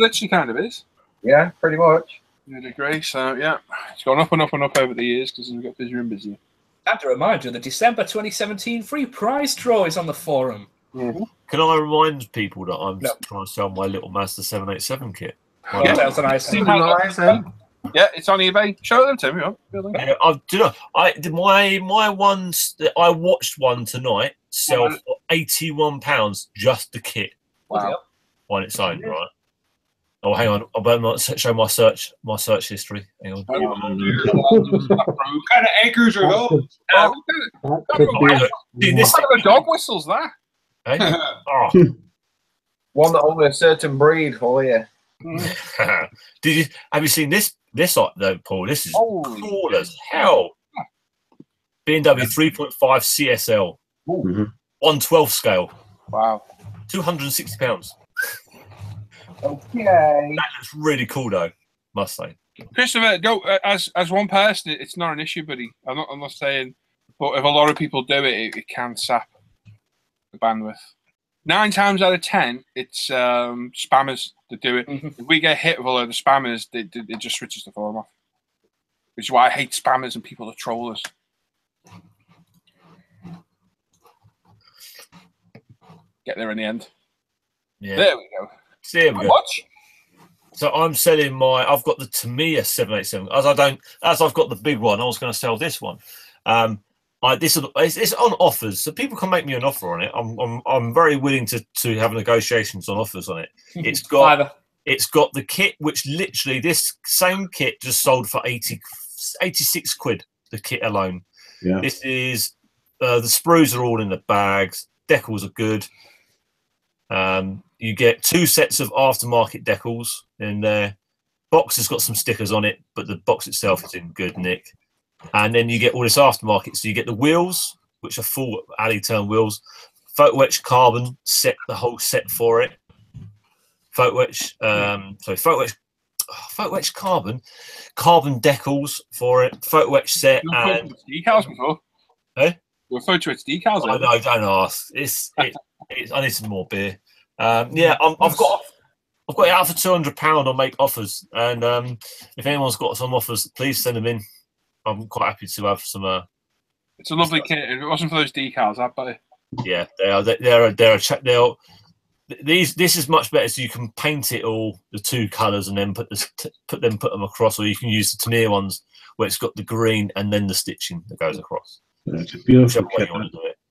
literally kind of is. Yeah, pretty much. You'd agree. So, yeah, it's gone up and up and up over the years because we've got busier and busier. And a reminder, the December 2017 free prize draw is on the forum. Mm-hmm. Can I remind people that I'm trying to sell my little Mazda 787 kit? Yeah, it's on eBay. Show them to me. My ones that I watched one tonight sell for £81 just the kit. Wow. On its own, right? Oh, hang on. I better not show my search history. Hang on. What kind of anchors are those? What kind of dog whistles that? Hey? Oh. One that only a certain breed for you. Have you seen this though, Paul? This is cool as hell. BMW 3.5 CSL, 1/12 scale. Wow, £260. Okay, that looks really cool though, must say. Christopher, go as one person. It's not an issue, buddy. I'm not saying, but if a lot of people do it, it can sap the bandwidth. 9 times out of 10, it's spammers that do it. If we get hit with a load of spammers, it just switches the forum off. Which is why I hate spammers and people that troll us. Get there in the end. Yeah. There we go. There we go. Much? So I'm selling I've got the Tamiya 787. As I've got the big one, I was going to sell this one. It's on offers, so people can make me an offer on it. I'm very willing to have negotiations on offers on it. It's got the kit, which literally this same kit just sold for 86 quid. The kit alone. Yeah. This is the sprues are all in the bags. Decals are good. You get 2 sets of aftermarket decals in there. Box has got some stickers on it, but the box itself is in good nick. And then you get all this aftermarket. So you get the wheels, which are full alley turn wheels. Photo etch carbon set, the whole set for it. Photo etch carbon decals for it. Photo etch set and decals before. Eh? We'll photo its decals. I know, don't ask. I need some more beer. Yeah, I've got it out for £200. I'll make offers, and if anyone's got some offers, please send them in. I'm quite happy to have some. It's a lovely kit. If it wasn't for those decals, I'd buy it. Yeah, this is much better. So you can paint it all the two colours and then put them across, or you can use the Tamiya ones where it's got the green and then the stitching that goes across. That's a beautiful kit.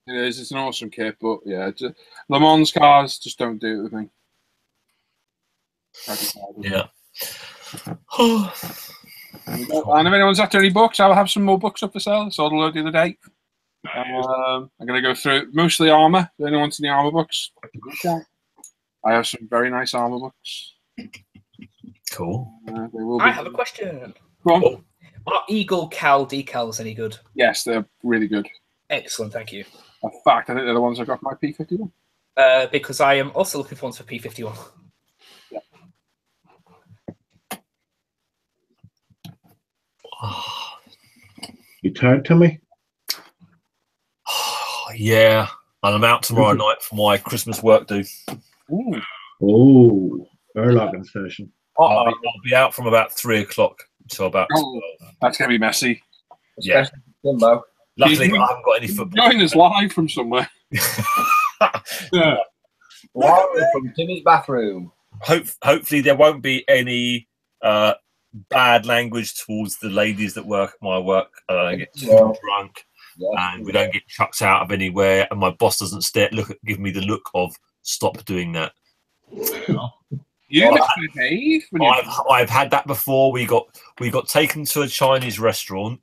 It is. It's an awesome kit, but yeah, Le Mans cars just don't do it with me. Yeah. And if anyone's after any books, I'll have some more books up for sale. Sold a load the other day. I'm going to go through mostly armour. If anyone wants any armour books, I have some very nice armour books. Cool. I have a question. Go on. Are Eagle Cal decals any good? Yes, they're really good. Excellent, thank you. In fact, I think they're the ones I got for my P51. Because I am also looking for ones for P51. Yeah. You tired, Timmy? Yeah, and I'm out tomorrow night for my Christmas work do. Ooh. Oh, airlocking session. I'll be out from about 3 o'clock until about 12. That's going to be messy. Yeah. Timbo. Luckily, I haven't got any football. Join us live from somewhere. Yeah. Live from Timmy's bathroom. Hopefully, there won't be any bad language towards the ladies that work at my work. I don't get too drunk, and we don't get chucked out of anywhere. And my boss doesn't give me the look of stop doing that. I've had that before. We got taken to a Chinese restaurant,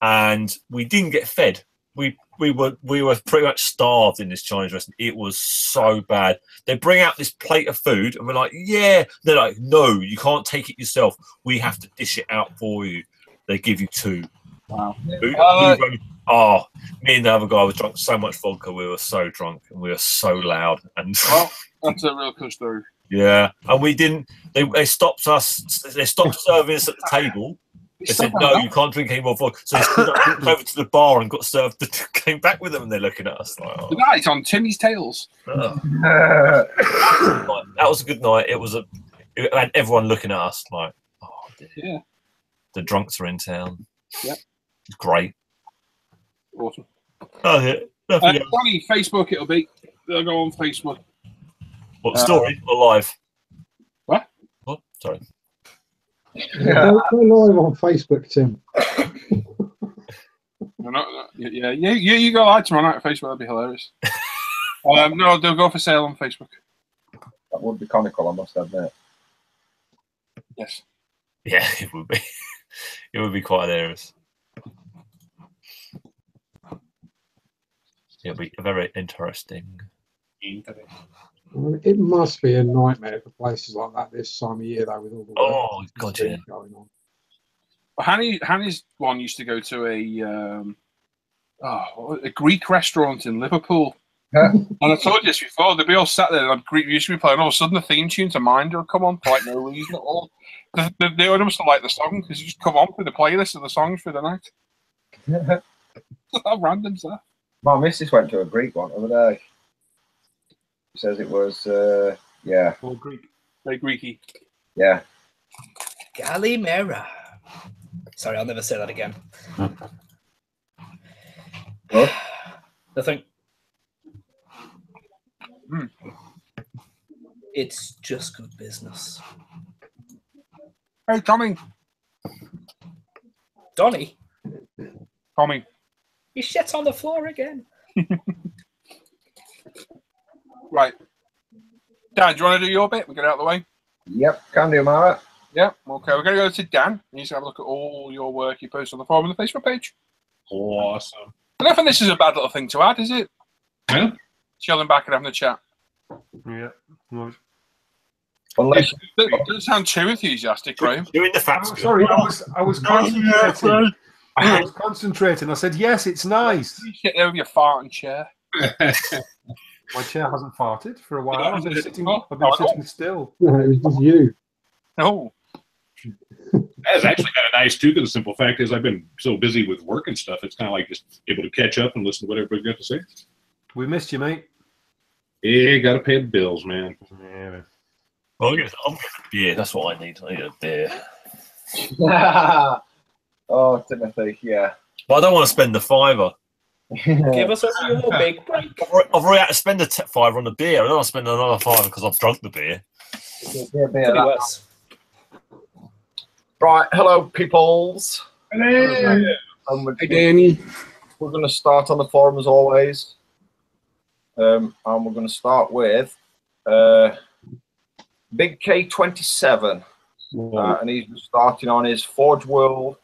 and we didn't get fed. We were pretty much starved in this Chinese restaurant. It was so bad. They bring out this plate of food, and we're like, "Yeah." They're like, "No, you can't take it yourself. We have to dish it out for you." They give you 2. Wow. Me and the other guy were drunk so much vodka. We were so drunk and we were so loud. And that's a real cool story. Yeah, and we didn't. They stopped us. They stopped serving us at the table. They said, "No, you can't drink any more vodka." So they walked over to the bar and got served. Came back with them, and they're looking at us like, "The night's on Timmy's Tails." That was a good night. It had everyone looking at us like, "Oh, dear. Yeah, the drunks are in town." Yeah, it's great. Awesome. Oh yeah. Funny Facebook. They'll go on Facebook. What story or live? What? Sorry. Go live on Facebook, Tim. You go live tomorrow night on Facebook. That'd be hilarious. No, they'll go for sale on Facebook. That would be comical, I must admit. Yes. Yeah, it would be. It would be quite hilarious. It'll be very interesting. It must be a nightmare for places like that this time of year, though, with all the God, going on. Hanny's one used to go to a Greek restaurant in Liverpool. And I told you this before, they'd be all sat there and Greek used to be playing, all of a sudden the theme tune to Minder would come on for like no reason at all. They would must have liked the song because you just come on for the playlist of the songs for the night. How random's that? My missus went to a Greek one the other day. She says it was, yeah. All Greek. Very Greeky. Yeah. Galimera. Sorry, I'll never say that again. What? Nothing. Mm. It's just good business. Hey, Tommy. Donny? Tommy. You shit on the floor again. Right. Dan, do you want to do your bit? We'll get it out of the way. Yep, can do, Mara. Yep, okay. We're going to go to Dan. He's going to have a look at all your work you post on the forum and the Facebook page. Awesome. I don't think this is a bad little thing to add, is it? Yeah. Chilling back and having a chat. Yeah. Right. Unless It doesn't sound too enthusiastic, Graham. You're in the facts. Sorry, I was concentrating. I was concentrating. I said, yes, it's nice. You sit there with your farting chair. My chair hasn't farted for a while. I've been sitting still. No, it was just you. No. That's actually kind of nice, too, because the simple fact is I've been so busy with work and stuff, it's kind of like just able to catch up and listen to what everybody got to say. We missed you, mate. Yeah, got to pay the bills, man. Yeah, man. I'm getting a beer. That's what I need. I need a beer. Oh, Timothy, yeah. But I don't want to spend the $5. Give us a real big break. I've already had to spend the $5 on the beer. I don't want to spend another $5 because I've drunk the beer. Could be worse. Right, hello, peoples. Hello. Hi, Danny. We're going to start on the forum as always. And we're going to start with Big K27. And he's starting on his Forge World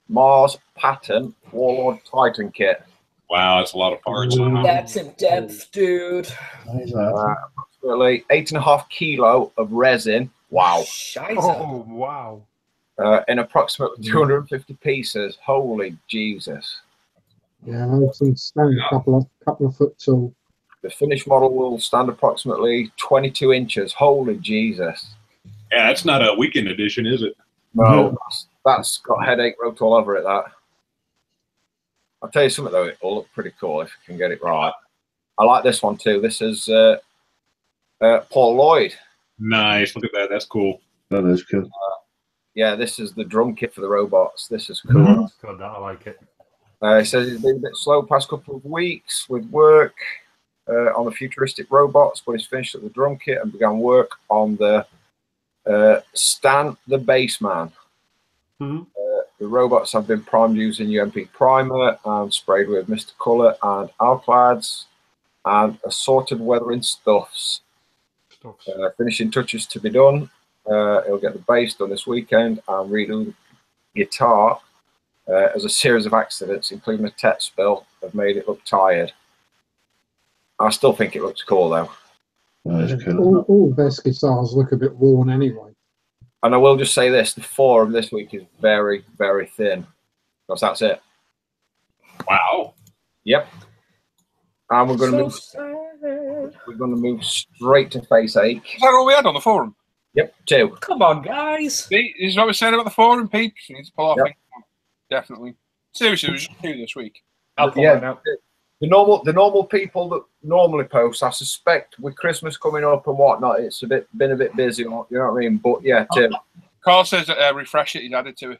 Mars Pattern Warlord Titan kit. Wow, that's a lot of parts. That's in depth, dude. Approximately 8.5 kilo of resin. Wow. Scheiße. Oh, wow. In approximately 250 pieces. Holy Jesus. Yeah, I can stand a couple of foot tall. The finished model will stand approximately 22 inches. Holy Jesus. Yeah, that's not a weekend edition, is it? No, that's got headache wrote all over it, that. I'll tell you something, though. It'll look pretty cool if you can get it right. I like this one, too. This is Paul Lloyd. Nice. Look at that. That's cool. That is cool. Yeah, this is the drum kit for the robots. This is cool. God, that I like it. He says he's been a bit slow past couple of weeks with work on the futuristic robots, but he's finished at the drum kit and began work on the Stan the Bassman. Mm-hmm. The robots have been primed using UMP primer and sprayed with Mr. Colour and Alclads and assorted weathering stuffs. Finishing touches to be done. He'll get the bass done this weekend and redo the guitar as a series of accidents, including a TET spill, have made it look tired. I still think it looks cool, though. That is cool. All best guitars look a bit worn anyway. And I will just say this, the forum this week is very, very thin. Because that's it. Wow. Yep. And we're going to move straight to Face Ache. Is that all we had on the forum? Yep, 2. Come on, guys. See, this is what we're saying about the forum, peeps. You need to pull off. Yep. Definitely. Seriously, it was just 2 this week. I'll pull mine out. The normal people that normally post, I suspect with Christmas coming up and whatnot, it's been a bit busy, you know what I mean? But yeah, 2. Carl says refresh it, he's added to it.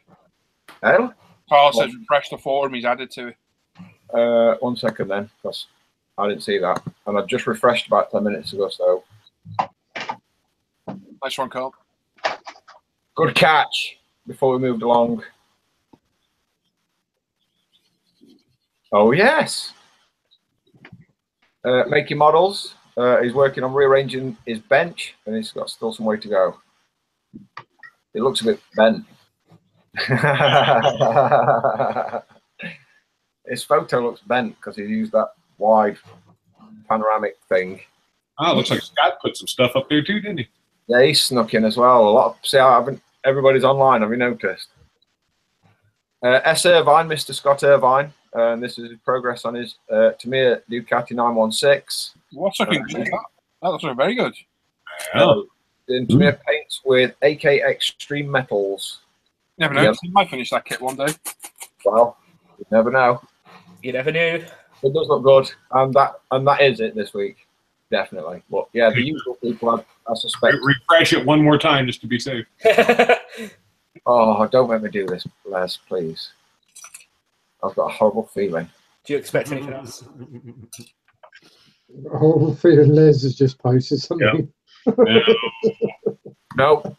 Hell? Carl says refresh the forum, he's added to it. 1 second then, because I didn't see that. And I've just refreshed about 10 minutes ago, so. Nice one, Carl. Good catch before we moved along. Oh, yes. Making models. He's working on rearranging his bench, and he's got still some way to go. It looks a bit bent. His photo looks bent because he used that wide panoramic thing. Oh, it looks like Scott put some stuff up there too, didn't he? Yeah, he snuck in as well. A lot of, see, everybody's online. Have you noticed? S. Irvine, Mr. Scott Irvine. And this is his progress on his Tamiya Ducati 916. What's looking good? That looks looking very good. In Tamiya paints with AK Extreme Metals. Never know. You might finish that kit one day. Well, you never know. You never knew. It does look good, and that is it this week, definitely. But yeah, the usual people, I suspect. Refresh it one more time just to be safe. Oh, don't make me do this, Les, please. I've got a horrible feeling. Do you expect anything else? Horrible feeling Les has just posted something. Yep. No,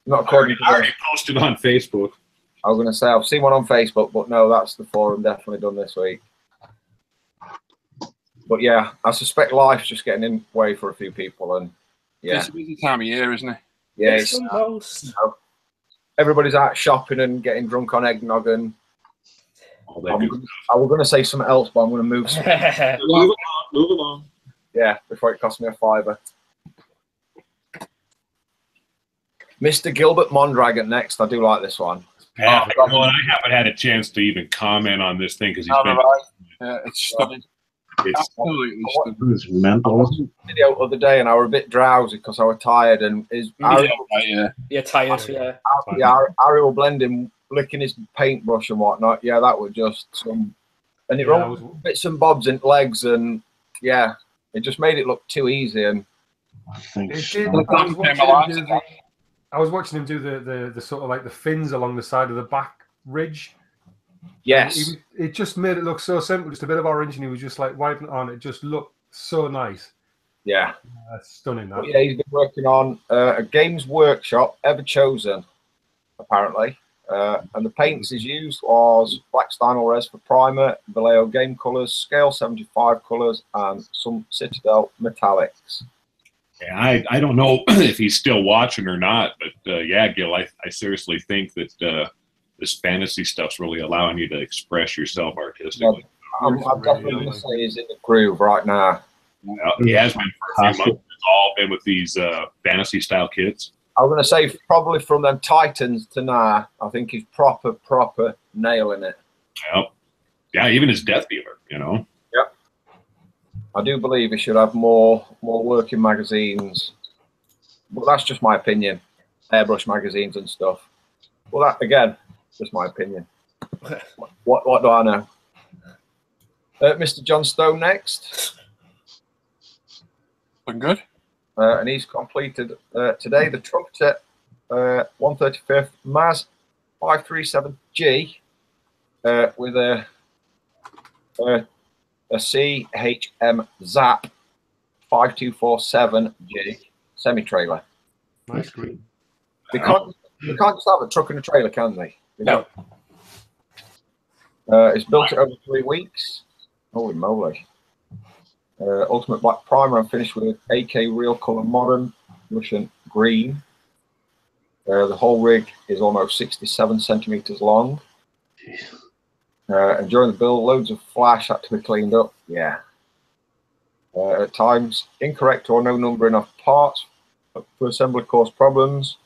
not according to I already posted on Facebook. I was going to say I've seen one on Facebook, but no, that's the forum definitely done this week. But yeah, I suspect life's just getting in the way for a few people, and yeah, It's a busy time of year, isn't it? yeah, It's the most. everybody's out shopping and getting drunk on eggnog, and I was going to say something else, but I'm going to move. Move along. Yeah, before it costs me a $5. Mr. Gilbert Mondragon next. I do like this one. Yeah, I haven't had a chance to even comment on this thing because he's been. It's stunning. It's Absolutely I stunning. It's mental. watched the video the other day and I was a bit drowsy because I was tired and You're tired, yeah. Harry will blend him, licking his paintbrush and whatnot. Yeah, that was just some, and it Yeah, rolled bits and bobs and legs, and yeah, it just made it look too easy. And I think It so. did. I was watching him do the sort of like the fins along the side of the back ridge. yes, It just made it look so simple. Just a bit of orange, and he was just like wiping it on. It just looked so nice. yeah, Stunning. That. but yeah, he's been working on a Games Workshop Ever Chosen, apparently. And the paints he's used was Black Stynel Res for primer, Vallejo Game Colours, Scale 75 colours, and some Citadel metallics. Yeah, I don't know if he's still watching or not, but yeah, Gil, I seriously think that this fantasy stuff's really allowing you to express yourself artistically. I'm definitely going to say he's in the groove right now. He has been for a few months. It's all been with these fantasy style kits. I'm going to say probably from them Titans to now, I think he's proper nailing it. Yep. Yeah, even his Death Dealer, you know. Yep. I do believe he should have more working magazines. But that's just my opinion. Airbrush magazines and stuff. Well, that, again, just my opinion. What do I know? Mr. John Stone next. Looking good. And he's completed today the Trumpeter 135th MAS 537G with a CHM ZAP 5247G semi-trailer. Nice green. They can't just have a truck and a trailer, can they? No. It's built over 3 weeks. Holy moly. Ultimate black primer and finished with AK Real Color Modern Russian green. The whole rig is almost 67 centimeters long. And during the build, loads of flash had to be cleaned up. Yeah. At times, incorrect or no numbering of parts for assembly cause problems.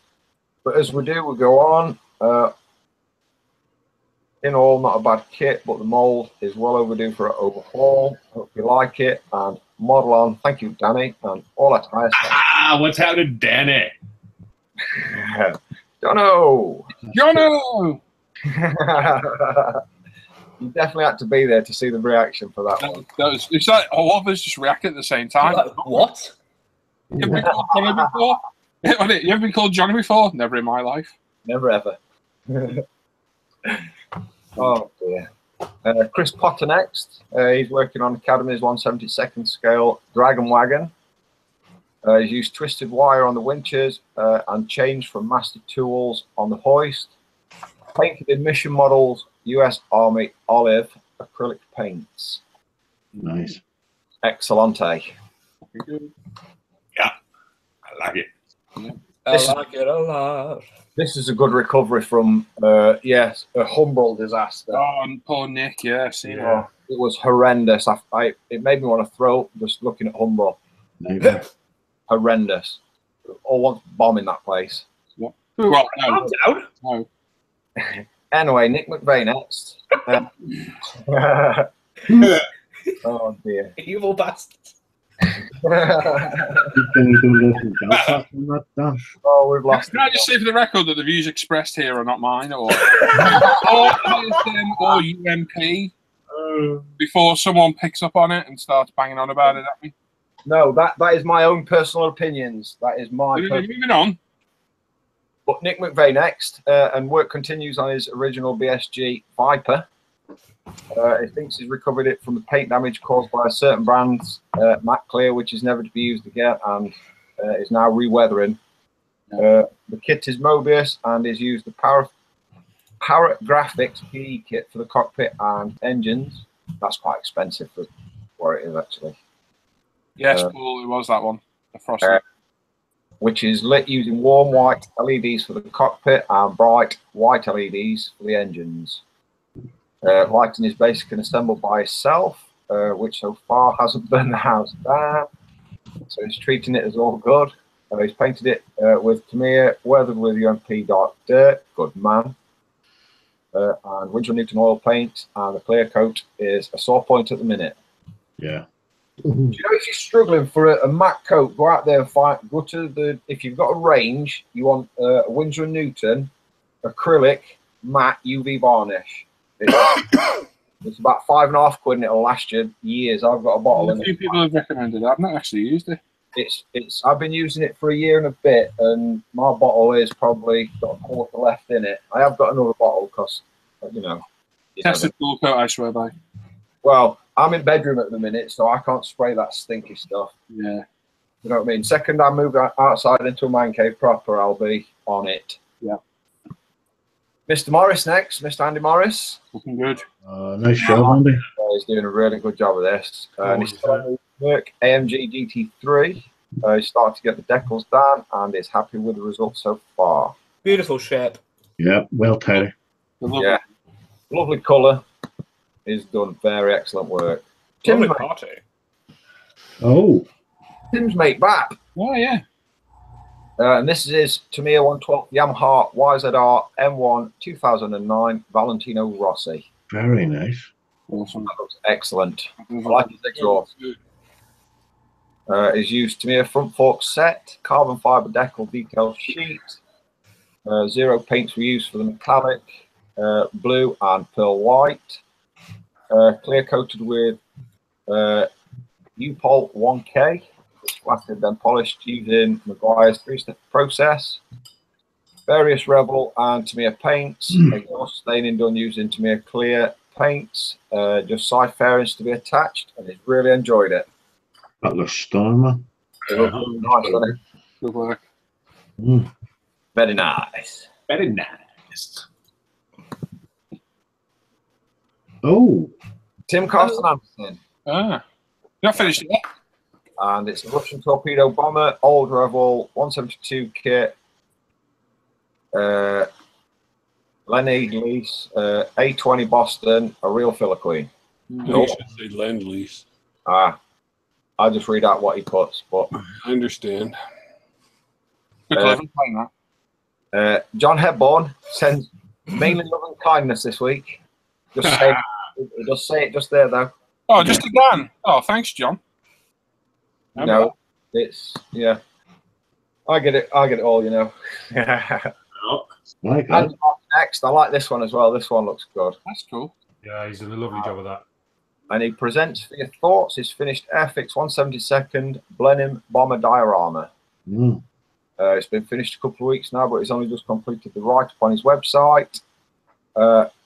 But as we do, we go on. In all, not a bad kit, but the mold is well overdue for an overhaul. Hope you like it. And model on. Thank you, Danny. And all that ISM. Ah, what's happening, Danny? Jono! Jono! You definitely had to be there to see the reaction for that one. It's like all of us just reacting at the same time. What? You ever been called Johnny before? You ever been called Johnny before? Never in my life. Never ever. Oh dear. Chris Potter next. He's working on Academy's 1/72nd scale Dragon Wagon. He's used twisted wire on the winches and changed from master tools on the hoist. Painted in mission models, US Army olive acrylic paints. Nice. Excellente. Yeah, I like it. I like it a lot. This is a good recovery from, yes, a Humble disaster. Oh, and poor Nick, yeah, see Oh, it was horrendous. It made me want to throw up just looking at Humble. Horrendous. All want to bomb in that place. Well, no. No. Anyway, Nick McVeigh next. Oh dear. Evil bastard. Oh, we've lost. Can I just say for the record that the views expressed here are not mine or ISM or UMP before someone picks up on it and starts banging on about it at me? No, that is my own personal opinions. That is my. Moving on. But Nick McVeigh next, and work continues on his original BSG Viper. He thinks he's recovered it from the paint damage caused by a certain brand's matte clear, which is never to be used again, and is now re-weathering. The kit is Mobius and is used the Paragraphics PE kit for the cockpit and engines. That's quite expensive for what it is, actually. Yes, Paul, it was that one. The frosty. Which is lit using warm white LEDs for the cockpit and bright white LEDs for the engines. Lighting is basically assembled by itself, which so far hasn't burned the house down. So he's treating it as all good. He's painted it with Tamiya, weathered with UMP Dark Dirt, good man. And Winchell Newton oil paint, and the clear coat is a sore point at the minute. Yeah. Do you know if you're struggling for a matte coat, go out there and go to the. If you've got a range, you want a Winsor & Newton acrylic matte UV varnish. It's about £5.50 and it'll last you years. I've got a bottle. A few people have recommended it. I've not actually used it. I've been using it for a year and a bit, and my bottle is probably got a quarter left in it. I have got another bottle because, you know. Tested full coat, I swear by. Well, I'm in bedroom at the minute, so I can't spray that stinky stuff. Yeah. You know what I mean? Second I move outside into a man cave proper, I'll be on it. Yeah. Mr. Morris next, Mr. Andy Morris. Looking good. Nice job, Andy. He's doing a really good job of this. And he's starting work AMG GT3. He's starting to get the decals down and is happy with the results so far. Beautiful shape. Yeah, well tidy. Yeah. Lovely colour. He's done very excellent work. Lovely party. Oh. Tim's mate Bap. Oh, yeah. And this is his Tamiya 112 Yamaha YZR M1 2009 Valentino Rossi. Very nice. Awesome. That looks excellent. I like his exhaust. Is used Tamiya front fork set, carbon fibre decal decal sheet. 0 paints were used for the metallic, blue and pearl white. Clear coated with U-Pol 1K. Splattered, then polished using Maguire's 3-step process. Various Rebel and Tamiya paints. Exhaust staining done using Tamiya clear paints. Just side fairings to be attached, and he's really enjoyed it. That looks stunning, man. It looks really nice, doesn't it? Good work. Very nice. Very nice. Oh. Tim Carson Anderson. Ah. You're not finished yet? And it's a Russian torpedo bomber, old Revel, 172 kit, Lenny Lease, A20 Boston, a real filler queen. You should say lend lease. I'll just read out what he puts. But I understand. John Hepburn sends mainly love and kindness this week. Just say it just there though. Oh, just to Dan. Oh, thanks, John. No, it's I get it all, you know. Like and next, I like this one as well. This one looks good. That's cool. Yeah, he's done a lovely job of that. And he presents for your thoughts his finished Airfix 172nd Blenheim Bomber diorama. It's been finished a couple of weeks now, but he's only just completed the write-up on his website.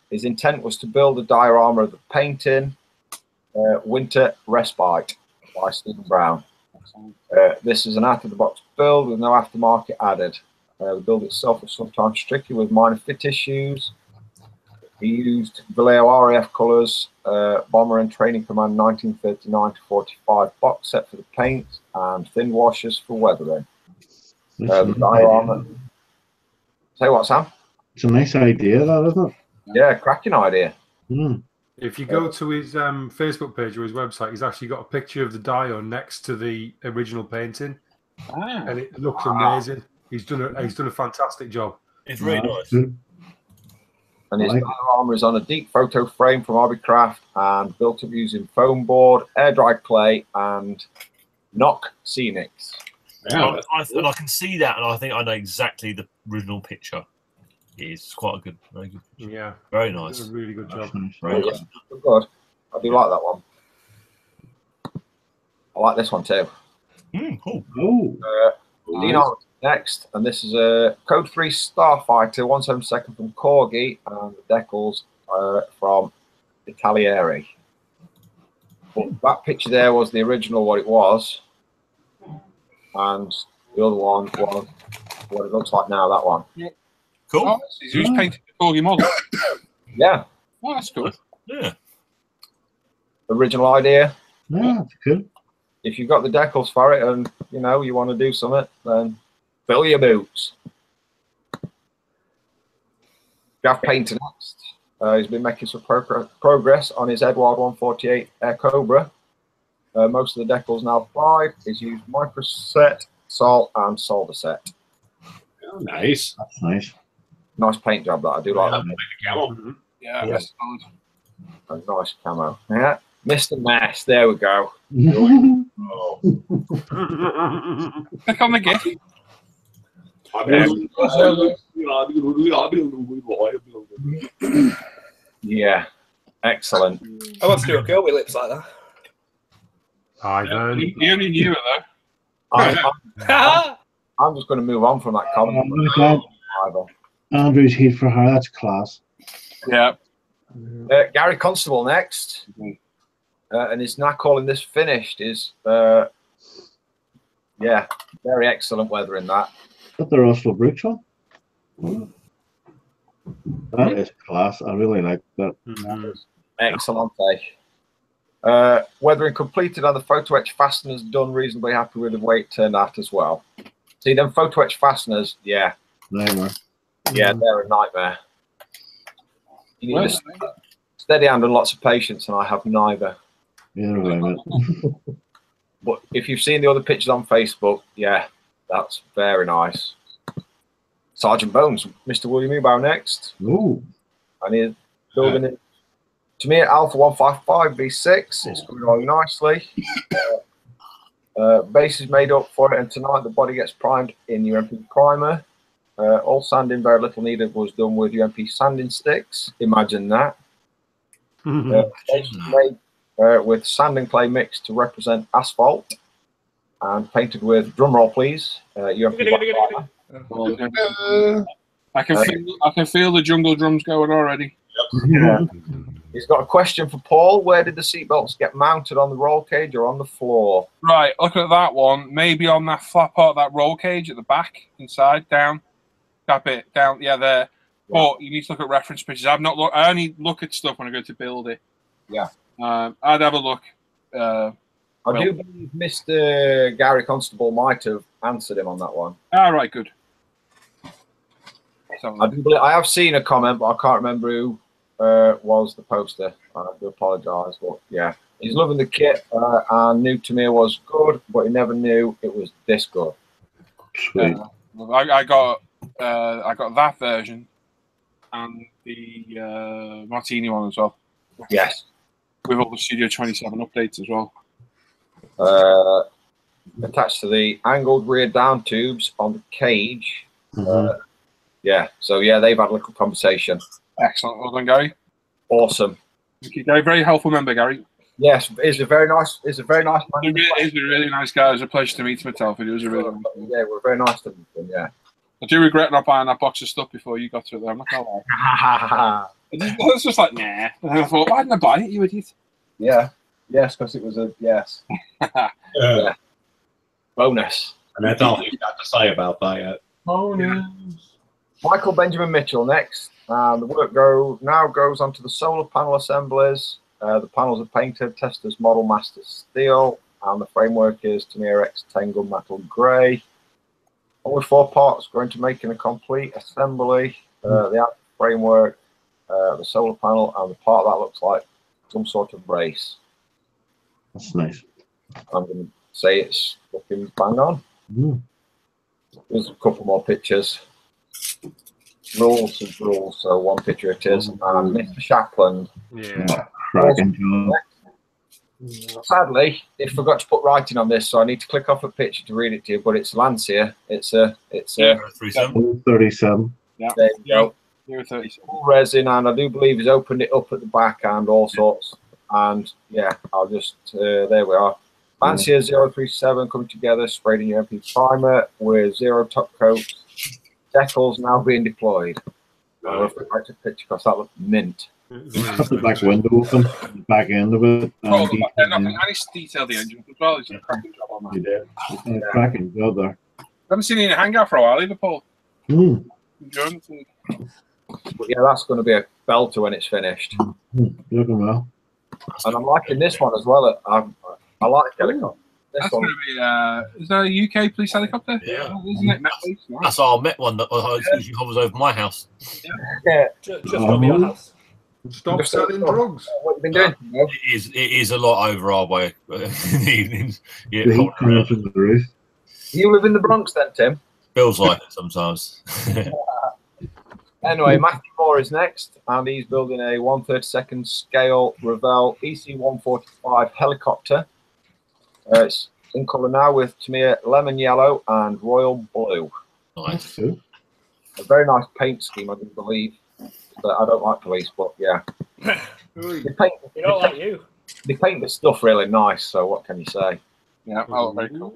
His intent was to build a diorama of the painting, Winter Respite by Stephen Brown. This is an out-of-the-box build with no aftermarket added. The build itself was sometimes tricky with minor fit issues. He used Vallejo RAF colours, Bomber and Training Command 1939 to 45 box set for the paint, and thin washers for weathering. The diorama. Say what, Sam? It's a nice idea, that, isn't it? Yeah, cracking idea. If you go to his Facebook page or his website, he's actually got a picture of the dio next to the original painting, and it looks amazing. He's done a fantastic job. It's really nice. And his diorama is on a deep photo frame from Hobbycraft and built up using foam board, air dried clay, and Knock Scenics. And I can see that, and I think I know exactly the original picture. It's quite a good, very good picture. Yeah, very nice. A really good job. Very good. Good. I do like that one. I like this one too. Cool. Dean Arnold next, and this is a Code 3 Starfighter 172nd from Corgi, and the decals from Italieri. But that picture there was the original, what it was, and the other one was what it looks like now. That one. Yeah. Cool. Oh, he's used painted the Corgi model. Yeah. Oh, that's cool. Yeah. Original idea. Yeah, that's good. If you've got the decals for it, and you know you want to do something, then fill your boots. Gaff Painter next. He's been making some progress on his Edward 148 Air Cobra. Most of the decals now applied. He's used microset, salt, and solder set. Oh, nice. That's nice. Nice paint job that I do like that. Camel. Yeah, Yes. A nice camo. Yeah. Mr. Mess. There we go. Click on the gift. Yeah, excellent. I want to do a girl with lips like that. Ivan. You only knew it though. I'm just going to move on from that comment. I'm really glad Andrew's here for her. That's class. Yeah. Gary Constable next. And he's now calling this finished. Is yeah, very excellent weather in that. Got the Russell Brooks one. That is class. I really like that. Excellent day. Weathering completed and the photo etch fasteners done. Reasonably happy with the way it turned out as well. See them photo etch fasteners, yeah. Nightmare. Yeah, they're a nightmare. You need a steady hand and lots of patience, and I have neither. Yeah, right. But if you've seen the other pictures on Facebook, yeah, that's very nice. Sergeant Bones, Mr. William Ebow next. Ooh. And he's building it. To me, Alpha 155 V6. It's coming along nicely. Base is made up for it, and tonight the body gets primed in UMP primer. All sanding, very little needed, was done with UMP sanding sticks. Imagine that. Base is made with sand and clay mixed to represent asphalt, and painted with, drum roll please, UMP black primer. I can feel the jungle drums going already. Yeah. He's got a question for Paul. Where did the seatbelts get mounted, on the roll cage or on the floor? Right, looking at that one, maybe on that flat part of that roll cage at the back, inside, down, that bit, down, yeah, there. But you need to look at reference pictures. I only look at stuff when I go to build it. Yeah. I'd have a look. I do believe Mr. Gary Constable might have answered him on that one. All right, good. I have seen a comment, but I can't remember who was the poster. I do apologise, but yeah, he's loving the kit, and knew to me it was good, but he never knew it was this good. Sweet. I got that version and the Martini one as well. Yes, with all the Studio 27 updates as well. Attached to the angled rear down tubes on the cage. Yeah, so yeah, they've had a little conversation. Excellent, well done, Gary. Awesome. Thank you, Gary. Very helpful member, Gary. Yes, he's a very nice. He's a very nice man. He's a really nice guy. It was a pleasure to meet him at Telford. He was a really nice man. Yeah, we're very nice to meet him. Yeah. I do regret not buying that box of stuff before you got to it, though. I'm not gonna lie. It's just like, nah. And I thought, why didn't I buy it, you idiot? Yeah. Yes, because it was a yes. Yeah. Bonus. And that's all he's got to say about that. Bonus. Michael Benjamin Mitchell next. The work now goes onto the solar panel assemblies. The panels are painted, tested as Model Master steel, and the framework is Tamiya X Tangle Metal Grey. Only 4 parts going to making a complete assembly. The framework, the solar panel, and the part that looks like some sort of brace. That's nice. I'm going to say it's looking bang on. There's a couple more pictures. Rules, so one picture it is. And Mr. Shapland. Yeah. Sadly, I forgot to put writing on this, so I need to click off a picture to read it to you. But it's Lancia. It's a 37. Yeah. There you go. 37. Full resin, and I do believe he's opened it up at the back and all sorts. And yeah, I'll just there we are. Lancia 037 coming together, sprayed in UMP primer with 0 top coats. Decals now being deployed. I'll write a picture because that looked mint. Cut the back window open, the back end of it. I need to detail the engine as well. It's a cracking job on that. You did. Cracking job there. Haven't seen you in a hangout for a while either, Paul. But yeah, that's going to be a belter when it's finished. Looking well. And I'm liking this one as well. I like helicopter. That's going to be, is that a UK police helicopter? Yeah. Isn't it? Met Police? Nice. That's our Met one that usually hovers over my house. Yeah. Just over your house. Stop selling drugs. What have you been doing? It is a lot over our way in the evenings. Yeah, The heat coming from the roof. You live in the Bronx then, Tim? feels like it sometimes. Anyway, Matthew Moore is next, and he's building a 1/32 scale Revell EC-145 helicopter. It's in colour now with, to me, lemon yellow and royal blue. Nice. Cool. A very nice paint scheme, I do believe. But I don't like police, but yeah. They paint, You don't like you. they paint the stuff really nice, so what can you say? Yeah, oh, very cool.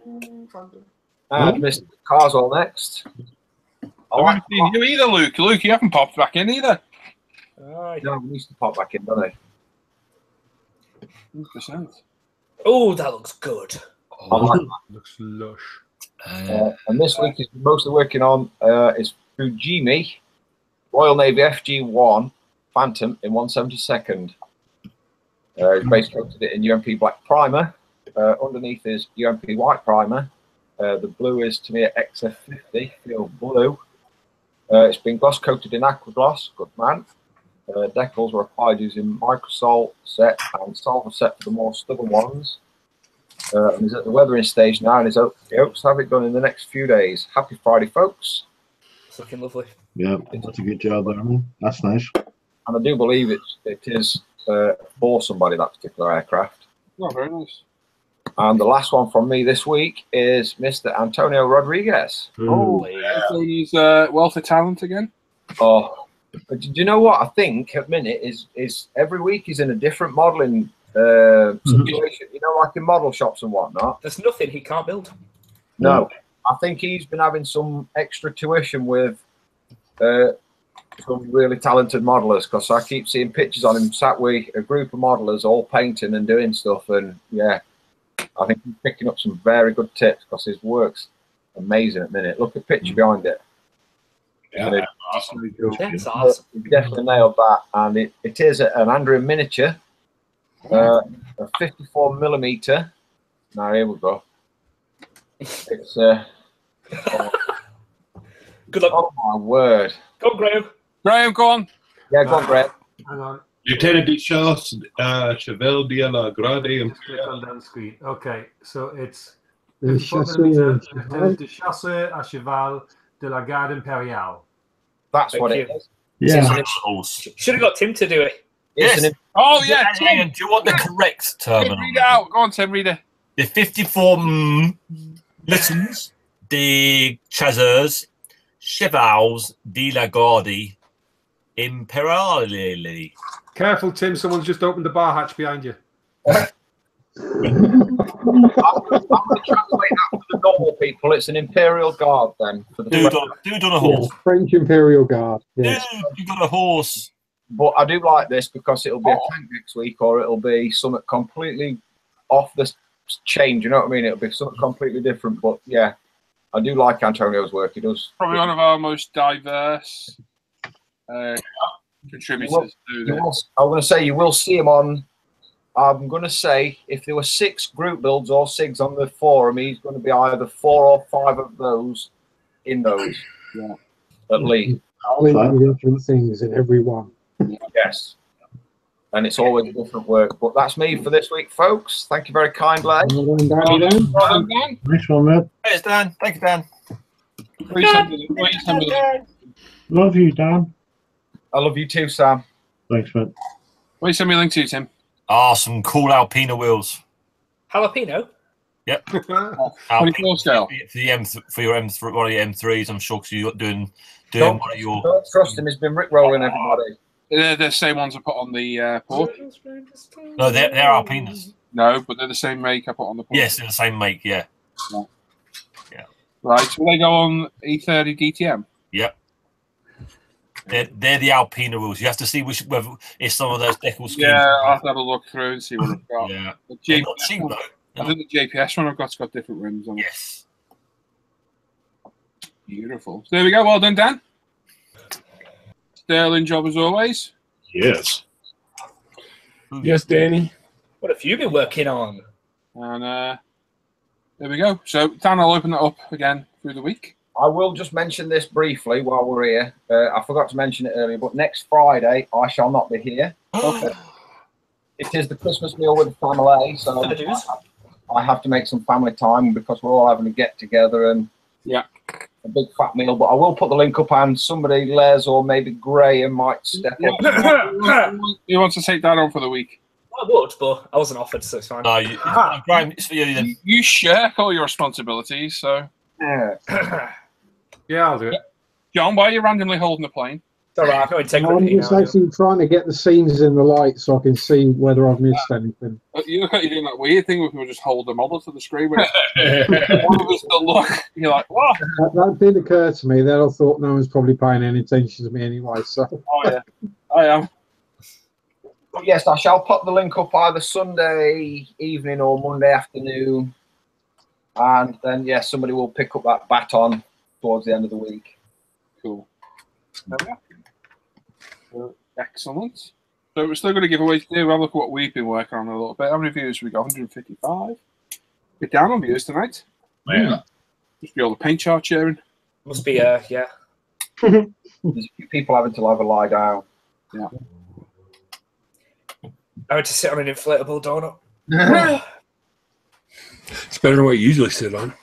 And Mr. Carswell next. I haven't seen you either, Luke. Luke, you haven't popped back in either. Aye. No, he needs to pop back in, doesn't he? 100%. Oh, that looks good. I like Looks lush. that. And this week he's mostly working on is Fujimi Royal Navy FG-1 Phantom in 1/72. He's basically coated it in UMP black primer. Underneath is UMP white primer. The blue is, to me, XF50 field blue. It's been gloss coated in aqua gloss. Good man. Decals were applied using Microsol set and solver set for the more stubborn ones. And he's at the weathering stage now, and he hopes to have it done in the next few days. Happy Friday, folks. It's looking lovely. Yeah, that's a good job there, man. That's nice. And I do believe it is for somebody, that particular aircraft. Oh, very nice. And the last one from me this week is Mr. Antonio Rodriguez. Oh, so he's wealth of talent again. Oh, but do you know what I think at the minute is every week he's in a different modelling situation. You know, like in model shops and whatnot. There's nothing he can't build. No, I think he's been having some extra tuition with some really talented modelers, because I keep seeing pictures on him sat with a group of modelers all painting and doing stuff, and yeah, I think he's picking up some very good tips because his work's amazing at the minute. Look at the picture behind it. Yeah, And awesome. That's awesome. he definitely nailed that, and it is an Andrew miniature, a 54mm. Now here we go. It's Good luck. oh my word. Go on, Graham. Graham, go on. Yeah, go on, Greg. Hang on. Lieutenant de Chasse, Cheval de la Grade. Just click on that screen. Okay, so it's Le 54 chasseur millimeter cheval. lieutenant de chasseur à cheval de la garde impériale. That's Thank what you. it is. Yeah. Horse. Should have got Tim to do it. It's Yes. Oh, yeah. Hang on, do you want the correct Tim, terminology? read it out. Go on, Tim, read it. The 54 listens de chasseurs, chevals de la garde imperiale. Careful, Tim. Someone's just opened the bar hatch behind you. I'm going to translate that for the normal people. It's an Imperial Guard then. For the Dude on a horse. Yeah, French Imperial Guard. Yes. Dude, you got a horse. But I do like this because it'll be a tank next week, or it'll be something completely off the chain. Do you know what I mean? It'll be something completely different. But yeah, I do like Antonio's work. He does. Probably one of our most diverse contributors to this. I'm going to say you will see him on. I'm going to say if there were 6 group builds or SIGs on the forum, he's going to be either 4 or 5 of those in those. Yeah, at least. Completely different things in every one. Yes. And it's always different work. But that's me for this week, folks. Thank you very kindly. Well done, Danny, then. Well done, Dan. Nice one, man. Thanks, Dan. Thank you, Dan. Please send me the- Love you, Dan. I love you too, Sam. Thanks, man. Wait, send me a link to, Tim. Some cool Alpina wheels. Jalapeno. Yep. 24 scale. For the for your M3, one of your M3s, I'm sure, because you're doing Don't, one of your. don't trust him. He's been rickrolling everybody. They're the same ones I put on the port. No, they're Alpinas. No, but they're the same make I put on the port. Yes, they're the same make. Yeah. Right, so they go on E30 DTM. Yep. They're the Alpina wheels. You have to see whether it's some of those decal schemes. Yeah, I'll have to have a look through and see what I've got. Yeah. The They're GPS not cheap, one- though. I think the JPS one I've got's got different rims on it. Yes. Beautiful. So there we go. Well done, Dan. Sterling job as always. Yes. Yes, Danny. What have you been working on? And there we go. So Dan, I'll open that up again through the week. I will just mention this briefly while we're here. I forgot to mention it earlier, but next Friday I shall not be here. Okay. It is the Christmas meal with the family, so I have to make some family time because we're all having a get together, and Yeah. a big fat meal, but I will put the link up, and somebody, Les or maybe Graham, might step up. You want to take that on for the week? I would, but I wasn't offered, so it's fine. No, Graham, it's for you then. You shirk all your responsibilities, so. Yeah. Yeah, I'll do it. John, why are you randomly holding the plane? It's all right, I've got I'm integrity just now. actually trying to get the scenes in the light so I can see whether I've missed anything. You look like you're doing that weird thing where people just hold the model to the screen. Where one of us to look, you're like, what? That did occur to me. Then I thought no one's probably paying any attention to me anyway. So. Oh yeah, I am. But yes, I shall put the link up either Sunday evening or Monday afternoon, and then yes, somebody will pick up that baton towards the end of the week. Cool. Excellent. So we're still going to give away today. We'll have a look at what we've been working on a little bit. How many views we got? 155. We're down on views tonight. Yeah. Must be all the paint chart sharing. Must be, yeah. There's a few people having to have a lie down. Yeah. I had to sit on an inflatable donut. It's better than what you usually sit on.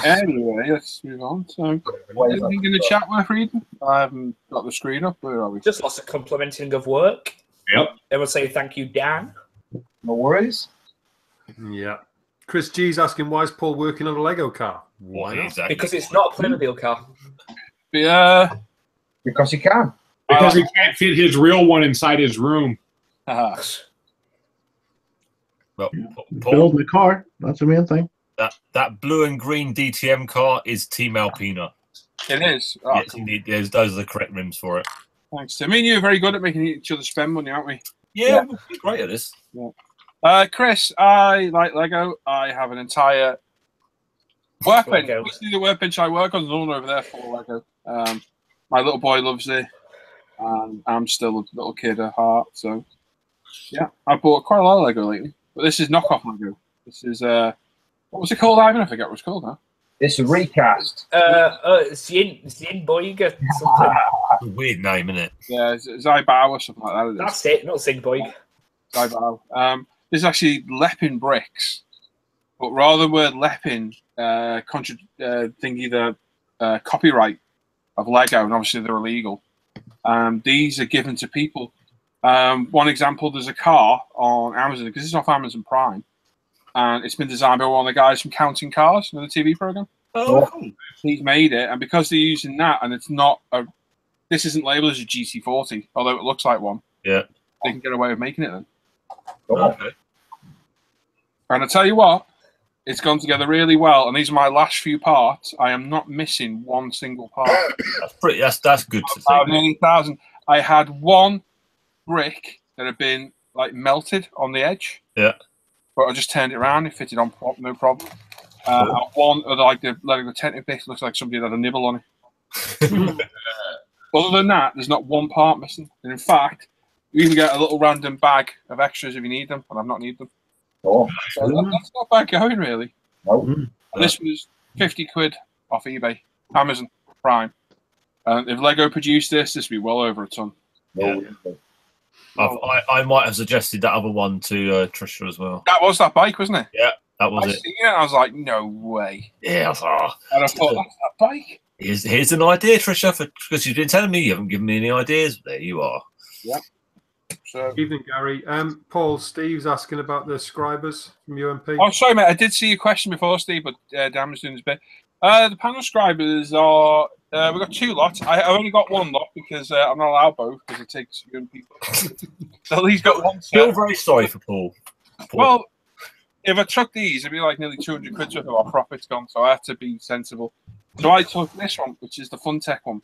Anyway, let's move on. So, anything in the chat worth reading? I haven't got the screen up. Where are we? Just lots of complimenting of work. Yep. They would say thank you, Dan. No worries. Yeah. Chris G's asking, why is Paul working on a Lego car? Why exactly? Because it's not a Playmobil car. Yeah. Because he can. Because he can't fit his real one inside his room. Well, Paul, Building the car. That's the main thing. that blue and green DTM car is Team Alpina. It is. Oh, Yes, indeed. Those are the correct rims for it. thanks. I mean, you're very good at making each other spend money, aren't we? Yeah, we're great at this. Chris, I like Lego. I have an entire workbench. Lego. Basically, the workbench I work on is all over there for Lego. My little boy loves it, and I'm still a little kid at heart. So, yeah, I bought quite a lot of Lego lately. But this is knockoff Lego. This is what was it called, Ivan? I forget what it's called now. It's a recast. Zin Boyg or something. It's a weird name, isn't it? Yeah, it's Zybao or something like that. It is. That's it, not Zin Boyg. Zybao. This is actually Lepin bricks, but rather than word Lepin, thingy the copyright of Lego, and obviously they're illegal. These are given to people. One example, there's a car on Amazon, because it's off Amazon Prime, and it's been designed by one of the guys from Counting Cars, the TV program. Oh, cool. He's made it, and because they're using that, and it's not this isn't labeled as a GT40, although it looks like one. Yeah. They can get away with making it then. Okay. And I tell you what, it's gone together really well. And these are my last few parts. I am not missing one single part. That's good to Out of see. nearly 1,000. I had one brick that had been like melted on the edge. Yeah. But I just turned it around. It fitted on top, no problem. And one of like the tented bit looks like somebody had a nibble on it. Other than that, there's not one part missing. And in fact, you even get a little random bag of extras if you need them, and I've not need them. Oh, So that's not bad going, really. no. And this was 50 quid off eBay, Amazon Prime. And if Lego produced this would be well over a ton. No. I might have suggested that other one to Trisha as well. That was that bike, wasn't it? Yeah, that was I it. seen it, I was like, no way. Yeah, I was like, oh, And I thought, that's that bike. here's an idea, Trisha, because you've been telling me you haven't given me any ideas. There you are. Yeah. So, Evening, Gary. Paul, Steve's asking about the scribers from UMP. oh, sorry, mate. I did see your question before, Steve, but Dan was doing his bit. The panel scribers are. We've got two lots. I only got one lot because I'm not allowed both because it takes people. So he's got one. Feel very sorry for Paul. Well, if I took these, it'd be like nearly 200 quid worth of our profits gone. So I had to be sensible. So I took this one, which is the Funtech one.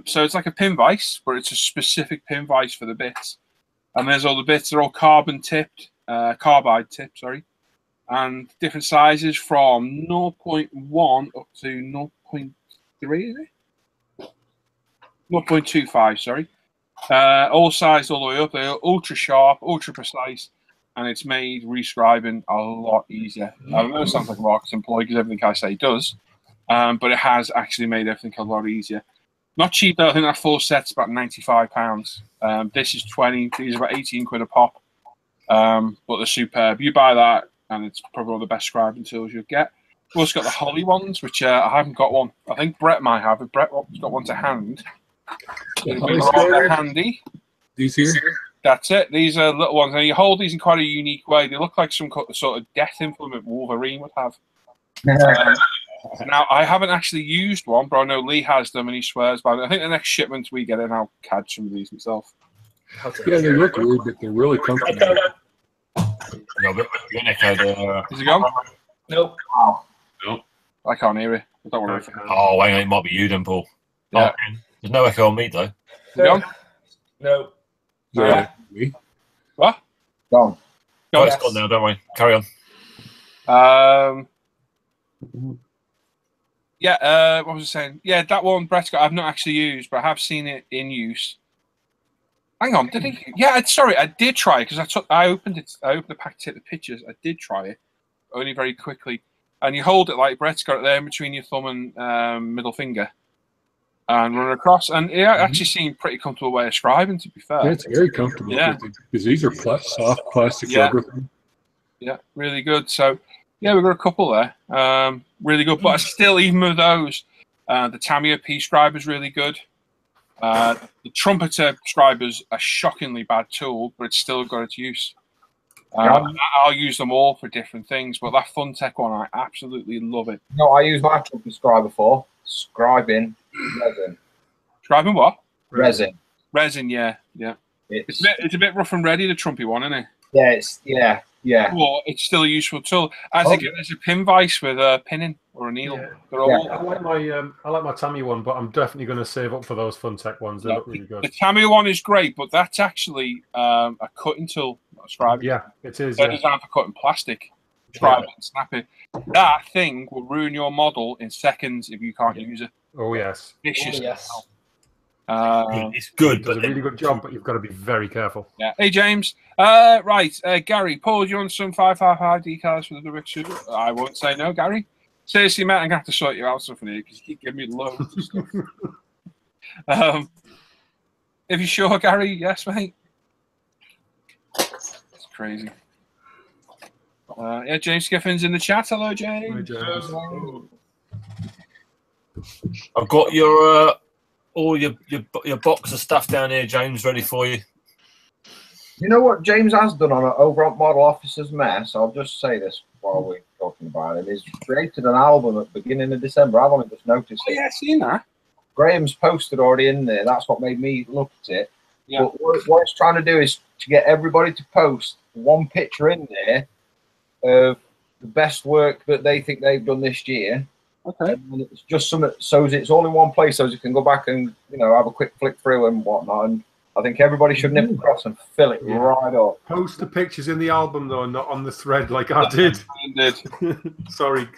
So it's like a pin vise, but it's a specific pin vise for the bits. And there's all the bits. They're all carbide tipped, sorry. And different sizes from 0.1 up to 0.3, is it? 0.25, sorry. All sized all the way up. They're ultra sharp, ultra precise, and it's made rescribing a lot easier. I know it sounds like a marketing ploy because everything I say does, but it has actually made everything a lot easier. Not cheap though. I think that full set's about £95. This is 20. These are about 18 quid a pop, but they're superb. You buy that, and it's probably one of the best scribing tools you'll get. We've also got the Holly ones, which I haven't got one. I think Brett might have. If Brett's got one to hand, they're handy. These here? That's it. These are little ones. And you hold these in quite a unique way. They look like some sort of death implement Wolverine would have. Now, I haven't actually used one, but I know Lee has them and he swears by them. I think the next shipment we get in, I'll catch some of these myself. Yeah, they look weird, but they're really comfortable. No, but you're an echo there. Is it gone? Nope. Nope. I can't hear it. I don't want to. Oh, hang on, it might be you then, Paul. Yeah. Oh, there's no echo on me, though. Is it gone? No. Yeah. What? Gone. Oh, it's gone now, don't worry. Carry on. Yeah, what was I saying? Yeah, that one Brett's got, I've not actually used, but I have seen it in use. Hang on, did he? Yeah, sorry, I did try it because I opened it. I opened the pack to take the pictures. I did try it, only very quickly. And you hold it like Brett's got it there in between your thumb and middle finger, and run across. And it actually seemed pretty comfortable way of scribing, to be fair. Yeah, it's very comfortable. Yeah, because these are soft plastic rubber. Yeah, really good. So, yeah, we've got a couple there. Really good. But still, even with those, the Tamiya P scriber is really good. The Trumpeter scriber's a shockingly bad tool, but it's still got its use. I'll use them all for different things, but that FunTech one, I absolutely love it. No, I use my Trumpeter scriber for scribing resin. Scribing what? Resin. Resin, yeah. It's a bit rough and ready, the Trumpy one, isn't it? Yeah, yeah. Well, it's still a useful tool. As again, there's a pin vise with a pinning or a needle. Yeah. I like my Tamiya one, but I'm definitely going to save up for those FunTech ones. They look really good. The Tamiya one is great, but that's actually a cutting tool, not a scribing. Yeah, it is. They're designed for cutting plastic. Scribing and snapping. That thing will ruin your model in seconds if you can't use it. Oh yes. Vicious. Oh, yes. It's good. It does a really good job, but you've got to be very careful. Yeah. Hey, James. Right. Gary, Paul, do you want some 555 decals for the Rick Sugar? I won't say no, Gary. Seriously, mate, I'm going to have to sort you out something here because you keep giving me loads of stuff. If you're sure, Gary, yes, mate. It's crazy. Yeah, James Skiffin's in the chat. Hello, James. Hi, James. I've got your all your box of stuff down here, James, ready for you. You know what James has done on over on Model Officer's Mess? I'll just say this while we're talking about it. He's created an album at the beginning of December. I've only just noticed it. Yeah, seen that. Graham's posted already in there. That's what made me look at it. Yeah. But what it's trying to do is to get everybody to post one picture in there of the best work that they think they've done this year. Okay. And it's just something, so it's all in one place, so you can go back and have a quick flick through and whatnot. And I think everybody should nip across and fill it right up. Post the pictures in the album though, not on the thread like I did. Sorry.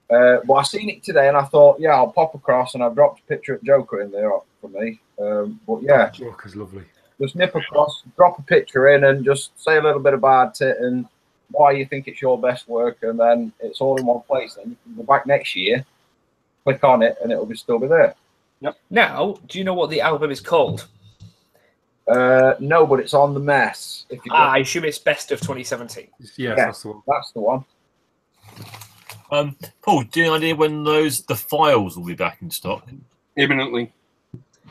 Well, I seen it today and I thought, yeah, I'll pop across, and I've dropped a picture of Joker in there for me. But yeah, Joker's lovely. Just nip across, drop a picture in, and just say a little bit about it and why you think it's your best work, and then it's all in one place. Then you can go back next year, click on it, and it'll still be there. Yep. Now, do you know what the album is called? No, but it's on the mess. If you I assume it's Best of 2017. Yes, that's the one. That's the one. Paul, do you have any idea when the files will be back in stock? Imminently.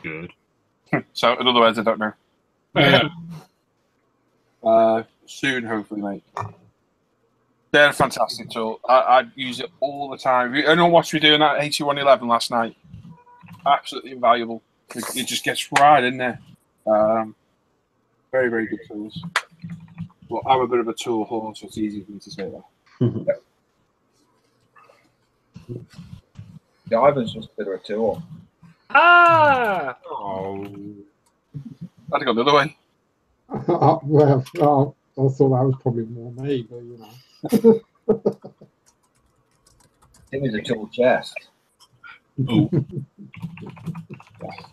Good. So, in other words, I don't know. Soon, hopefully, mate. They're a fantastic tool. I use it all the time. Anyone watched me doing that 8111 last night? Absolutely invaluable. It just gets right in there. Very, very good tools. Well, I'm a bit of a tool whore, so it's easy for me to say that. The Ivan's just a bit of a tool. Ah! Oh. I'd go the other way. Well, I thought that was probably more me, but It was a tool chest. Ooh.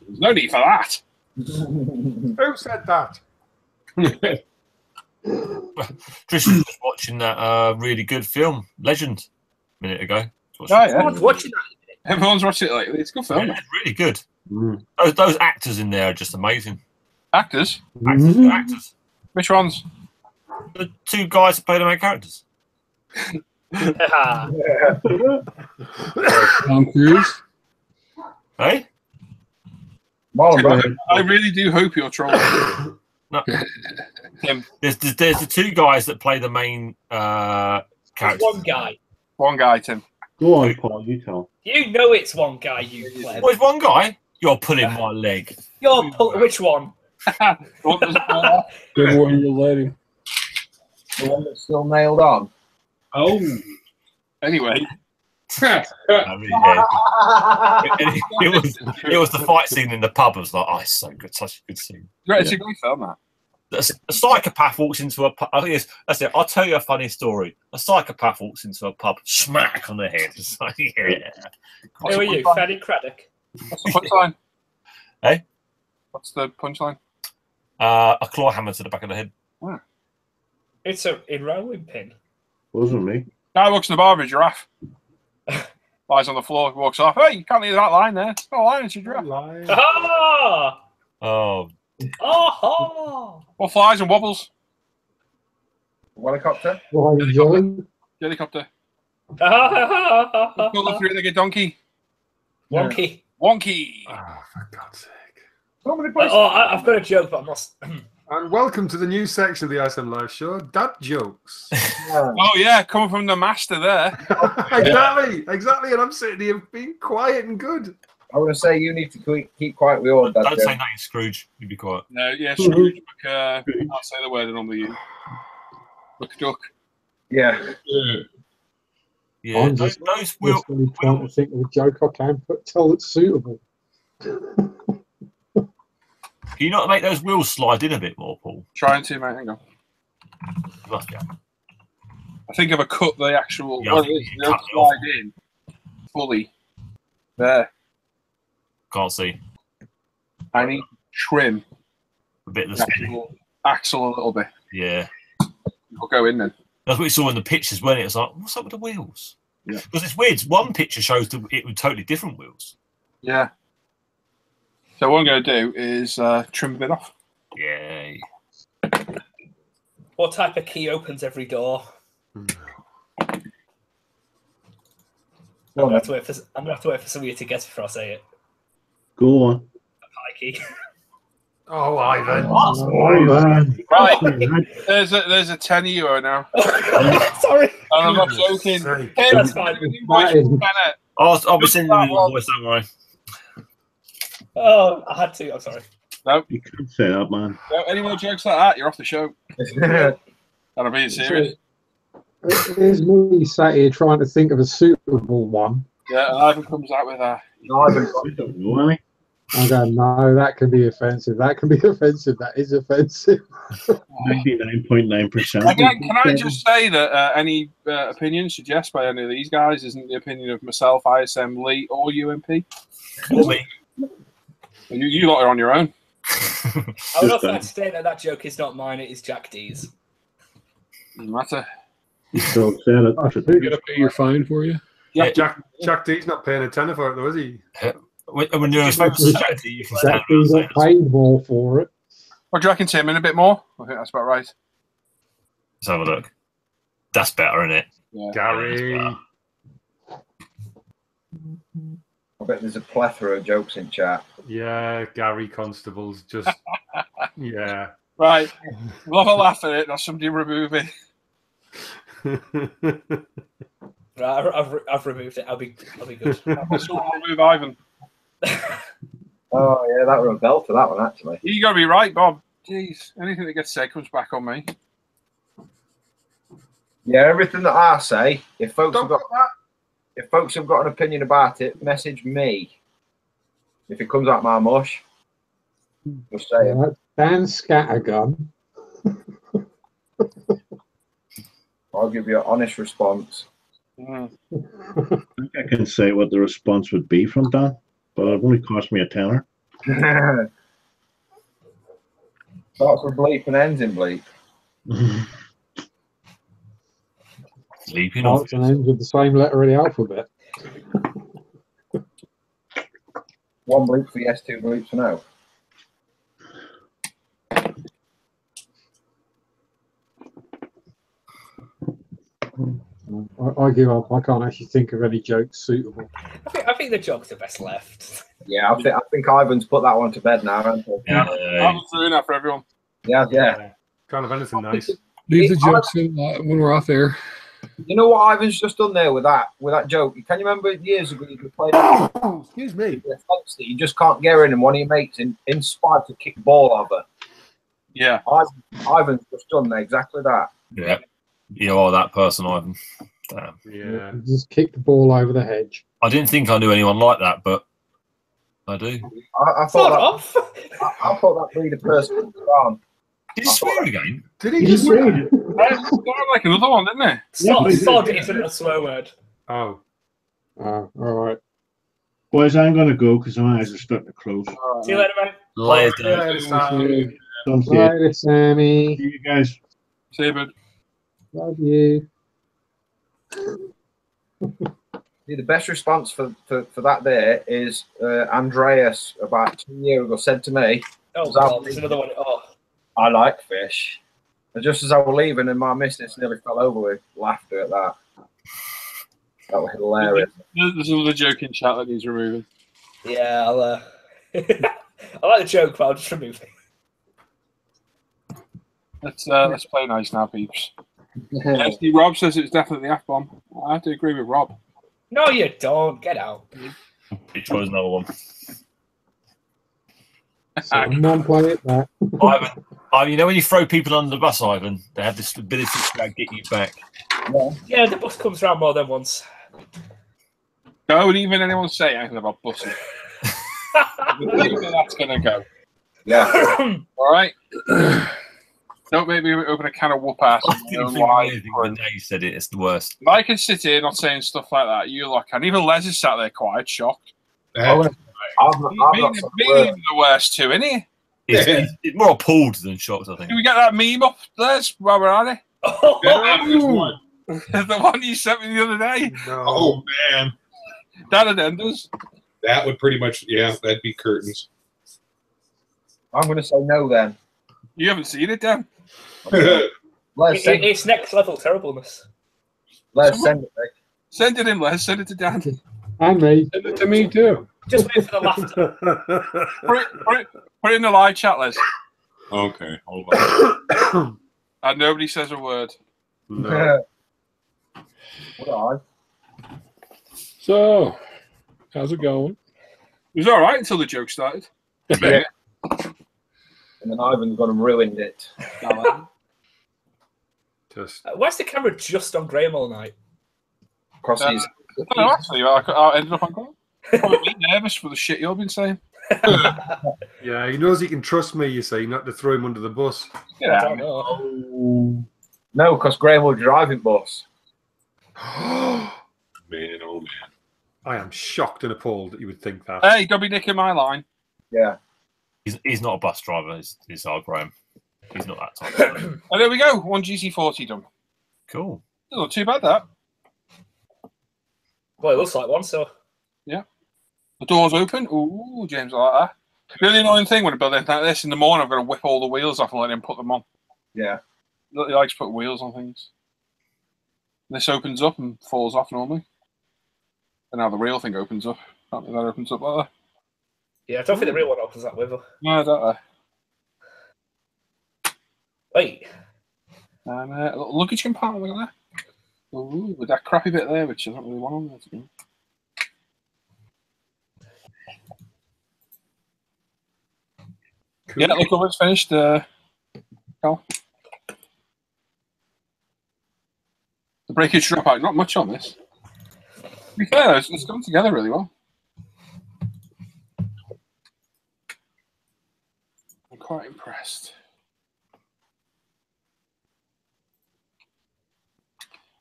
There's no need for that. Who said that? Trish was just watching that really good film, Legend, a minute ago. Everyone's watching that. Everyone's watching it lately. It's a good film. Yeah, it's really good. Those actors in there are just amazing. Actors? Actors. Which ones? The two guys that play the main characters. Tom Cruise. Hey? Marlon, I really do hope you're trolling. No. There's the two guys that play the main characters. One guy. One guy, Tim. Go on, Paul. You tell. You know it's one guy, you pleb. Where's one guy? You're pulling my leg. Which one? The one that's fall off. Good one you're letting. the one that's still nailed on. Oh. Anyway, I mean, yeah. it was the fight scene in the pub. I was like, oh, it's so good, such a good scene. right, it's a great film, that. A psychopath walks into a pub. I think that's it. I'll tell you a funny story. A psychopath walks into a pub, smack on the head. It's like, yeah. Who are you, Fanny Craddock? What's the punchline? Hey? What's the punchline? A claw hammer to the back of the head. Oh. It's a rolling pin. Wasn't me. Guy walks in the bar with a giraffe. Lies on the floor, walks off. Hey, you can't leave that line there. It's not a line, it's a giraffe. Ah! Oh. Oh! What flies and wobbles? Helicopter? Flying jelly. Helicopter. Ah! Call the three-legged donkey. Wonky. Wonky. Oh, for God's sake. So many places. I've got a joke, but I must. And welcome to the new section of the ISM Live Show, Dad Jokes. Oh, yeah, coming from the master there. Exactly. And I'm sitting here being quiet and good. I want to say you need to keep quiet with all that. Don't say nothing, Scrooge. You be quiet. No, yeah, Scrooge. I'll say the word I normally use. Look, duck. Yeah. Yeah, I'm those just will. really trying to think of a joke I can tell that's suitable. Can you not make those wheels slide in a bit more, Paul? Trying to, mate. Hang on. You must be. I think if I cut the actual. Yeah, I well, think it is, you they'll cut it off. slide in fully. There. Can't see. I need to trim A bit of the the spinning. actual axle a little bit. Yeah. We'll go in then. That's what we saw in the pictures, wasn't it? It's like, what's up with the wheels? Yeah. Because it's weird. One picture shows it with totally different wheels. Yeah. So what I'm going to do is trim a bit off. Yay. What type of key opens every door? I'm gonna have to wait for some of you to guess before I say it. Go on. A pie key. Oh, Ivan. Right. There's a 10 euro now. Sorry. And I'm not joking. Sake. Hey, That's fine. I'll be sending you the invoice, don't worry. Oh, I had to. I'm sorry. No. You can't say that, man. No, any more jokes like that, you're off the show. And I'm being serious. Here's me sat here trying to think of a suitable one. Yeah, and Ivan comes out with a. No, I haven't I got don't know any. I go, no, that can be offensive. That can be offensive. That is offensive. 99.9%. Again, can I just say that any opinion suggest by any of these guys isn't the opinion of myself, ISM, Lee, or UMP? Me. You lot are on your own. I would also like to state that joke is not mine. It is Jack D's. Doesn't matter. So said it. They're going to pay your fine for you? Yeah. Jack D's not paying a tenner for it, though, is he? When you're supposed to chat to you, can stand Jack D's around got paid more for it. What do you reckon, Tim? In a bit more? I think that's about right. Let's have a look. That's better, isn't it? Yeah. Gary. I bet there's a plethora of jokes in chat. Yeah, Gary Constable's just. Yeah. Right. We'll have a laugh at it. Or somebody remove it. Right, I've removed it. I'll be good. Someone remove Ivan. Oh, yeah, that was a bell for that one, actually. You got to be right, Bob. Jeez. Anything that gets said comes back on me. Yeah, everything that I say, if folks Don't have got put that. if folks have got an opinion about it, message me. If it comes out my mush, just say it. Right. Dan Scattergun. I'll give you an honest response. Mm. I think I can say what the response would be from Dan, but it only cost me a tenner. Starts with bleep and ends in bleep. Sleeping off. Starts and ends with the same letter of the alphabet. One bleep for yes, two bleeps for no. I I give up. I can't actually think of any jokes suitable. I think the jokes are best left. Yeah, I think Ivan's put that one to bed now, hasn't he? Yeah, I was doing that for everyone. Yeah. Can't have anything nice. Leave the jokes in when we're off air. You know what Ivan's just done there with that joke? Can you remember years ago you played Excuse me. a fence that you just can't get in, and one of your mates inspired to kick the ball over? Yeah. Ivan's just done exactly that. Yeah. You are that person, Ivan. Damn. Yeah. Just kick the ball over the hedge. I didn't think I knew anyone like that, but I do. I thought that breed of person was wrong. Did he swear again? Did he just say it? Like another one, didn't it? Sod isn't a swear word. Oh. All right. Boys, I'm going to go because my eyes are starting to close. See you later, mate. Later. Don't see it. Later, Sammy. See you guys. See you, bud. Love you. See, the best response for that there is Andreas about 2 years ago said to me, Oh, God, there's another one. Oh. I like fish. And just as I was leaving, and my missus nearly fell over with laughter at that. That was hilarious. There's another joke in chat that needs removing. Yeah, I'll. I like the joke, but I'll just remove it. Let's play nice now, peeps. Actually, Rob says it's definitely the F-bomb. I have to agree with Rob. No, you don't. Get out. He chose another one. Someone play it back. Ivan, you know when you throw people under the bus, Ivan, they have this ability to get you back. Yeah, the bus comes round more than once. Don't even anyone say anything about buses. That's going to go. Yeah. All right. Don't make me open a can of whoop ass. I didn't think of anything, but now you said it, it's the worst. I can sit here not saying stuff like that. You lot can. Even Les is sat there quiet, shocked. I'm not the worst too, isn't he? He's more appalled than shocked, I think. Can we get that meme up, Les, while we're at it? Oh, The one you sent me the other day. No. oh man, That and Enders. that would pretty much, yeah, that'd be curtains. I'm going to say no then. You haven't seen it, Dan? It's next level terribleness. Let's send it, Nick. Send it in, Les. Send it to Dan. And me. Send it to me too. Just wait for the laughter. Put it in the live chat, Les. Okay, hold on. And nobody says a word. No. What So, how's it going? It was all right until the joke started. Yeah. And then Ivan's gone and ruined it. Just Why's the camera just on Graham all night? Because he's. No, actually, I ended up on call. Probably nervous for the shit you've been saying. yeah, he knows he can trust me. You say not to throw him under the bus. I don't know. No, because Graham will drive in bus. Man, oh man. I am shocked and appalled that you would think that. Hey, don't be nicking my line. Yeah. He's not a bus driver, he's our Graham. He's not that type. And there we go. One GC40 done. Cool. Not too bad, that. Well, it looks like one, so. Yeah. The door's open. Ooh, James, I like that. The really annoying thing when I build anything like this, in the morning, I've got to whip all the wheels off and let him put them on. Yeah. He likes to put wheels on things. This opens up and falls off normally. And now the real thing opens up. That opens up like that. Yeah, I don't think the real one opens that with her. No, I don't know. Wait. And a little luggage compartment, look at that. Ooh, with that crappy bit there, which I don't really want on there to do. Cool. Yeah, look over, it's finished. Carl. The breakage dropout, not much on this. To be fair, it's come together really well. I'm quite impressed.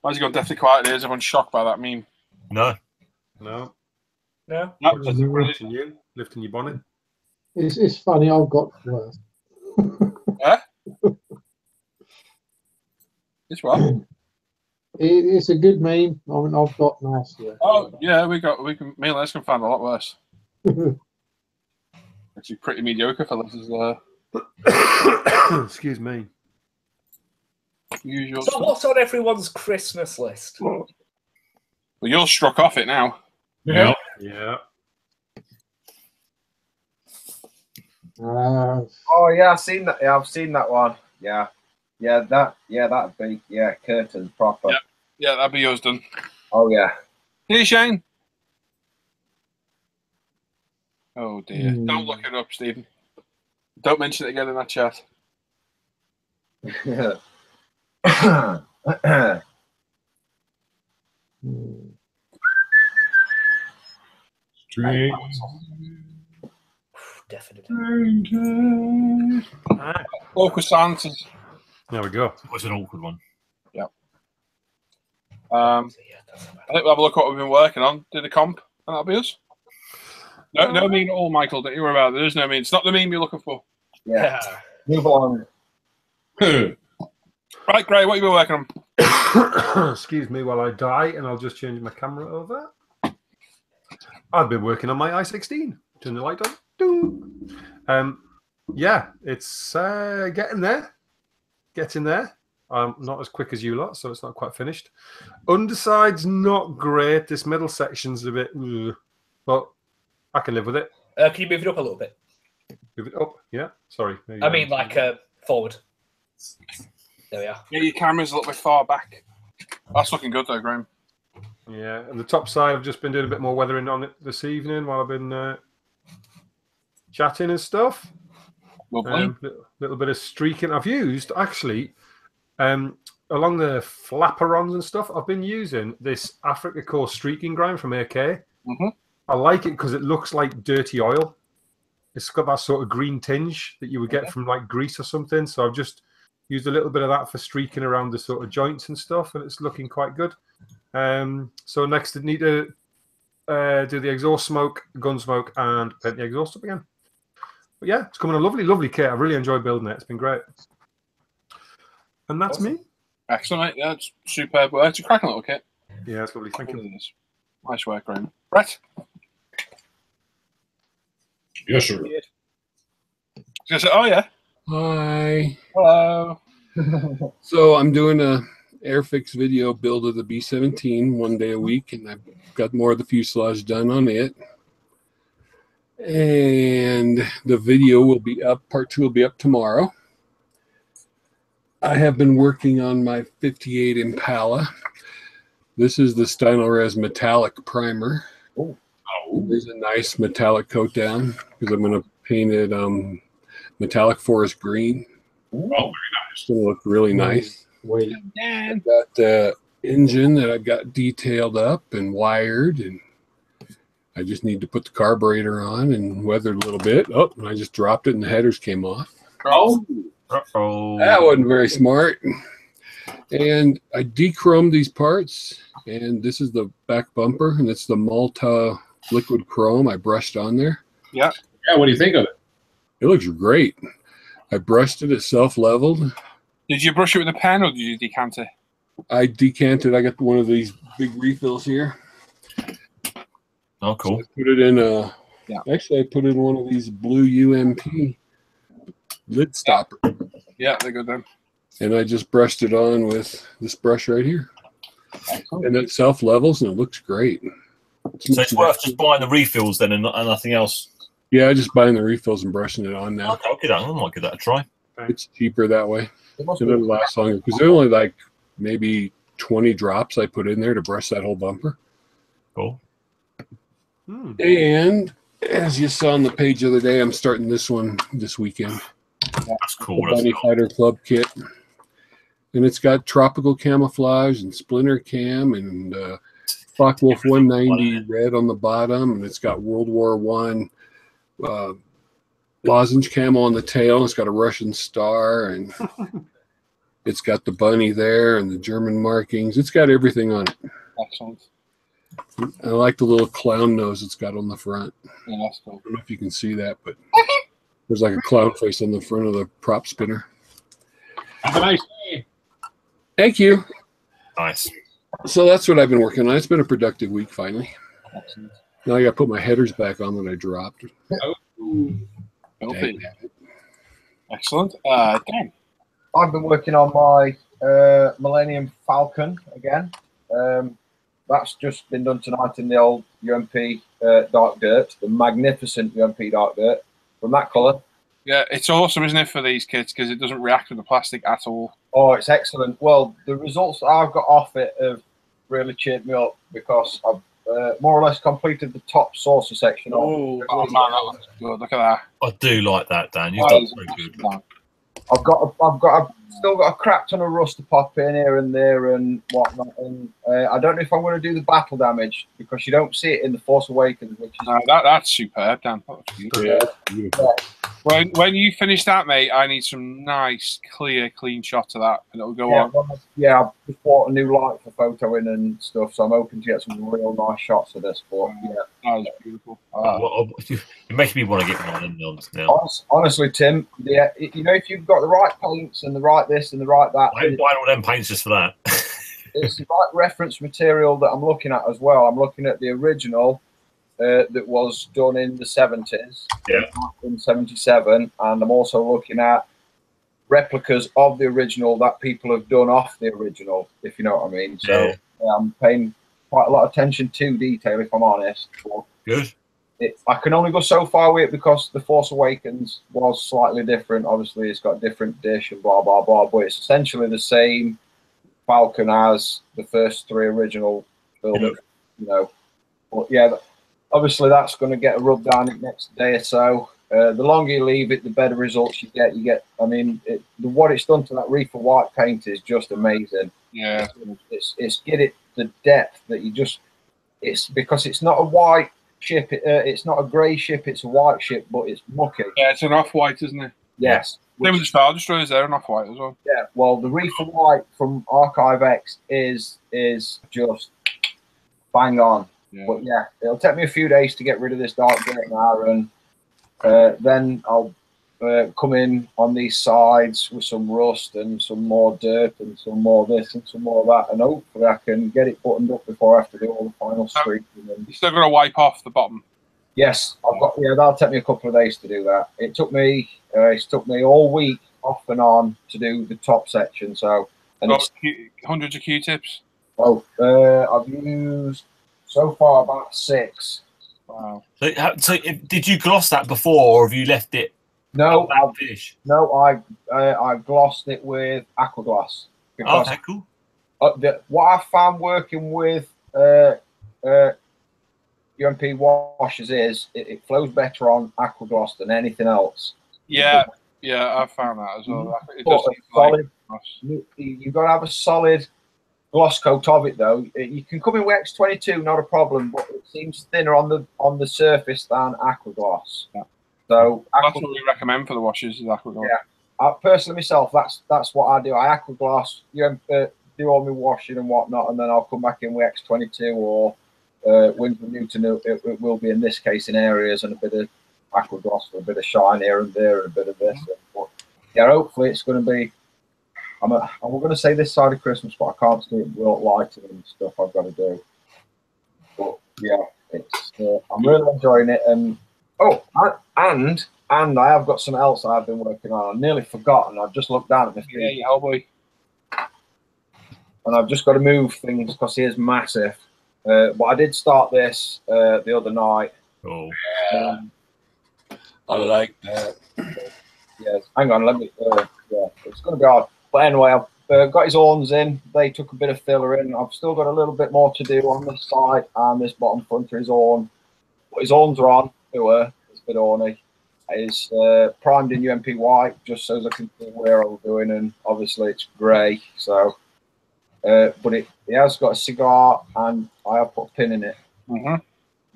Why's he gone deathly quiet here? Is everyone shocked by that meme? No. No. No. No, Just lifting your bonnet. It's funny. I've got worse. Yeah? It's what? It's a good meme. I mean, I've got nastier. Oh yeah, me and Les can find a lot worse. Actually, pretty mediocre for this as Excuse me. usual. So what's on everyone's Christmas list? Well, you're struck off it now. Yeah. Yeah. Oh yeah, I've seen that. Yeah, I've seen that one. Yeah, that'd be curtain proper. Yeah, that'd be yours done. Oh yeah. Here, Shane. Oh dear! Don't look it up, Stephen. Don't mention it again in that chat. Definitely. Focus answers. There we go. It's an awkward one. Yeah. I think we'll have a look at what we've been working on. Do the comp, and that'll be us. No, no meme at all, Michael. Don't you worry about it. There is no meme. It's not the meme you're looking for. Yeah. Move on. Right, Gray, what have you been working on? Excuse me while I die, and I'll just change my camera over. I've been working on my i16. Turn the light on. Ding. Yeah, it's getting there. Getting there. Not as quick as you lot, so it's not quite finished. Underside's not great. This middle section's a bit, but I can live with it. Can you move it up a little bit? Move it up, yeah. Sorry. I mean, like forward. There we are. Yeah, your camera's a little bit far back. That's looking good though, Graham. Yeah, and the top side, I've just been doing a bit more weathering on it this evening while I've been chatting and stuff. Lovely. Little bit of streaking. I've used actually along the flaperons and stuff. I've been using this Africa Core streaking grind from AK. Mm-hmm. I like it because it looks like dirty oil. It's got that sort of green tinge that you would get from like grease or something. So I've just used a little bit of that for streaking around the sort of joints and stuff, and it's looking quite good. So next I need to do the exhaust smoke, gun smoke, and paint the exhaust up again. But yeah, it's coming a lovely, lovely kit. I really enjoyed building it. It's been great. And that's me. Excellent, mate. Yeah, it's superb work. It's a cracking little kit. Yeah, it's lovely. Thank you. Nice work, Graham. Brett? Yes, sir. Oh, yeah. Hi. Hello. So I'm doing a Airfix video build of the B-17 one day a week, and I've got more of the fuselage done on it. And the video will be up, part 2 will be up tomorrow. I have been working on my 58 Impala. This is the Stynylres metallic primer. Oh. There's a nice metallic coat down because I'm going to paint it metallic forest green. Oh, very nice. It's going to look really nice. Wait. I've got the engine that I've got detailed up and wired, and I just need to put the carburetor on and weather it a little bit. Oh, and I just dropped it and the headers came off. Oh. That wasn't very smart. And I de-chromed these parts, and this is the back bumper, and it's the Malta liquid chrome I brushed on there. Yeah. Yeah, what do you think of it? It looks great. I brushed it at self-leveled. Did you brush it with a pen or did you decant it? I decanted. I got one of these big refills here. Oh, cool. So I put it in a. Yeah. Actually, I put it in one of these blue UMP lid stopper. Yeah, they're good then. And I just brushed it on with this brush right here. And it self-levels, and it looks great. So it's worth just buying the refills then and nothing else? Yeah, just buying the refills and brushing it on now. Okay, I might give that a try. It's cheaper that way. It'll last longer because they're only like maybe 20 drops I put in there to brush that whole bumper. Cool. And as you saw on the page the other day, I'm starting this one this weekend. That's cool. The Bunny Fighter Club kit. And it's got tropical camouflage and splinter cam and Focke-Wulf 190 red on the bottom, and it's got World War I lozenge camo on the tail. It's got a Russian star, and it's got the bunny there and the German markings. It's got everything on it. Excellent. I like the little clown nose it's got on the front. Yeah, that's cool. I don't know if you can see that, but there's like a clown face on the front of the prop spinner. Have a nice day. Thank you. Nice. So that's what I've been working on. It's been a productive week finally. Excellent. Now I got to put my headers back on that I dropped. Okay. Excellent. Dan. I've been working on my Millennium Falcon again. that's just been done tonight in the old UMP Dark Dirt, the magnificent UMP Dark Dirt from that colour. Yeah, it's awesome, isn't it, for these kits, because it doesn't react with the plastic at all. Oh, it's excellent. Well, the results that I've got off it have really cheered me up, because I've more or less completed the top saucer section. Oh man, that looks good. Look at that. I do like that, Dan. You've done so good. I've still got a crap ton of rust to pop in here and there and whatnot. And I don't know if I'm going to do the battle damage, because you don't see it in the Force Awakens, which is that's superb, Dan. When you finish that, mate, I need some nice, clean shots of that, and it'll go on. Yeah, I've just bought a new light for photoing and stuff, so I'm hoping to get some real nice shots of this. But yeah, that was beautiful. It makes me want to get one in now. Honestly, Tim, yeah, you know, if you've got the right paints and the right this and the right that, I'm buying all them paints just for that. It's the right reference material that I'm looking at as well. I'm looking at the original that was done in the 70s, in 77, and I'm also looking at replicas of the original that people have done off the original, if you know what I mean. So I'm paying quite a lot of attention to detail, if I'm honest. But good. I can only go so far with it, because the Force Awakens was slightly different. Obviously, it's got a different dish and blah blah blah, but it's essentially the same Falcon as the first 3 original films. You know, but yeah. Obviously, that's going to get a rub down it next day or so. The longer you leave it, the better results you get. I mean, what it's done to that Reefer White paint is just amazing. Yeah, it's get it the depth that you just. It's because it's not a white ship. It's not a grey ship. It's a white ship, but it's mucky. Yeah, it's an off-white, isn't it? Yes. Same with the Star Destroyers, they're an off-white as well. Yeah. Well, the Reefer White from Archive X is just bang on. Yeah. But yeah, it'll take me a few days to get rid of this dark dirt now, and then I'll come in on these sides with some rust and some more dirt and some more this and some more that, and hopefully I can get it buttoned up before I have to do all the final streaking. You're still going to wipe off the bottom? Yes, that'll take me a couple of days to do that. It took me all week off and on to do the top section. So, and it's hundreds of Q-tips. Oh, I've used so far about 6. Wow. So did you gloss that before, or have you left it? No, I glossed it with aqua gloss. Okay, cool. What I found working with UMP washes is it flows better on aqua gloss than anything else. Yeah, I found that as well. You've got to have a solid gloss coat of it, though. You can come in with X22, not a problem, but it seems thinner on the surface than aqua gloss. Yeah. So that's what we recommend for the washes, is aqua gloss. Yeah, personally myself, that's what I do. I aqua gloss, do all my washing and whatnot, and then I'll come back in with X22 or Winsor Newton. It will be in this case in areas, and a bit of aqua gloss for a bit of shine here and there, and a bit of this. But yeah, hopefully it's going to be. I'm going to say this side of Christmas, but I can't see it without lighting and stuff I've got to do. But yeah, it's I'm really enjoying it. And and I have got something else I've been working on. I've nearly forgotten. I've just looked down at my feet. Yeah, oh boy. And I've just got to move things because he is massive. But I did start this the other night. Oh. I like that. Yes. Hang on. Let me. Yeah, it's going to be hard. But anyway, I've got his horns in. They took a bit of filler in. I've still got a little bit more to do on this side and this bottom front of his horn. But his horns are on. It's a bit horny. It's primed in UMP white, just so as I can see where I'm doing. And obviously it's grey. So, but it has got a cigar, and I have put a pin in it.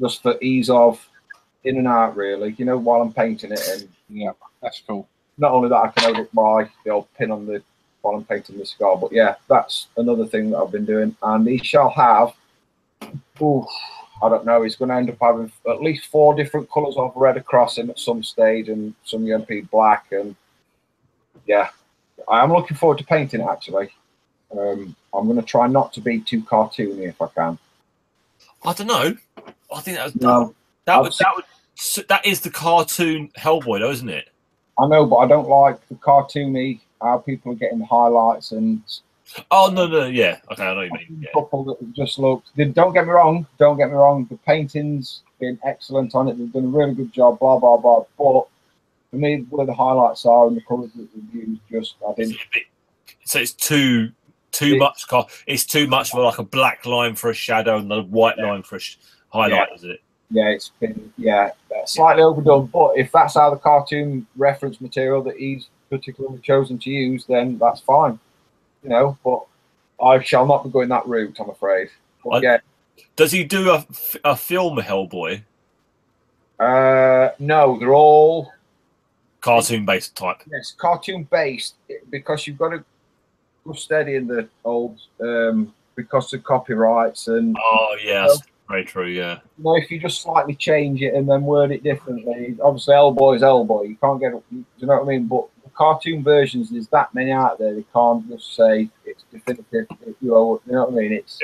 Just for ease of in and out, really. You know, while I'm painting it. And yeah, that's cool. Not only that, I can hold up the old pin on the while I'm painting the cigar. But yeah, that's another thing that I've been doing. And he shall have, I don't know, he's going to end up having at least 4 different colours of red across him at some stage, and some UMP black. And yeah, I am looking forward to painting it, actually. I'm going to try not to be too cartoony if I can. I don't know. I think that is the cartoon Hellboy, though, isn't it? I know, but I don't like the cartoony, how people are getting the highlights and Oh no, yeah. Okay, I know what you mean. Yeah. Couple that just looked. Don't get me wrong. Don't get me wrong. The painting's been excellent on it. They've done a really good job. Blah blah blah. But for me, where the highlights are and the colours that they've used, just I didn't. So it's too much. It's too much for like a black line for a shadow and the white line for a highlight, is it? Yeah, it's been slightly overdone. But if that's how the cartoon reference material that he's particularly chosen to use, then that's fine. You know, but I shall not be going that route, I'm afraid. But, yeah. Does he do a film Hellboy? No, they're all cartoon-based type. Yes, cartoon-based, because you've got to go steady in the old because of copyrights and. Oh yeah, that's very true. Yeah. You know, if you just slightly change it and then word it differently, obviously Hellboy is Hellboy. You can't get. You know what I mean? But cartoon versions, there's that many out there. They can't just say it's definitive. You know what I mean? It's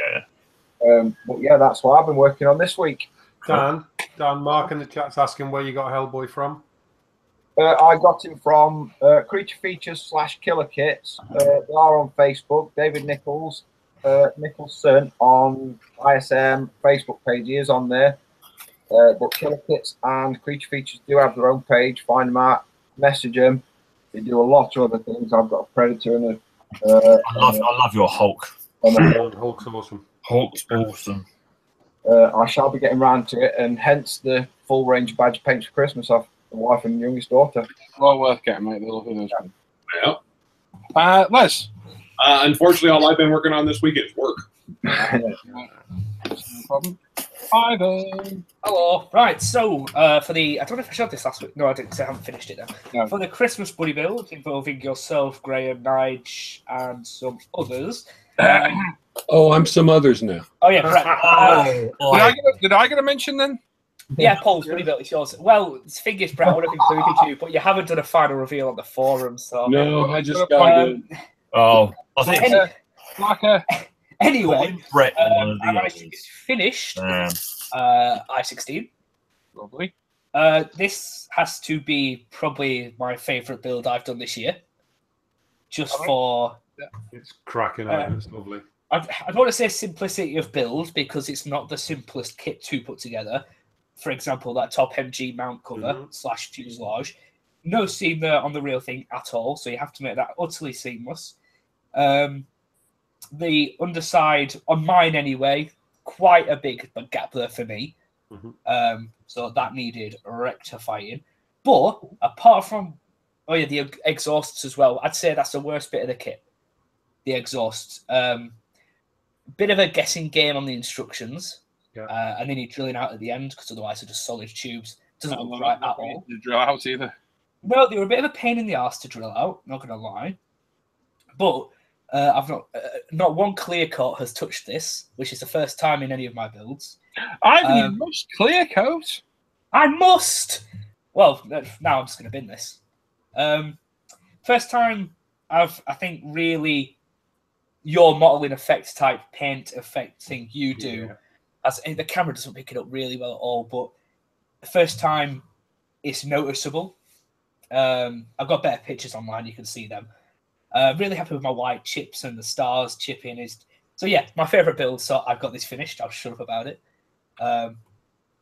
but yeah, that's what I've been working on this week. Dan, Mark in the chat's asking where you got Hellboy from. I got him from Creature Features / Killer Kits. They are on Facebook. David Nicholson on ISM Facebook page. He is on there. But Killer Kits and Creature Features do have their own page. Find them out, message them. They do a lot of other things. I've got a Predator and a. I love your Hulk. Hulk's awesome. Hulk's awesome. I shall be getting round to it, and hence the full range badge paints for Christmas off the wife and youngest daughter. Well worth getting, mate. They'll love those. Yeah. Les. Unfortunately, all I've been working on this week is work. No problem. Ivan. Hello. Right, so for the, I don't know if I showed this last week. No, I didn't, because I haven't finished it now. No. For the Christmas buddy build involving yourself, Graham, Nige, and some others. Oh, I'm some others now. Oh, yeah, correct. Did I get a mention then? Yeah, Paul's buddy build, it's yours. Well, the thing is, Brett, I would have included you, but you haven't done a final reveal on the forum, so. No, I just got it. Oh, I think. Anyway, Brett, I managed to get finished. I-16. Lovely. This has to be probably my favourite build I've done this year. Just for... It's cracking out. It's lovely. I don't want to say simplicity of build, because it's not the simplest kit to put together. For example, that top MG mount cover / fuselage. No seam there on the real thing at all, so you have to make that utterly seamless. The underside, on mine anyway, quite a big gap there for me. So that needed rectifying. But apart from, the exhausts as well, I'd say that's the worst bit of the kit. The exhausts. Bit of a guessing game on the instructions. And then you're drilling out at the end, because otherwise they're just solid tubes. Doesn't look right at all. To drill out either. No, they were a bit of a pain in the arse to drill out, not going to lie. But I've not one clear coat has touched this, which is the first time in any of my builds. You must clear coat. I must. Well, now I'm just going to bin this. First time I think really your modeling effect type paint effect thing you do. As the camera doesn't pick it up really well at all, but the first time it's noticeable. I've got better pictures online, you can see them. Really happy with my white chips and the stars chipping. So yeah, my favourite build, so I've got this finished. I'll shut up about it.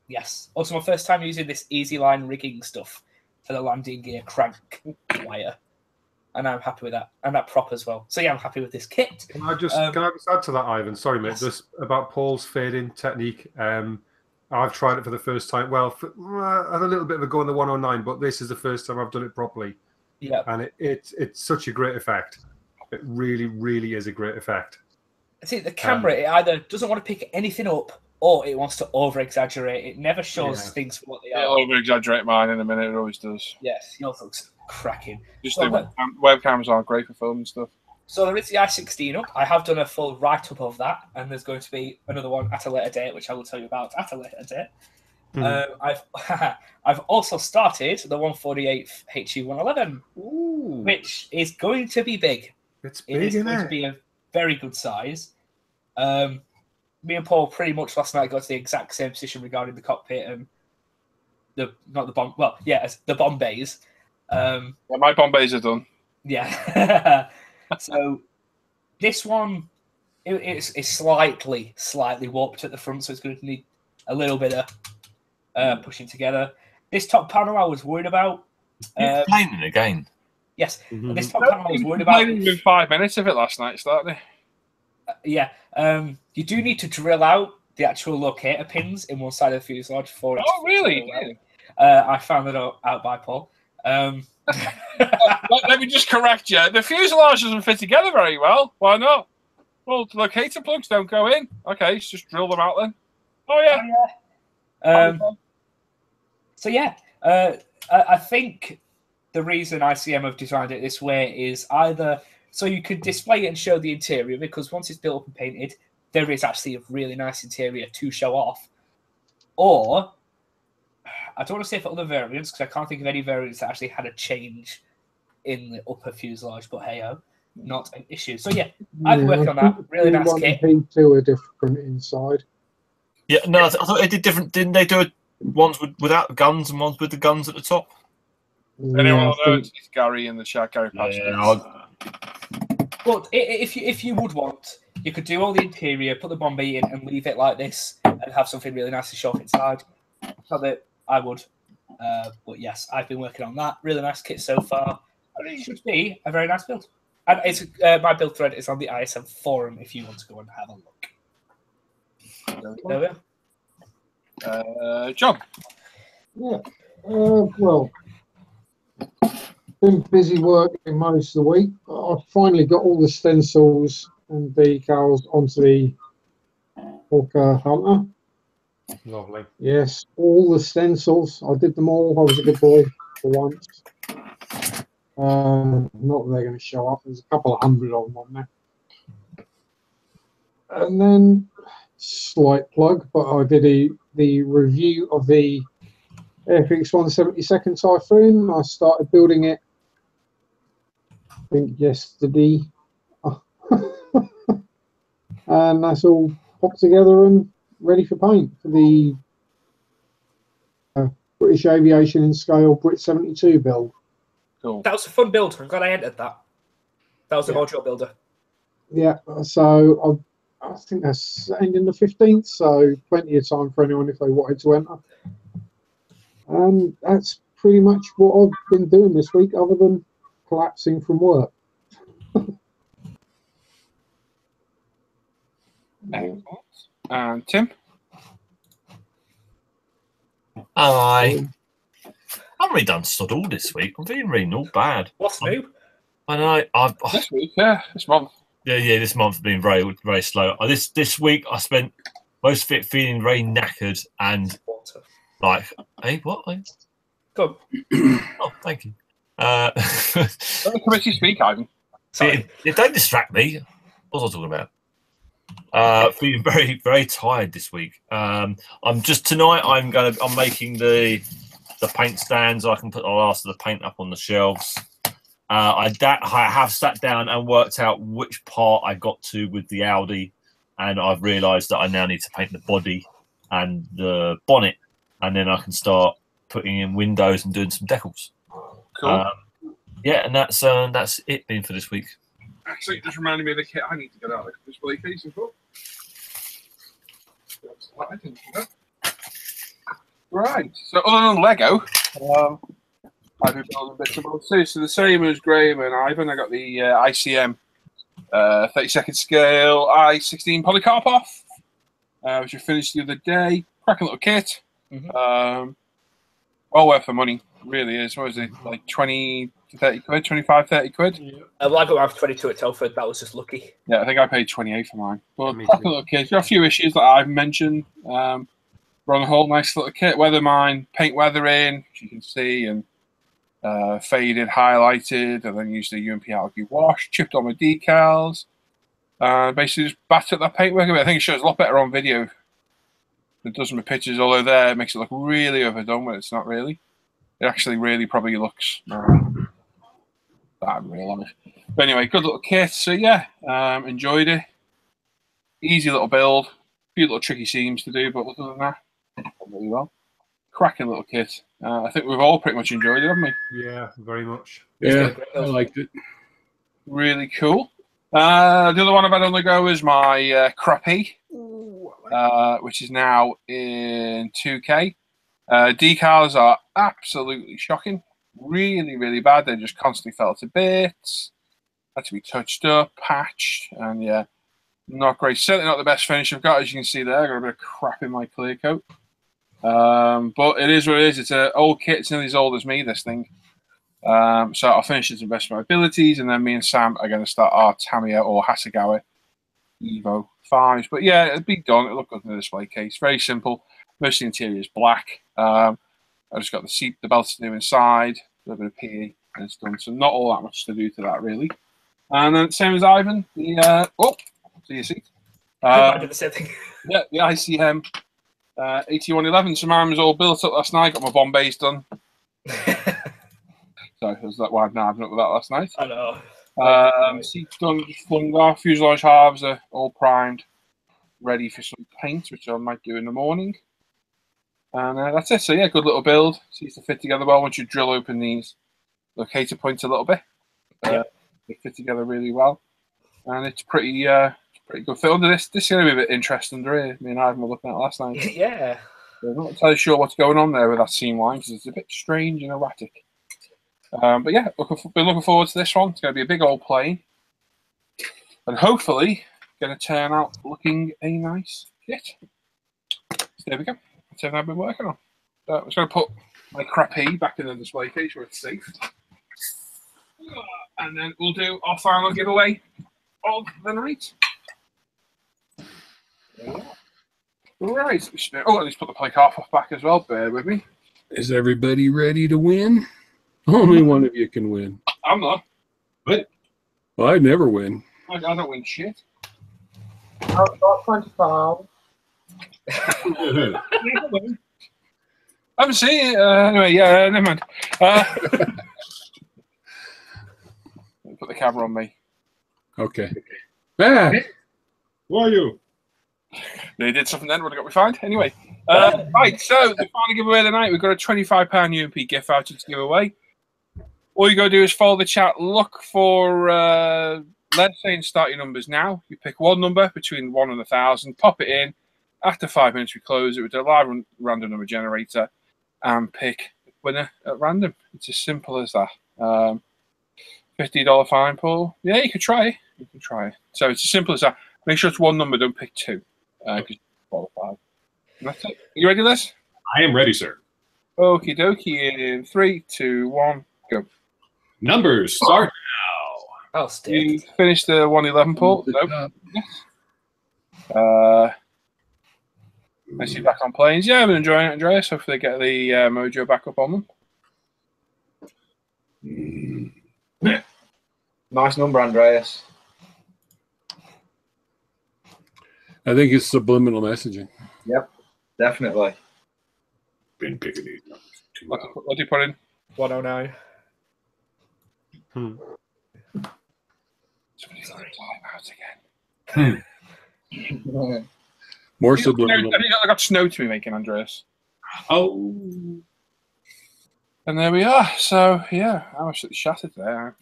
Yes. Also my first time using this easy line rigging stuff for the landing gear crank wire. And I'm happy with that. And that prop as well. So yeah, I'm happy with this kit. Can I just add to that, Ivan? Sorry, mate. Just about Paul's fading technique. I've tried it for the first time. Well, I had a little bit of a go on the 109, but this is the first time I've done it properly. Yeah. And it's such a great effect. It really, really is a great effect. I think the camera, it either doesn't want to pick anything up or it wants to over-exaggerate. It never shows things for what they are. It'll over-exaggerate mine in a minute. It always does. Yes, yours looks cracking. Just webcams aren't great for filming stuff. So there is the I-16 up. I have done a full write-up of that, and there's going to be another one at a later date, which I will tell you about at a later date. I've also started the 148th HE111, which is going to be big. It's big, isn't it? Going to be a very good size. Me and Paul pretty much last night got to the exact same position regarding the cockpit and the bomb bays. My bomb bays are done. Yeah. So This one, it's slightly warped at the front, so it's going to need a little bit of pushing together. This top panel I was worried about. You're painting again. Yes, this top panel I was worried about. Within 5 minutes of it last night, started. Yeah, you do need to drill out the actual locator pins in one side of the fuselage for it. Oh, really? I found that out by Paul. Let me just correct you. The fuselage doesn't fit together very well. Why not? Well, the locator plugs don't go in. Okay, just drill them out then. Oh, yeah. So, yeah, I think the reason ICM have designed it this way is either so you could display it and show the interior, because once it's built up and painted, there is actually a really nice interior to show off. Or, I don't want to say for other variants, because I can't think of any variants that actually had a change in the upper fuselage, but hey-ho, not an issue. So, yeah, I've been working on that. Really nice kit. P2 are different inside. Yeah, no, I thought they did different. Didn't they do ones without guns and ones with the guns at the top? Anyone knows? It's Gary in the chat. Gary But if you would want, you could do all the interior, put the bomb in, and leave it like this, and have something really nice to show off inside. Not that I would, but yes, I've been working on that. Really nice kit so far. And it should be a very nice build. And it's my build thread is on the ISM forum if you want to go and have a look. There we are. John. Yeah. Well, been busy working most of the week. I've finally got all the stencils and decals onto the Hawker Hunter. Lovely. Yes, all the stencils. I did them all. I was a good boy for once. Not that they're going to show up. There's a couple of hundred of them on there. And then, slight plug, but I did the review of the Airfix 172nd Typhoon. I started building it, I think, yesterday. And that's all popped together and ready for paint for the British Aviation in Scale Brit 72 build. Cool. That was a fun build. I'm glad I entered that. That was the module builder. Yeah, so I think that's ending the 15th, so plenty of time for anyone if they wanted to enter. And that's pretty much what I've been doing this week, other than collapsing from work. And Tim? I haven't really done sod all this week. I'm feeling really not bad. What's new? I know. This week, yeah, this month. Yeah, this month's been very, very slow. This week I spent most of it feeling very knackered and like, hey, what? Go. Oh, thank you. Come to speak, Ivan. Sorry. Don't distract me. What was I talking about? Feeling very, very tired this week. I'm making the paint stands. I can put the last of the paint up on the shelves. I have sat down and worked out which part I got to with the Audi, and I've realised that I now need to paint the body and the bonnet, and then I can start putting in windows and doing some decals. Cool. Yeah, and that's it been for this week. Actually, it just reminded me of the kit I need to get out of the display case as well. Right. So other than Lego, I've been building bits of both too. So the same as Graham and Ivan, I got the ICM 32nd scale I-16 Polycarpov, which I finished the other day. Cracking little kit. Well worth the money, really is. What was it, like 20 to 30 quid, 25, 30 quid? Yeah. Well, I got mine for 22 at Telford. That was just lucky. Yeah, I think I paid 28 for mine. But cracking little kit. Got a few issues that I've mentioned. Run a whole nice little kit. Weather mine, paint weathering, as you can see, and faded, highlighted, and then used the UMP algae wash, chipped on my decals, and basically just battered that paintwork a bit. I think it shows a lot better on video than it does in the pictures, although there it makes it look really overdone when it's not really. It actually really probably looks that in real life. But anyway, good little kit. So yeah, enjoyed it. Easy little build. A few little tricky seams to do, but other than that, really well. Cracking little kit. I think we've all pretty much enjoyed it, haven't we? Yeah, very much. Yeah, I liked it. Really cool. The other one I've had on the go is my Crappie, which is now in 2K. Decals are absolutely shocking. Really, really bad. They just constantly fell to bits. Had to be touched up, patched, and yeah, not great. Certainly not the best finish I've got, as you can see there. I've got a bit of crap in my clear coat. But it is what it is. It's an old kit. It's nearly as old as me, this thing. So I'll finish it to the best of my abilities, and then me and Sam are going to start our Tamiya or Hasegawa Evo 5s. But yeah, it'll be done. It'll look good in the display case. Very simple. Most of the interior is black. I just got the belt to do inside, a little bit of PE, and it's done. So not all that much to do to that, really. And then same as Ivan, the so you see. I did the same thing. Yeah, the ICM 8111. So mine was all built up last night. Got my Bombays done. So it was that wide now. I've not with that last night. I know. Seats done, just flung off. Fuselage halves are all primed, ready for some paint, which I might do in the morning. And that's it. So yeah, good little build. Seems to fit together well once you drill open these locator points a little bit. They fit together really well, and it's pretty good fit under this. This is going to be a bit interesting under here. Me and Ivan were looking at it last night. Yeah. So I'm not entirely sure what's going on there with that seam line because it's a bit strange and erratic. But yeah, been looking forward to this one. It's going to be a big old plane, and hopefully going to turn out looking a nice kit. So there we go. That's everything I've been working on. So I'm just going to put my Crappie back in the display case where it's safe. And then we'll do our final giveaway of the night. Right. Oh, let's put the play half off back as well. Bear with me. Is everybody ready to win? Only one of you can win. I'm not. What? Well, I never win. I don't win shit. I've got 25. I haven't seen it. Anyway, yeah, never mind. Put the camera on me. Okay. Ah, Who are you? They did something then, would have got me fined. Anyway, right, so the final giveaway of the night, we've got a £25 UMP gift voucher to give away. All you got to do is follow the chat, look for, let's say, and start your numbers now. You pick one number between 1 and 1,000, pop it in. After 5 minutes, we close it with a live random number generator and pick a winner at random. It's as simple as that. $50 fine, Paul. Yeah, you could try it. You can try it. So it's as simple as that. Make sure it's one number, don't pick two. Because you're qualified. And that's it. You ready, Les? I am ready, sir. Okie dokie. In 3, 2, 1, go. Numbers start now. Oh, stick. You finished the 111, Paul? No. I see you back on planes. Yeah, I've been enjoying it, Andreas. Hopefully, get the mojo back up on them. Nice number, Andreas. I think it's subliminal messaging. Yep, definitely. Been picking these numbers too What well. do you put in? 109. Somebody's on time out again. More I subliminal. think I got snow to be making, Andreas. Oh. And there we are. So, yeah, I was shattered there.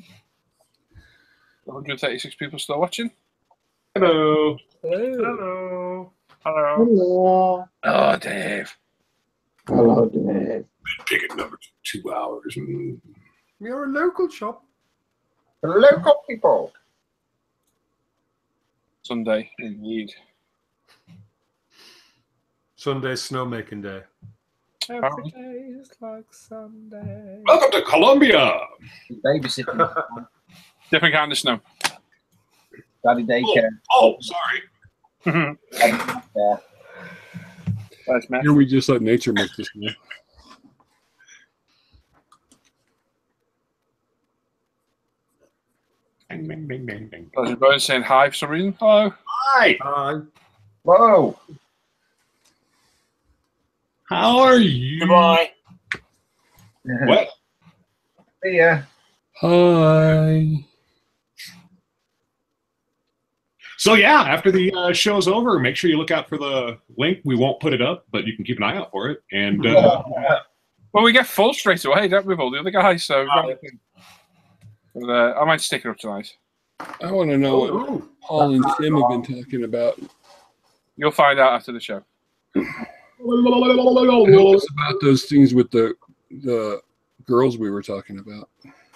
136 people still watching. Hello. Hello. Hello. Hello. Oh, Dave. Hello, Dave. Been picking numbers for 2 hours. We're a local shop. Local people. Sunday, indeed. Sunday's snowmaking day. Every day is like Sunday. Welcome to Colombia. Babysitting. Different kind of snow. Daddy daycare. Oh, sorry. Yeah. That's messy. Here we just let nature make this one. Bing, bing, bing, bing, bing. Pleasure Burns saying hi for some reason. Hello. Hi. Whoa. How are you? Goodbye. What? See ya. Hi. So yeah, after the show's over, make sure you look out for the link. We won't put it up, but you can keep an eye out for it. And Well, we get full straight away, don't we, with all the other guys? So, but, I might stick it up tonight. I want to know what Ooh. Paul and Tim have been talking about. You'll find out after the show. Tell us about those things with the girls we were talking about.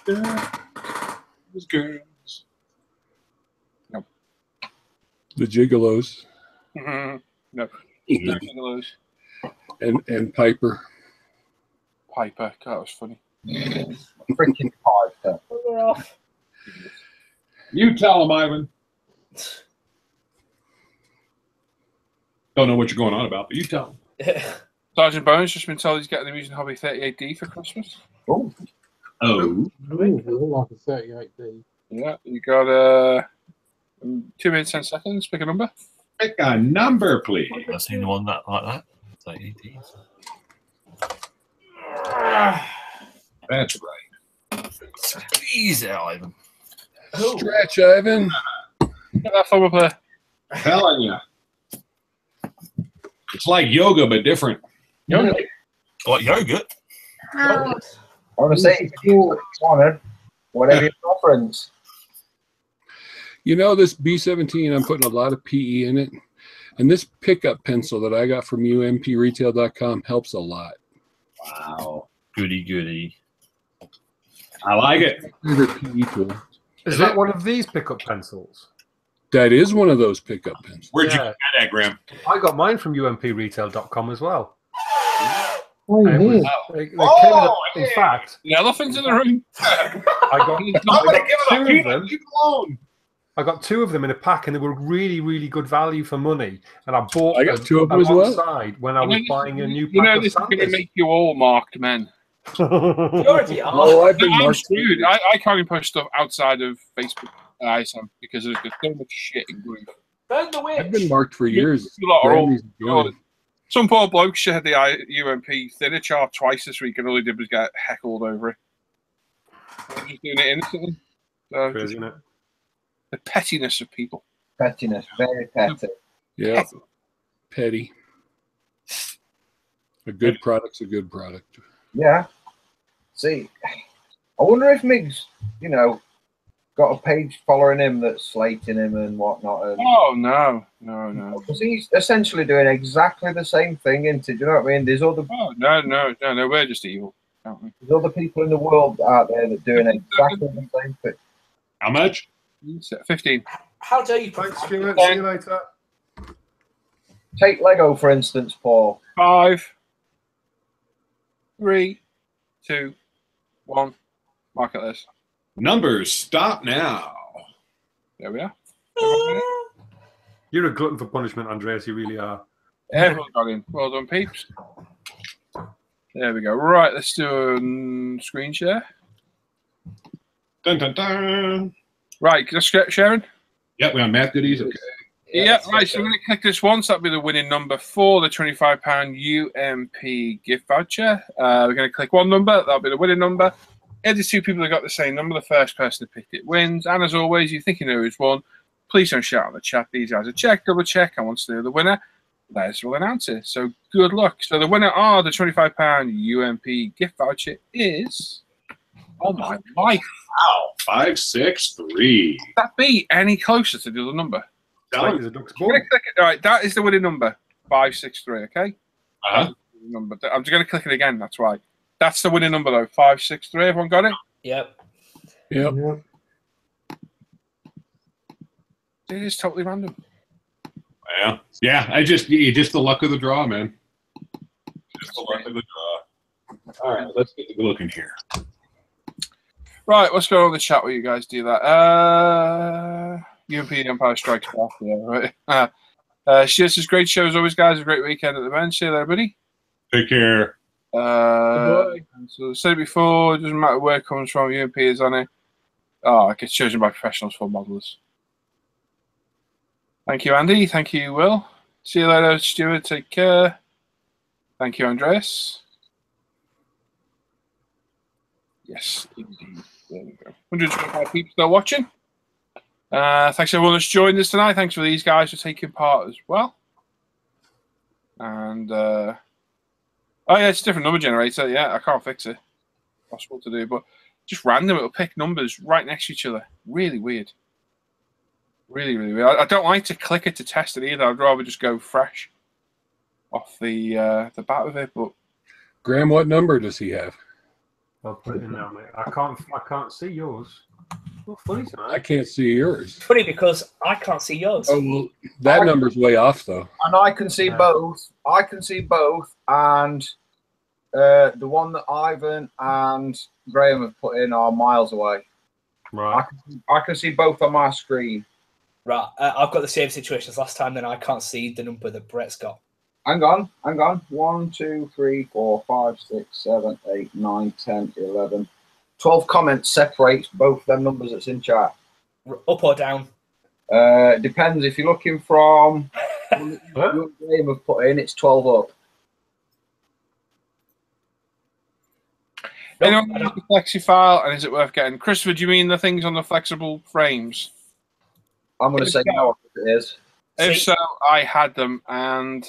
Those girls. Nope. The gigolos. Nope. No gigolos. And Piper. Piper. God, that was funny. Freaking Piper. We're off. You tell him, Ivan. Don't know what you're going on about, but you tell him. Sergeant Bones just been told he's getting the Museum Hobby 38D for Christmas. Oh. Oh. Ooh, like a 38D. Yeah, you got 2 minutes 10 seconds. Pick a number. Pick a number, please. I've seen the one like that. It's like 18. That's right. Squeeze it, Ivan. Stretch, Ivan. Get that thumb up there. Telling you. It's like yoga, but different. Yoga. Like yogurt. I want to say, if you want whatever your preference. You know, this B17, I'm putting a lot of PE in it. And this pickup pencil that I got from UMPRetail.com helps a lot. Wow. Goody. I like it. Favorite PE tool. Is that one of these pickup pencils? That is one of those pickup pencils. Where'd you get that, Graham? I got mine from UMPRetail.com as well. Oh, And it was, yeah. they came in fact, The elephant's in the room. I got two of them in a pack, and they were really, really good value for money. And I bought I got two of them as well. alongside when I was buying a new pack You know, of this is going to Sanders. make you all marked men. You already are. Oh, I've been I'm marked. screwed. I can't even post stuff outside of Facebook ISM because there's so much shit in group. Burn the witch. I've been marked for years. You lot are all- Brandy's joined. Some poor bloke shared the UMP thinner chart twice this week, and all he did was get heckled over it. I'm just doing it innocently. So, Crazy, isn't it? the pettiness of people. Pettiness, very petty. Yeah. Petty. A good product's a good product. Yeah. See, I wonder if Migs, got a page following him that's slating him and whatnot. And, Oh, no. because he's essentially doing exactly the same thing, isn't he? Do you know what I mean? There's Oh, no. We're just evil, aren't we? other people in the world out there that are doing exactly the same thing. How much? 15. How dare you? Thanks, Stuart. See you later. Take Lego, for instance, Paul. 5, 3, 2, 1. Market list. Numbers, stop now. There we are. You're a glutton for punishment, Andreas. You really are. Everyone got in. Well done, peeps. There we go. Right, let's do a screen share. Dun, dun, dun. Right, just sharing. Yep, we're on Math Goodies. Okay. Yeah, right. So I'm going to click this once. That'll be the winning number for the £25 UMP gift voucher. We're going to click one number. That'll be the winning number. If there's two people that got the same number, the first person to pick it wins. And as always, you think you know who's won, please don't shout on the chat. These guys are check, double check. I want to know the winner. Les will announce it. So good luck. So the winner of the £25 UMP gift voucher is... Oh, my life. Wow, 563. Could that be any closer to the other number? Like as a duck's I'm bum. gonna click it. All right, that is the winning number. 563, okay? Uh-huh. Number. I'm just going to click it again, that's why. That's the winning number, though. 563. Everyone got it? Yep. Yep. Yeah. It is totally random. Yeah. Just the luck of the draw, man. Just the luck of the draw. All right, let's get a look in here. Right, what's going on in the chat while you guys do that? UMP Empire Strikes Back. Yeah, right. She says, great show as always, guys. A great weekend at the bench. See you there, buddy. Take care. So said it before, it doesn't matter where it comes from, UMP is on it. Oh, it gets chosen by professionals for modelers. Thank you, Andy. Thank you, Will. See you later, Stuart. Take care. Thank you, Andreas. Yes, indeed. There we go. 125 people still watching. Thanks everyone that's joined us tonight. Thanks for these guys for taking part as well. And oh yeah, it's a different number generator. Yeah, I can't fix it. Possible to do, but just random. It'll pick numbers right next to each other. Really weird. Really, really weird. I don't like to click it to test it either. I'd rather just go fresh off the bat with it. But Graham, what number does he have? I'll put it in now, mate. I can't see yours. Oh, funny tonight. I can't see yours. Funny because I can't see yours. Oh, well, that number's way off, though. And I can see both. I can see both, and the one that Ivan and Graham have put in are miles away. Right. I can see both on my screen. Right, I've got the same situation as last time. Then I can't see the number that Brett's got. Hang on. 1, 2, 3, 4, 5, 6, 7, 8, 9, 10, 11. 12 comments separates both them numbers that's in chat. Up or down? Depends. If you're looking from your game have put in, it's 12 up. Anyone use the flexi file, and is it worth getting? Christopher, do you mean the things on the flexible frames? I'm going to say no if it is. If so, I had them, and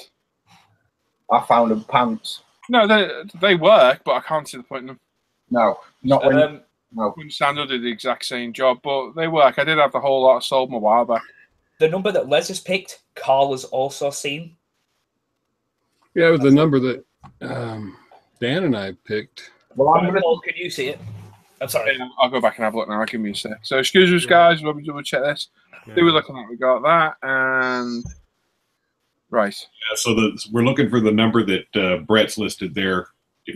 I found them pants. No, they work, but I can't see the point in them. No, not when. No. Sandal did the exact same job, but they work. I did have the whole lot sold them a while back. The number that Les has picked, Carl has also seen. Yeah, it was the number that Dan and I picked. Well, Paul, can you see it? I'm sorry. Yeah, I'll go back and have a look now. Give me a sec. So, excuse us, guys. Let me double check this. Yeah. They were looking at. We got that, and right. Yeah, so we're looking for the number that Brett's listed there.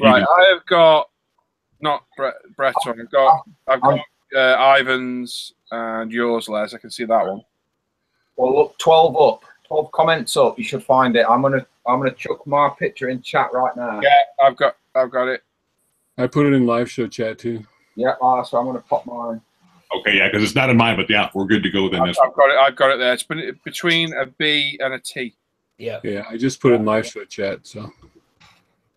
Right, I have got not Brett's one. I've got Ivan's and yours, Les. I can see that one. Well, look, 12 up, 12 comments up. You should find it. I'm gonna chuck my picture in chat right now. Yeah, I've got it. I put it in live show chat too. Yeah, so I'm gonna pop mine. Okay, yeah, because it's not in mine, but yeah, we're good to go then. I've got it there. It's between a B and a T. Yeah. Yeah, I just put it in live show chat. So.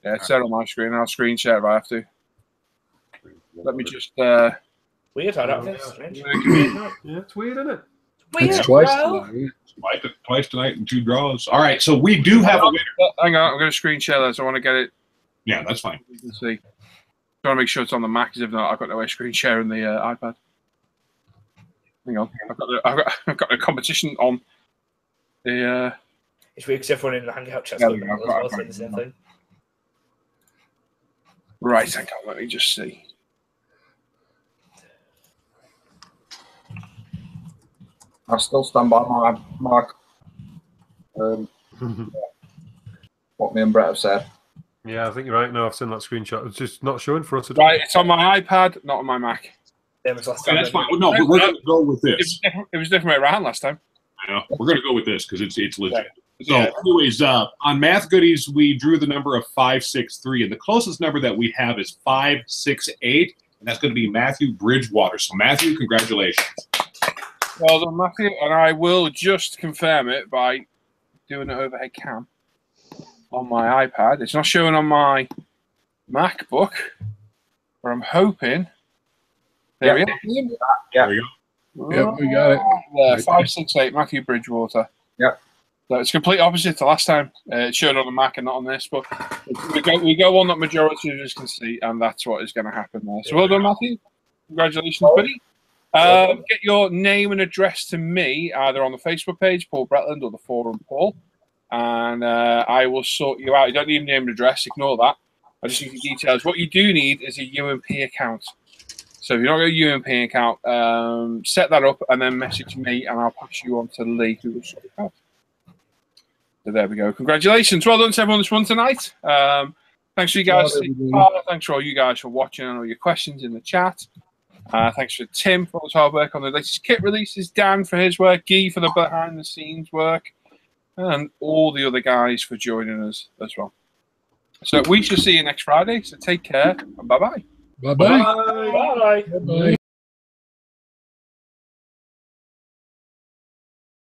Yeah, it's there on my screen. I'll screen share if I have to. Let me just. Weird, I don't think. Yeah, it's weird, isn't it? Weird, it's twice tonight. Twice tonight and 2 draws. All right, so we do have a winner. Hang on, I'm going to screen share this. I want to get it. Yeah, that's fine. You can see. Trying to make sure it's on the Mac, because if not, I've got no way of screen sharing the iPad. Hang on, I've got a competition on the. It's weird because everyone in the Hangout chat's Yeah, going to say the same thing. Right, hang on, let me just see. I still stand by my mark. What me and Brett have said. Yeah, I think you're right. No, I've seen that screenshot. It's just not showing for us. Right, it's on my iPad, not on my Mac. Yeah, that's fine. No, but we're going to go with this. It was different way around last time. I know. We're going to go with this because it's legit. So, anyways, on Math Goodies, we drew the number of 563, and the closest number that we have is 568, and that's going to be Matthew Bridgewater. So, Matthew, congratulations. Well done, Matthew, and I will just confirm it by doing an overhead cam on my iPad. It's not showing on my MacBook, but I'm hoping. There we go. Yeah. There we go. Yep, we got it. There, 568, Matthew Bridgewater. Yep. So it's complete opposite to last time. It showed on the Mac and not on this, but we go on that majority of us can see, and that's what is going to happen there. So well done, Matthew. Congratulations, buddy. Get your name and address to me either on the Facebook page, Paul Bretland, or the forum, Paul, and I will sort you out. You don't need a name and address. Ignore that. I just need the details. What you do need is a UMP account. So if you're not got a UMP account, set that up and then message me, and I'll pass you on to Lee, who will sort it out. So there we go. Congratulations. Well done to everyone that's won tonight. Thanks for you guys. Thanks for all you guys for watching and all your questions in the chat. Thanks for Tim for all his hard work on the latest kit releases, Dan for his work, Guy for the behind-the-scenes work, and all the other guys for joining us as well. So we shall see you next Friday. So take care and bye-bye. Bye-bye. Bye. Bye-bye.